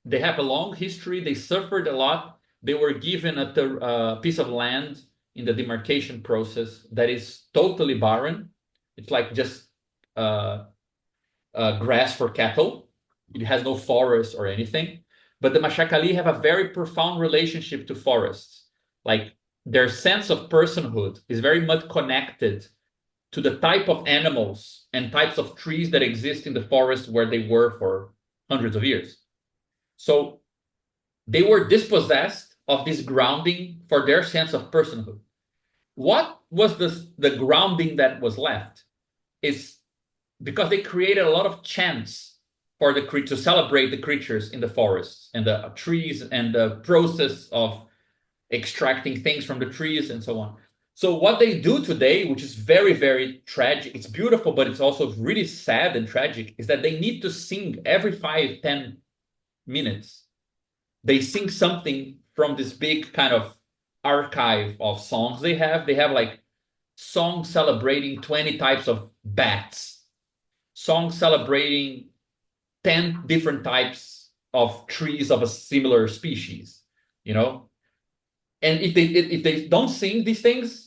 Speaker 1: they have a long history. They suffered a lot. They were given a piece of land in the demarcation process that is totally barren. It's like just uh, grass for cattle. It has no forest or anything. But the Machacali have a very profound relationship to forests. Like their sense of personhood is very much connected to the type of animals and types of trees that exist in the forest where they were for hundreds of years. So they were dispossessed of this grounding for their sense of personhood. What was the grounding that was left? Is because they created a lot of chants for the to celebrate the creatures in the forests and the trees and the process of extracting things from the trees and so on. So what they do today, which is very, very tragic, it's beautiful, but it's also really sad and tragic, is that they need to sing every 5, 10 minutes. They sing something from this big kind of archive of songs they have. They have like songs celebrating 20 types of bats, songs celebrating 10 different types of trees of a similar species, you know? And if they don't sing these things,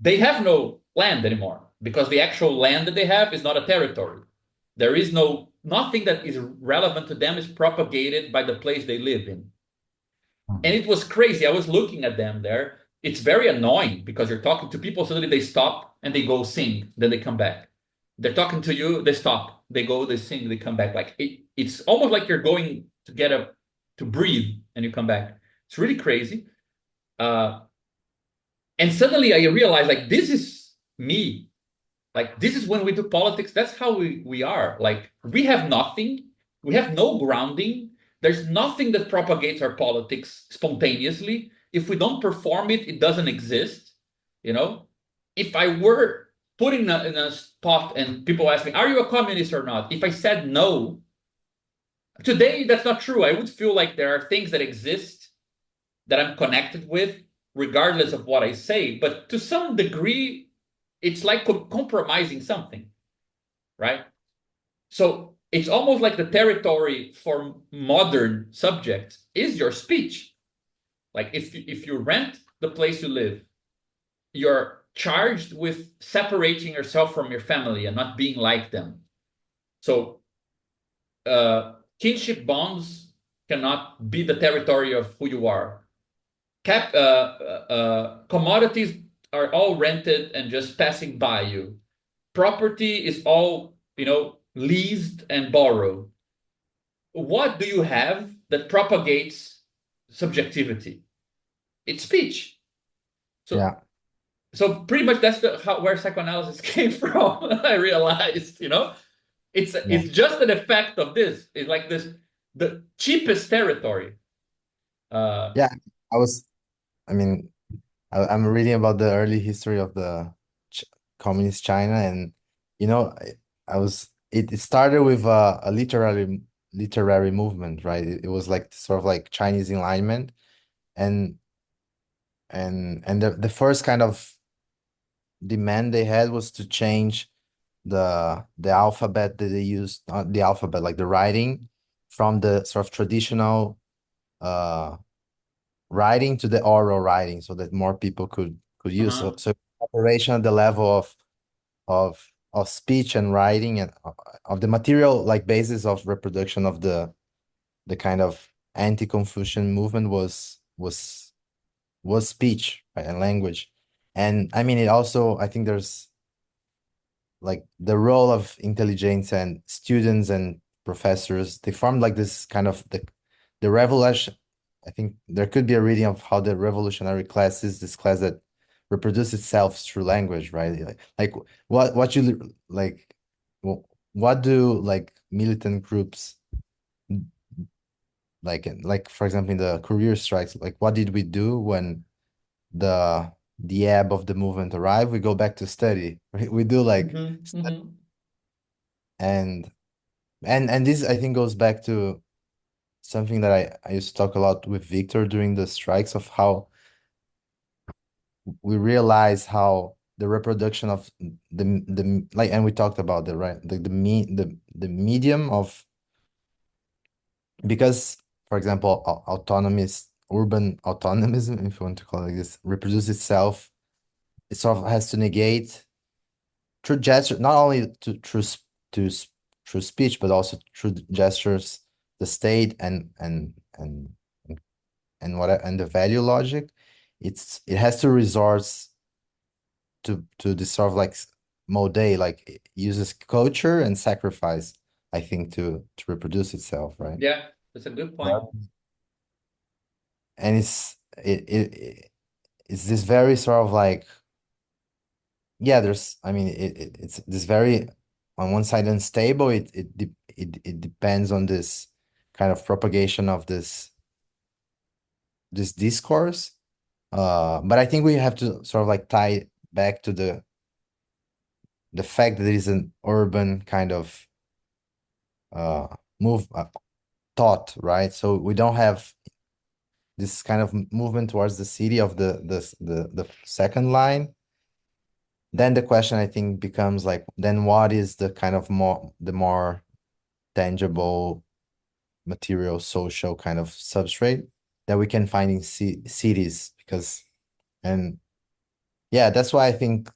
Speaker 1: they have no land anymore because the actual land that they have is not a territory. There is nothing that is relevant to them is propagated by the place they live in. And it was crazy. I was looking at them there. It's very annoying because you're talking to people, suddenly they stop and they go sing, then they come back. They're talking to you, they stop, they go, they sing, they come back. Like it's almost like you're going to get to breathe and you come back. It's really crazy. Uh, and suddenly I realized like this is me. Like this is when we do politics. That's how we are. Like we have nothing. We have no grounding. There's nothing that propagates our politics spontaneously. If we don't perform it, it doesn't exist. You know, if I were put in a spot and people ask me, "Are you a communist or not?" If I said no, today that's not true. I would feel like there are things that exist that I'm connected with, regardless of what I say. But to some degree, it's like compromising something, right? So it's almost like the territory for modern subjects is your speech. Like if you rent the place you live, you're charged with separating yourself from your family and not being like them. So kinship bonds cannot be the territory of who you are. Commodities are all rented and just passing by you. Property is all leased and borrowed. What do you have that propagates subjectivity? It's speech. So
Speaker 3: Yeah.
Speaker 1: so pretty much that's where psychoanalysis came from. I realized, it's
Speaker 3: Yeah.
Speaker 1: it's just an effect of this. It's like this the cheapest territory. Uh,
Speaker 3: Yeah. I was, I mean, I'm reading about the early history of the Ch communist China, and I was it started with a literary movement, right? It was like sort of like Chinese Enlightenment, and the first kind of demand they had was to change the alphabet that they used, not the alphabet, like the writing, from the sort of traditional uh writing to the oral writing, so that more people could use. So,
Speaker 1: uh-huh.
Speaker 3: so operation at the level of speech and writing, and of the material like basis of reproduction of the kind of anti-Confucian movement was speech, right, and language. And I mean, it also, I think there's like the role of intelligence and students and professors, they formed like this kind of the revolution. I think there could be a reading of how the revolutionary class is this class that reproduces itself through language, right? Like what you like, what do like militant groups, like for example in the career strikes, like what did we do when the ebb of the movement arrived? We go back to study. We do like
Speaker 1: Mm-hmm. Mm-hmm.
Speaker 3: and And this I think goes back to something that I used to talk a lot with Victor during the strikes of how we realize how the reproduction of the like, and we talked about the right the medium of, because for example autonomous urban autonomism, if you want to call it like this, reproduce itself, it sort of has to negate through gesture, not only to through speech, but also through gestures, the state and what and the value logic. It has to resort to this sort of like mode, like it uses culture and sacrifice, I think, to reproduce itself, right?
Speaker 1: Yeah, that's a good point.
Speaker 3: Yeah. And it's this very sort of like, yeah, there's, I mean, it's this very, on one side, unstable. It depends on this kind of propagation of this discourse. But I think we have to sort of like tie back to the fact that it is an urban kind of uh move thought, right? So we don't have this kind of movement towards the city of the second line. Then the question I think becomes like, then what is the kind of more tangible, material, social kind of substrate that we can find in cities? Because, and yeah, that's why I think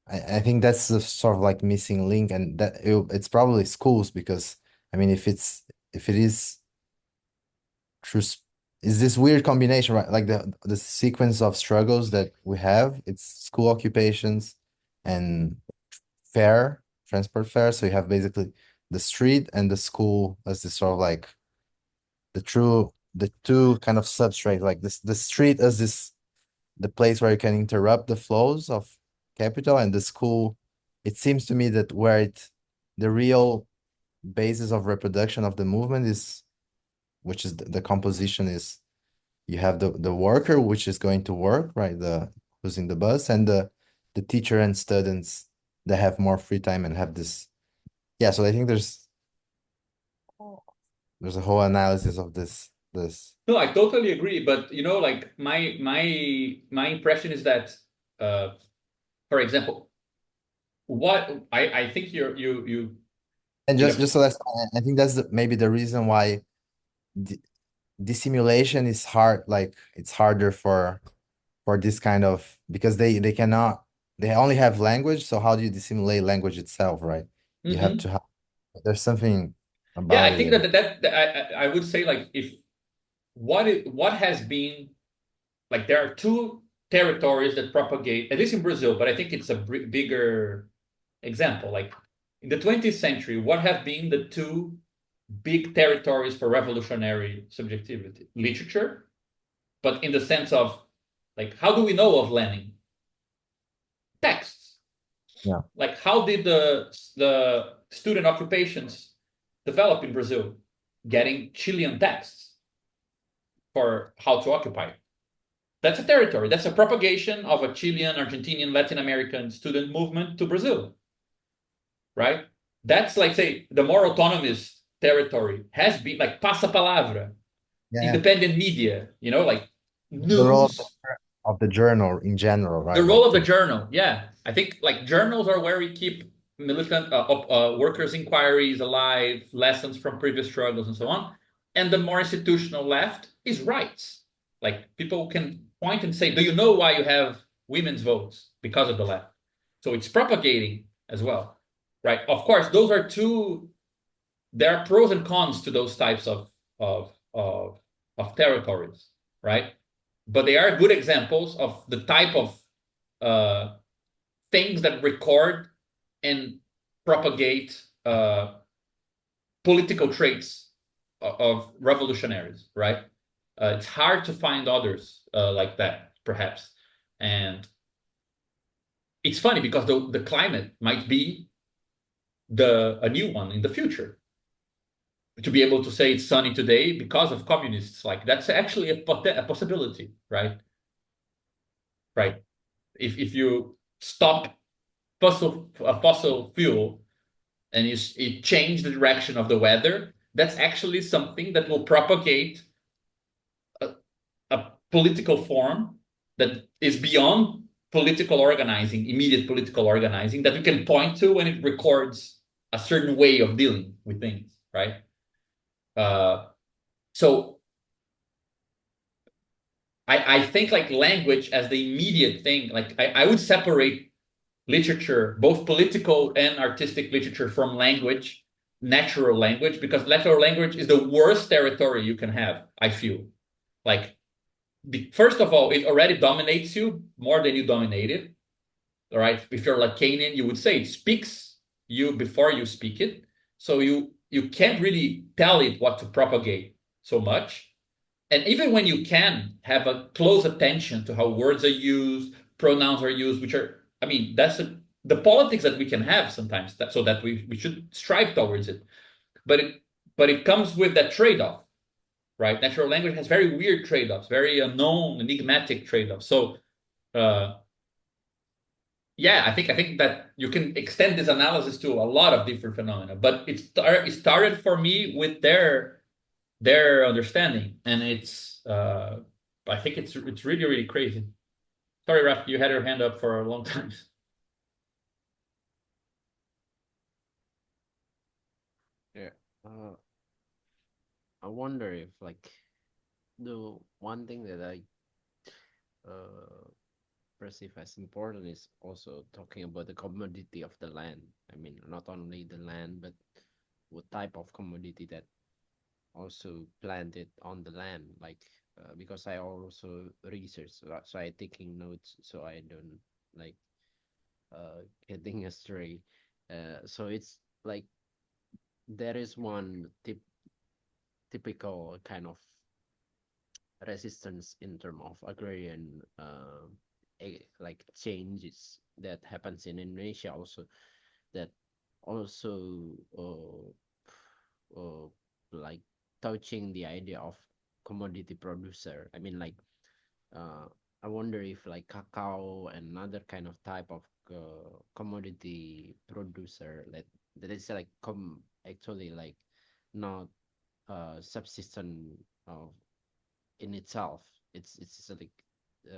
Speaker 3: I think that's the sort of like missing link, and that it's probably schools, because I mean, if it is true, is this weird combination, right? Like the sequence of struggles that we have, it's school occupations and fare, transport fare. So you have basically the street and the school as this sort of like the two kind of substrate, like this the street as this the place where you can interrupt the flows of capital, and the school, it seems to me that where the real basis of reproduction of the movement is, which is the composition is, you have the worker which is going to work, right, the who's in the bus, and the teacher and students that have more free time and have this, yeah. So I think there's a whole analysis of this.
Speaker 1: No, I totally agree. But you know, like my impression is that, uh, for example, what I think you
Speaker 3: And
Speaker 1: in
Speaker 3: just
Speaker 1: a
Speaker 3: just so that's, I think that's maybe the reason why dissimulation is hard, like it's harder for this kind of, because they cannot, they only have language, so how do you dissimulate language itself, right? You have to
Speaker 1: Mhm.
Speaker 3: have, there's something
Speaker 1: Yeah,
Speaker 3: about
Speaker 1: I
Speaker 3: it,
Speaker 1: think
Speaker 3: and
Speaker 1: that I would say, like, if what has been, like, there are two territories that propagate, at least in Brazil, but I think it's a bigger example. Like, in the 20th century, what have been the two big territories for revolutionary subjectivity? Literature, but in the sense of, like, how do we know of Lenin? Texts.
Speaker 3: yeah,
Speaker 1: Like, how did the student occupations develop in Brazil? Getting Chilean texts for how to occupy. That's a territory. That's a propagation of a Chilean, Argentinian, Latin American student movement to Brazil, right? That's, like, say, the more autonomous territory has been, like, passa palavra,
Speaker 3: yeah,
Speaker 1: independent media, like
Speaker 3: the role
Speaker 1: news,
Speaker 3: of the journal in general,
Speaker 1: the
Speaker 3: right?
Speaker 1: role
Speaker 3: Like
Speaker 1: of the
Speaker 3: to,
Speaker 1: journal. Yeah, I think, like, journals are where we keep militant workers' inquiries alive, lessons from previous struggles, and so on. And the more institutional left is rights. Like, people can point and say, "Do you know why you have women's votes? Because of the left." So it's propagating as well, right? Of course, those are two. There are pros and cons to those types of of of territories, right? But they are good examples of the type of uh, things that record and propagate political traits of revolutionaries, right? It's hard to find others like that, perhaps. And it's funny because the climate might be a new one in the future. To be able to say it's sunny today because of communists, like, that's actually a possibility, right? Right. If you stop fossil fuel, and it changed the direction of the weather, that's actually something that will propagate a, a political form that is beyond political organizing, immediate political organizing, that we can point to when it records a certain way of dealing with things, right? Uh, so I think like language as the immediate thing, like I would separate literature, both political and artistic literature, from language, natural language, because natural language is the worst territory you can have, I feel. Like, first of all, it already dominates you more than you dominate it. All right. If you're Lacanian, you would say it speaks you before you speak it. So you can't really tell it what to propagate so much. And even when you can have a close attention to how words are used, pronouns are used, which are, I mean, the politics that we can have sometimes, so that we should strive towards it. But it comes with that trade-off, right? Natural language has very weird trade-offs, very unknown, enigmatic trade-offs. So uh, yeah, I think that you can extend this analysis to a lot of different phenomena, but it started for me with their understanding, and I think it's really really crazy. Sorry, Raf, you had your hand up for a long time.
Speaker 4: Yeah. Uh, I wonder if like the one thing that I uh perceive as important is also talking about the commodity of the land. I mean, not only the land, but what type of commodity that also planted on the land. Like, because I also research, so I taking notes, so I don't like getting astray. So it's like there is one typical kind of resistance in terms of agrarian like changes that happens in Indonesia also, that also uh, like touching the idea of commodity producer. I mean, like uh, I wonder if like cacao and another kind of type of commodity producer that is like actually like not subsistent of in itself. It's like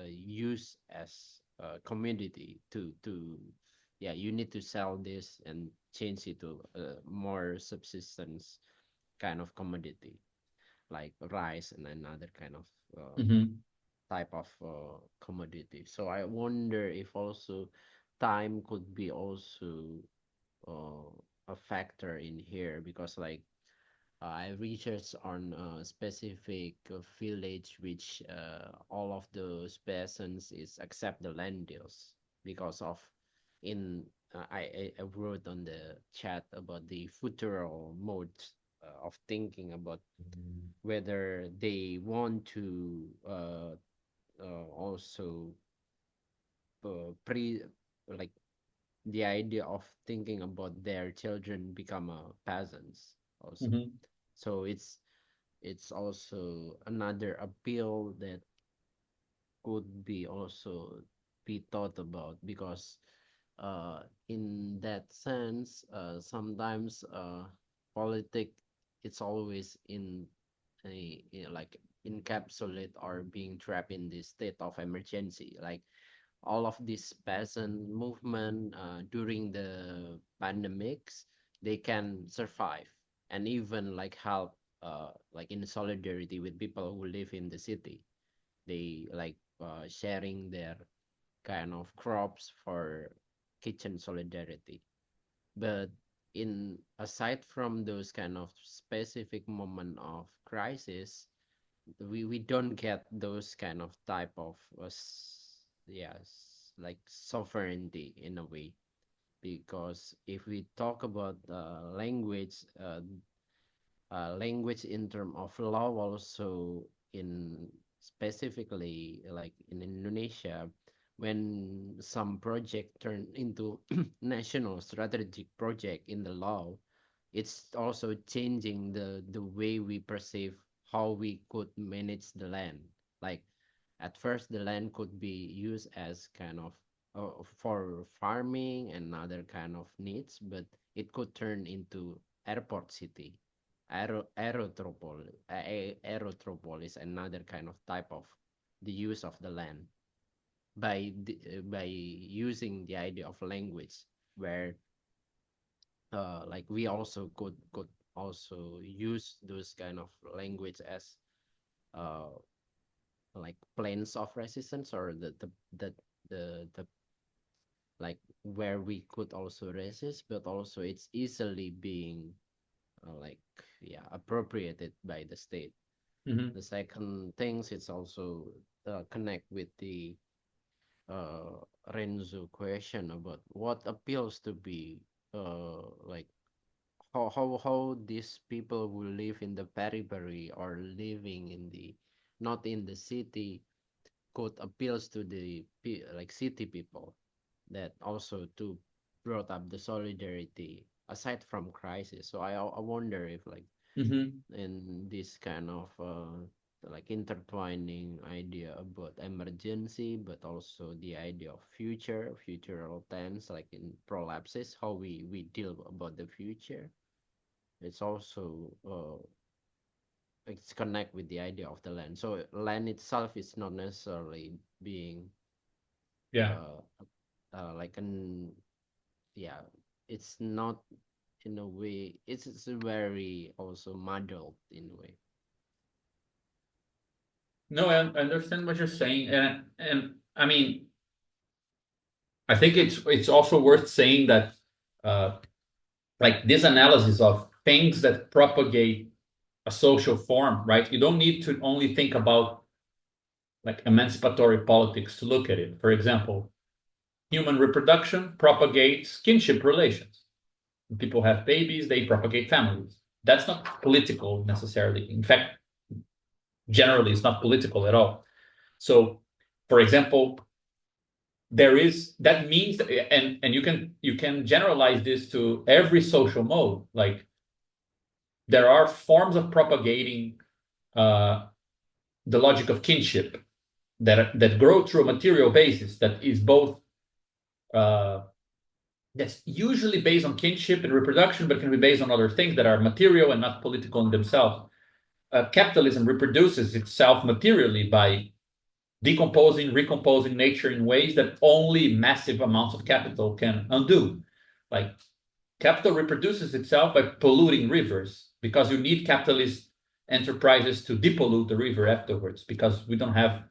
Speaker 4: used as a commodity to yeah, you need to sell this and change it to a more subsistence kind of commodity like rice and another kind of
Speaker 1: Hmm.
Speaker 4: type of commodity. So I wonder if also time could be also uh, a factor in here, because like I researched on a specific village which all of those peasants is accept the land deals because of in I wrote on the chat about the futural mode of thinking about whether they want to also pre like the idea of thinking about their children become peasants also.
Speaker 1: Hmm.
Speaker 4: So it's also another appeal that could be also be thought about, because in that sense sometimes politic it's always in like encapsulate or being trapped in this state of emergency, like all of this peasant movement during the pandemics, they can survive and even like help like in solidarity with people who live in the city. They like sharing their kind of crops for kitchen solidarity. But in aside from those kind of specific moment of crisis, we don't get those kind of type of yes, like sovereignty in a way. Because if we talk about language in term of law also, in specifically like in Indonesia, when some project turn into national strategic project in the law, it's also changing the way we perceive how we could manage the land. Like at first the land could be used as kind of for farming and other kind of needs, but it could turn into airport city. Aerotropolis, another kind of type of the use of the land by using the idea of language, where like we also could also use those kind of language as uh like planes of resistance, or the like where we could also resist, but also it's easily being like yeah appropriated by the state.
Speaker 1: Mm-hmm.
Speaker 4: The second things, it's also connect with the uh Renzo question about what appeals to be like how these people who live in the periphery or living in the not in the city could appeals to the like city people, that also to brought up the solidarity aside from crisis. So I wonder if like
Speaker 1: Mm-hmm.
Speaker 4: in this kind of like intertwining idea about emergency, but also the idea of futural tense, like in prolapses, how we deal about the future. It's also it's connect with the idea of the land. So land itself is not necessarily being
Speaker 1: Yeah.
Speaker 4: uh, like an yeah, it's not in a way, it's very also muddled in a way.
Speaker 1: No, I understand what you're saying, and I mean, I think it's also worth saying that uh, like this analysis of things that propagate a social form, right? You don't need to only think about like emancipatory politics to look at it. For example, human reproduction propagates kinship relations. When people have babies, they propagate families. That's not political necessarily. In fact, generally, it's not political at all. So, for example, there is that means, and you can generalize this to every social mode. Like there are forms of propagating uh, the logic of kinship that grow through a material basis that is both uh, that's usually based on kinship and reproduction, but can be based on other things that are material and not political in themselves. Capitalism reproduces itself materially by decomposing, recomposing nature in ways that only massive amounts of capital can undo. Like capital reproduces itself by polluting rivers because you need capitalist enterprises to depollute the river afterwards because we don't have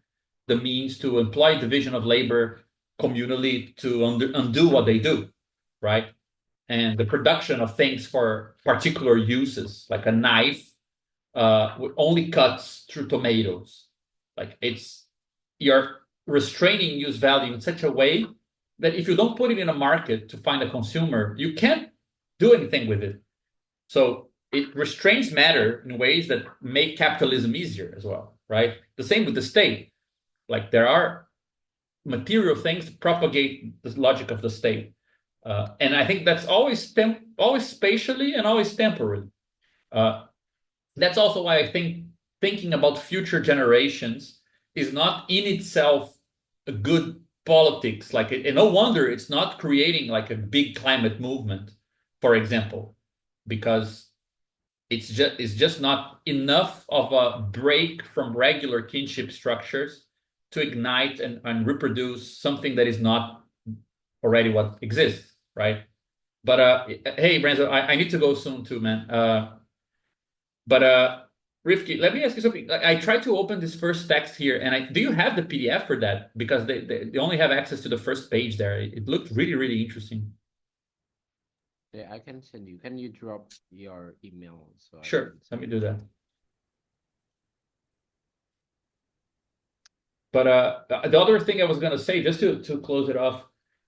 Speaker 1: the means to employ division of labor communally to undo what they do, right? And the production of things for particular uses, like a knife, only cuts through tomatoes. Like you're restraining use value in such a way that if you don't put it in a market to find a consumer, you can't do anything with it. So it restrains matter in ways that make capitalism easier as well, right? The same with the state. Like there are material things that propagate the logic of the state. And I think that's always spatially and always temporally. Uh, that's also why I think thinking about future generations is not in itself a good politics. Like, and no wonder it's not creating like a big climate movement, for example, because it's just not enough of a break from regular kinship structures to ignite and reproduce something that is not already what exists, right? But hey, Renzo, I need to go soon too, man. But Rifki, let me ask you something. Like, I tried to open this first text here, and do you have the PDF for that? Because they only have access to the first page there. It looked really, really interesting.
Speaker 4: Yeah, I can send you. Can you drop your email so I
Speaker 1: Sure,
Speaker 4: can
Speaker 1: let
Speaker 4: send
Speaker 1: me
Speaker 4: it?
Speaker 1: do that. But the other thing I was gonna say, just to close it off,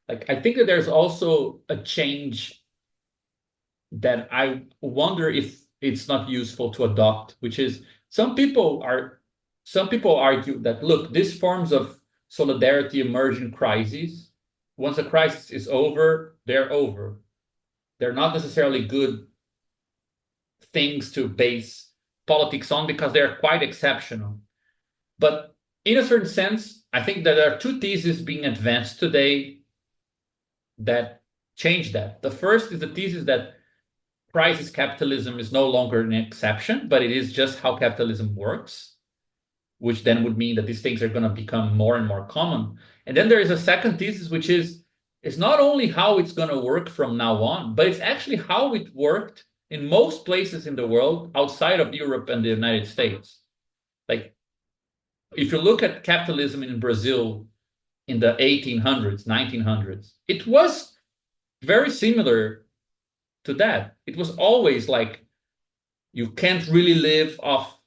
Speaker 1: like I think that there's also a change that I wonder if it's not useful to adopt, which is some people argue that look, these forms of solidarity emerge in crises. Once a crisis is over, they're over. They're not necessarily good things to base politics on because they're quite exceptional. But in a certain sense, I think that there are two theses being advanced today that change that. The first is the thesis that crisis capitalism is no longer an exception, but it is just how capitalism works, which then would mean that these things are going to become more and more common. And then there is a second thesis, which is it's not only how it's going to work from now on, but it's actually how it worked in most places in the world outside of Europe and the United States. Like, if you look at capitalism in Brazil in the 1800s, 1900s, it was very similar to that. It was always like you can't really live off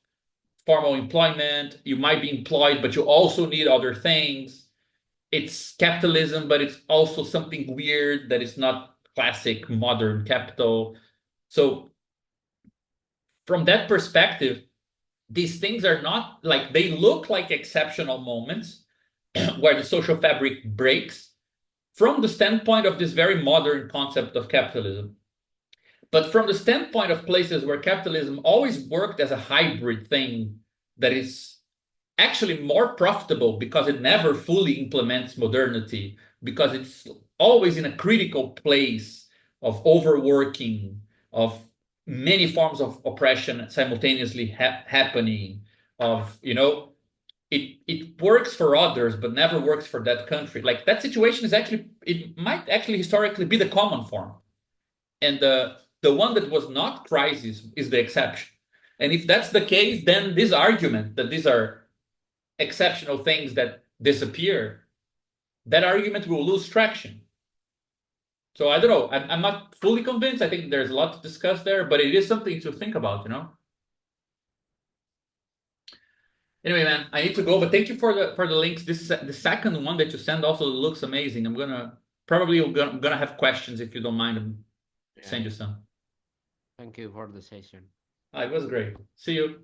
Speaker 1: formal employment. You might be employed, but you also need other things. It's capitalism, but it's also something weird that is not classic modern capital. So, from that perspective, these things are not like they look like exceptional moments where the social fabric breaks from the standpoint of this very modern concept of capitalism. But from the standpoint of places where capitalism always worked as a hybrid thing that is actually more profitable because it never fully implements modernity, because it's always in a critical place of overworking, of many forms of oppression simultaneously happening, of, it works for others but never works for that country. Like that situation is actually, it might actually historically be the common form, and the one that was not crisis is the exception. And if that's the case, then this argument that these are exceptional things that disappear, that argument will lose traction. So I don't know. I'm not fully convinced. I think there's a lot to discuss there, but it is something to think about. Anyway, man, I need to go. But thank you for the links. This the second one that you send also looks amazing. I'm gonna have questions if you don't mind.
Speaker 4: Yeah,
Speaker 1: Send you
Speaker 4: yeah.
Speaker 1: some.
Speaker 4: Thank you for the session.
Speaker 1: It was great. See you.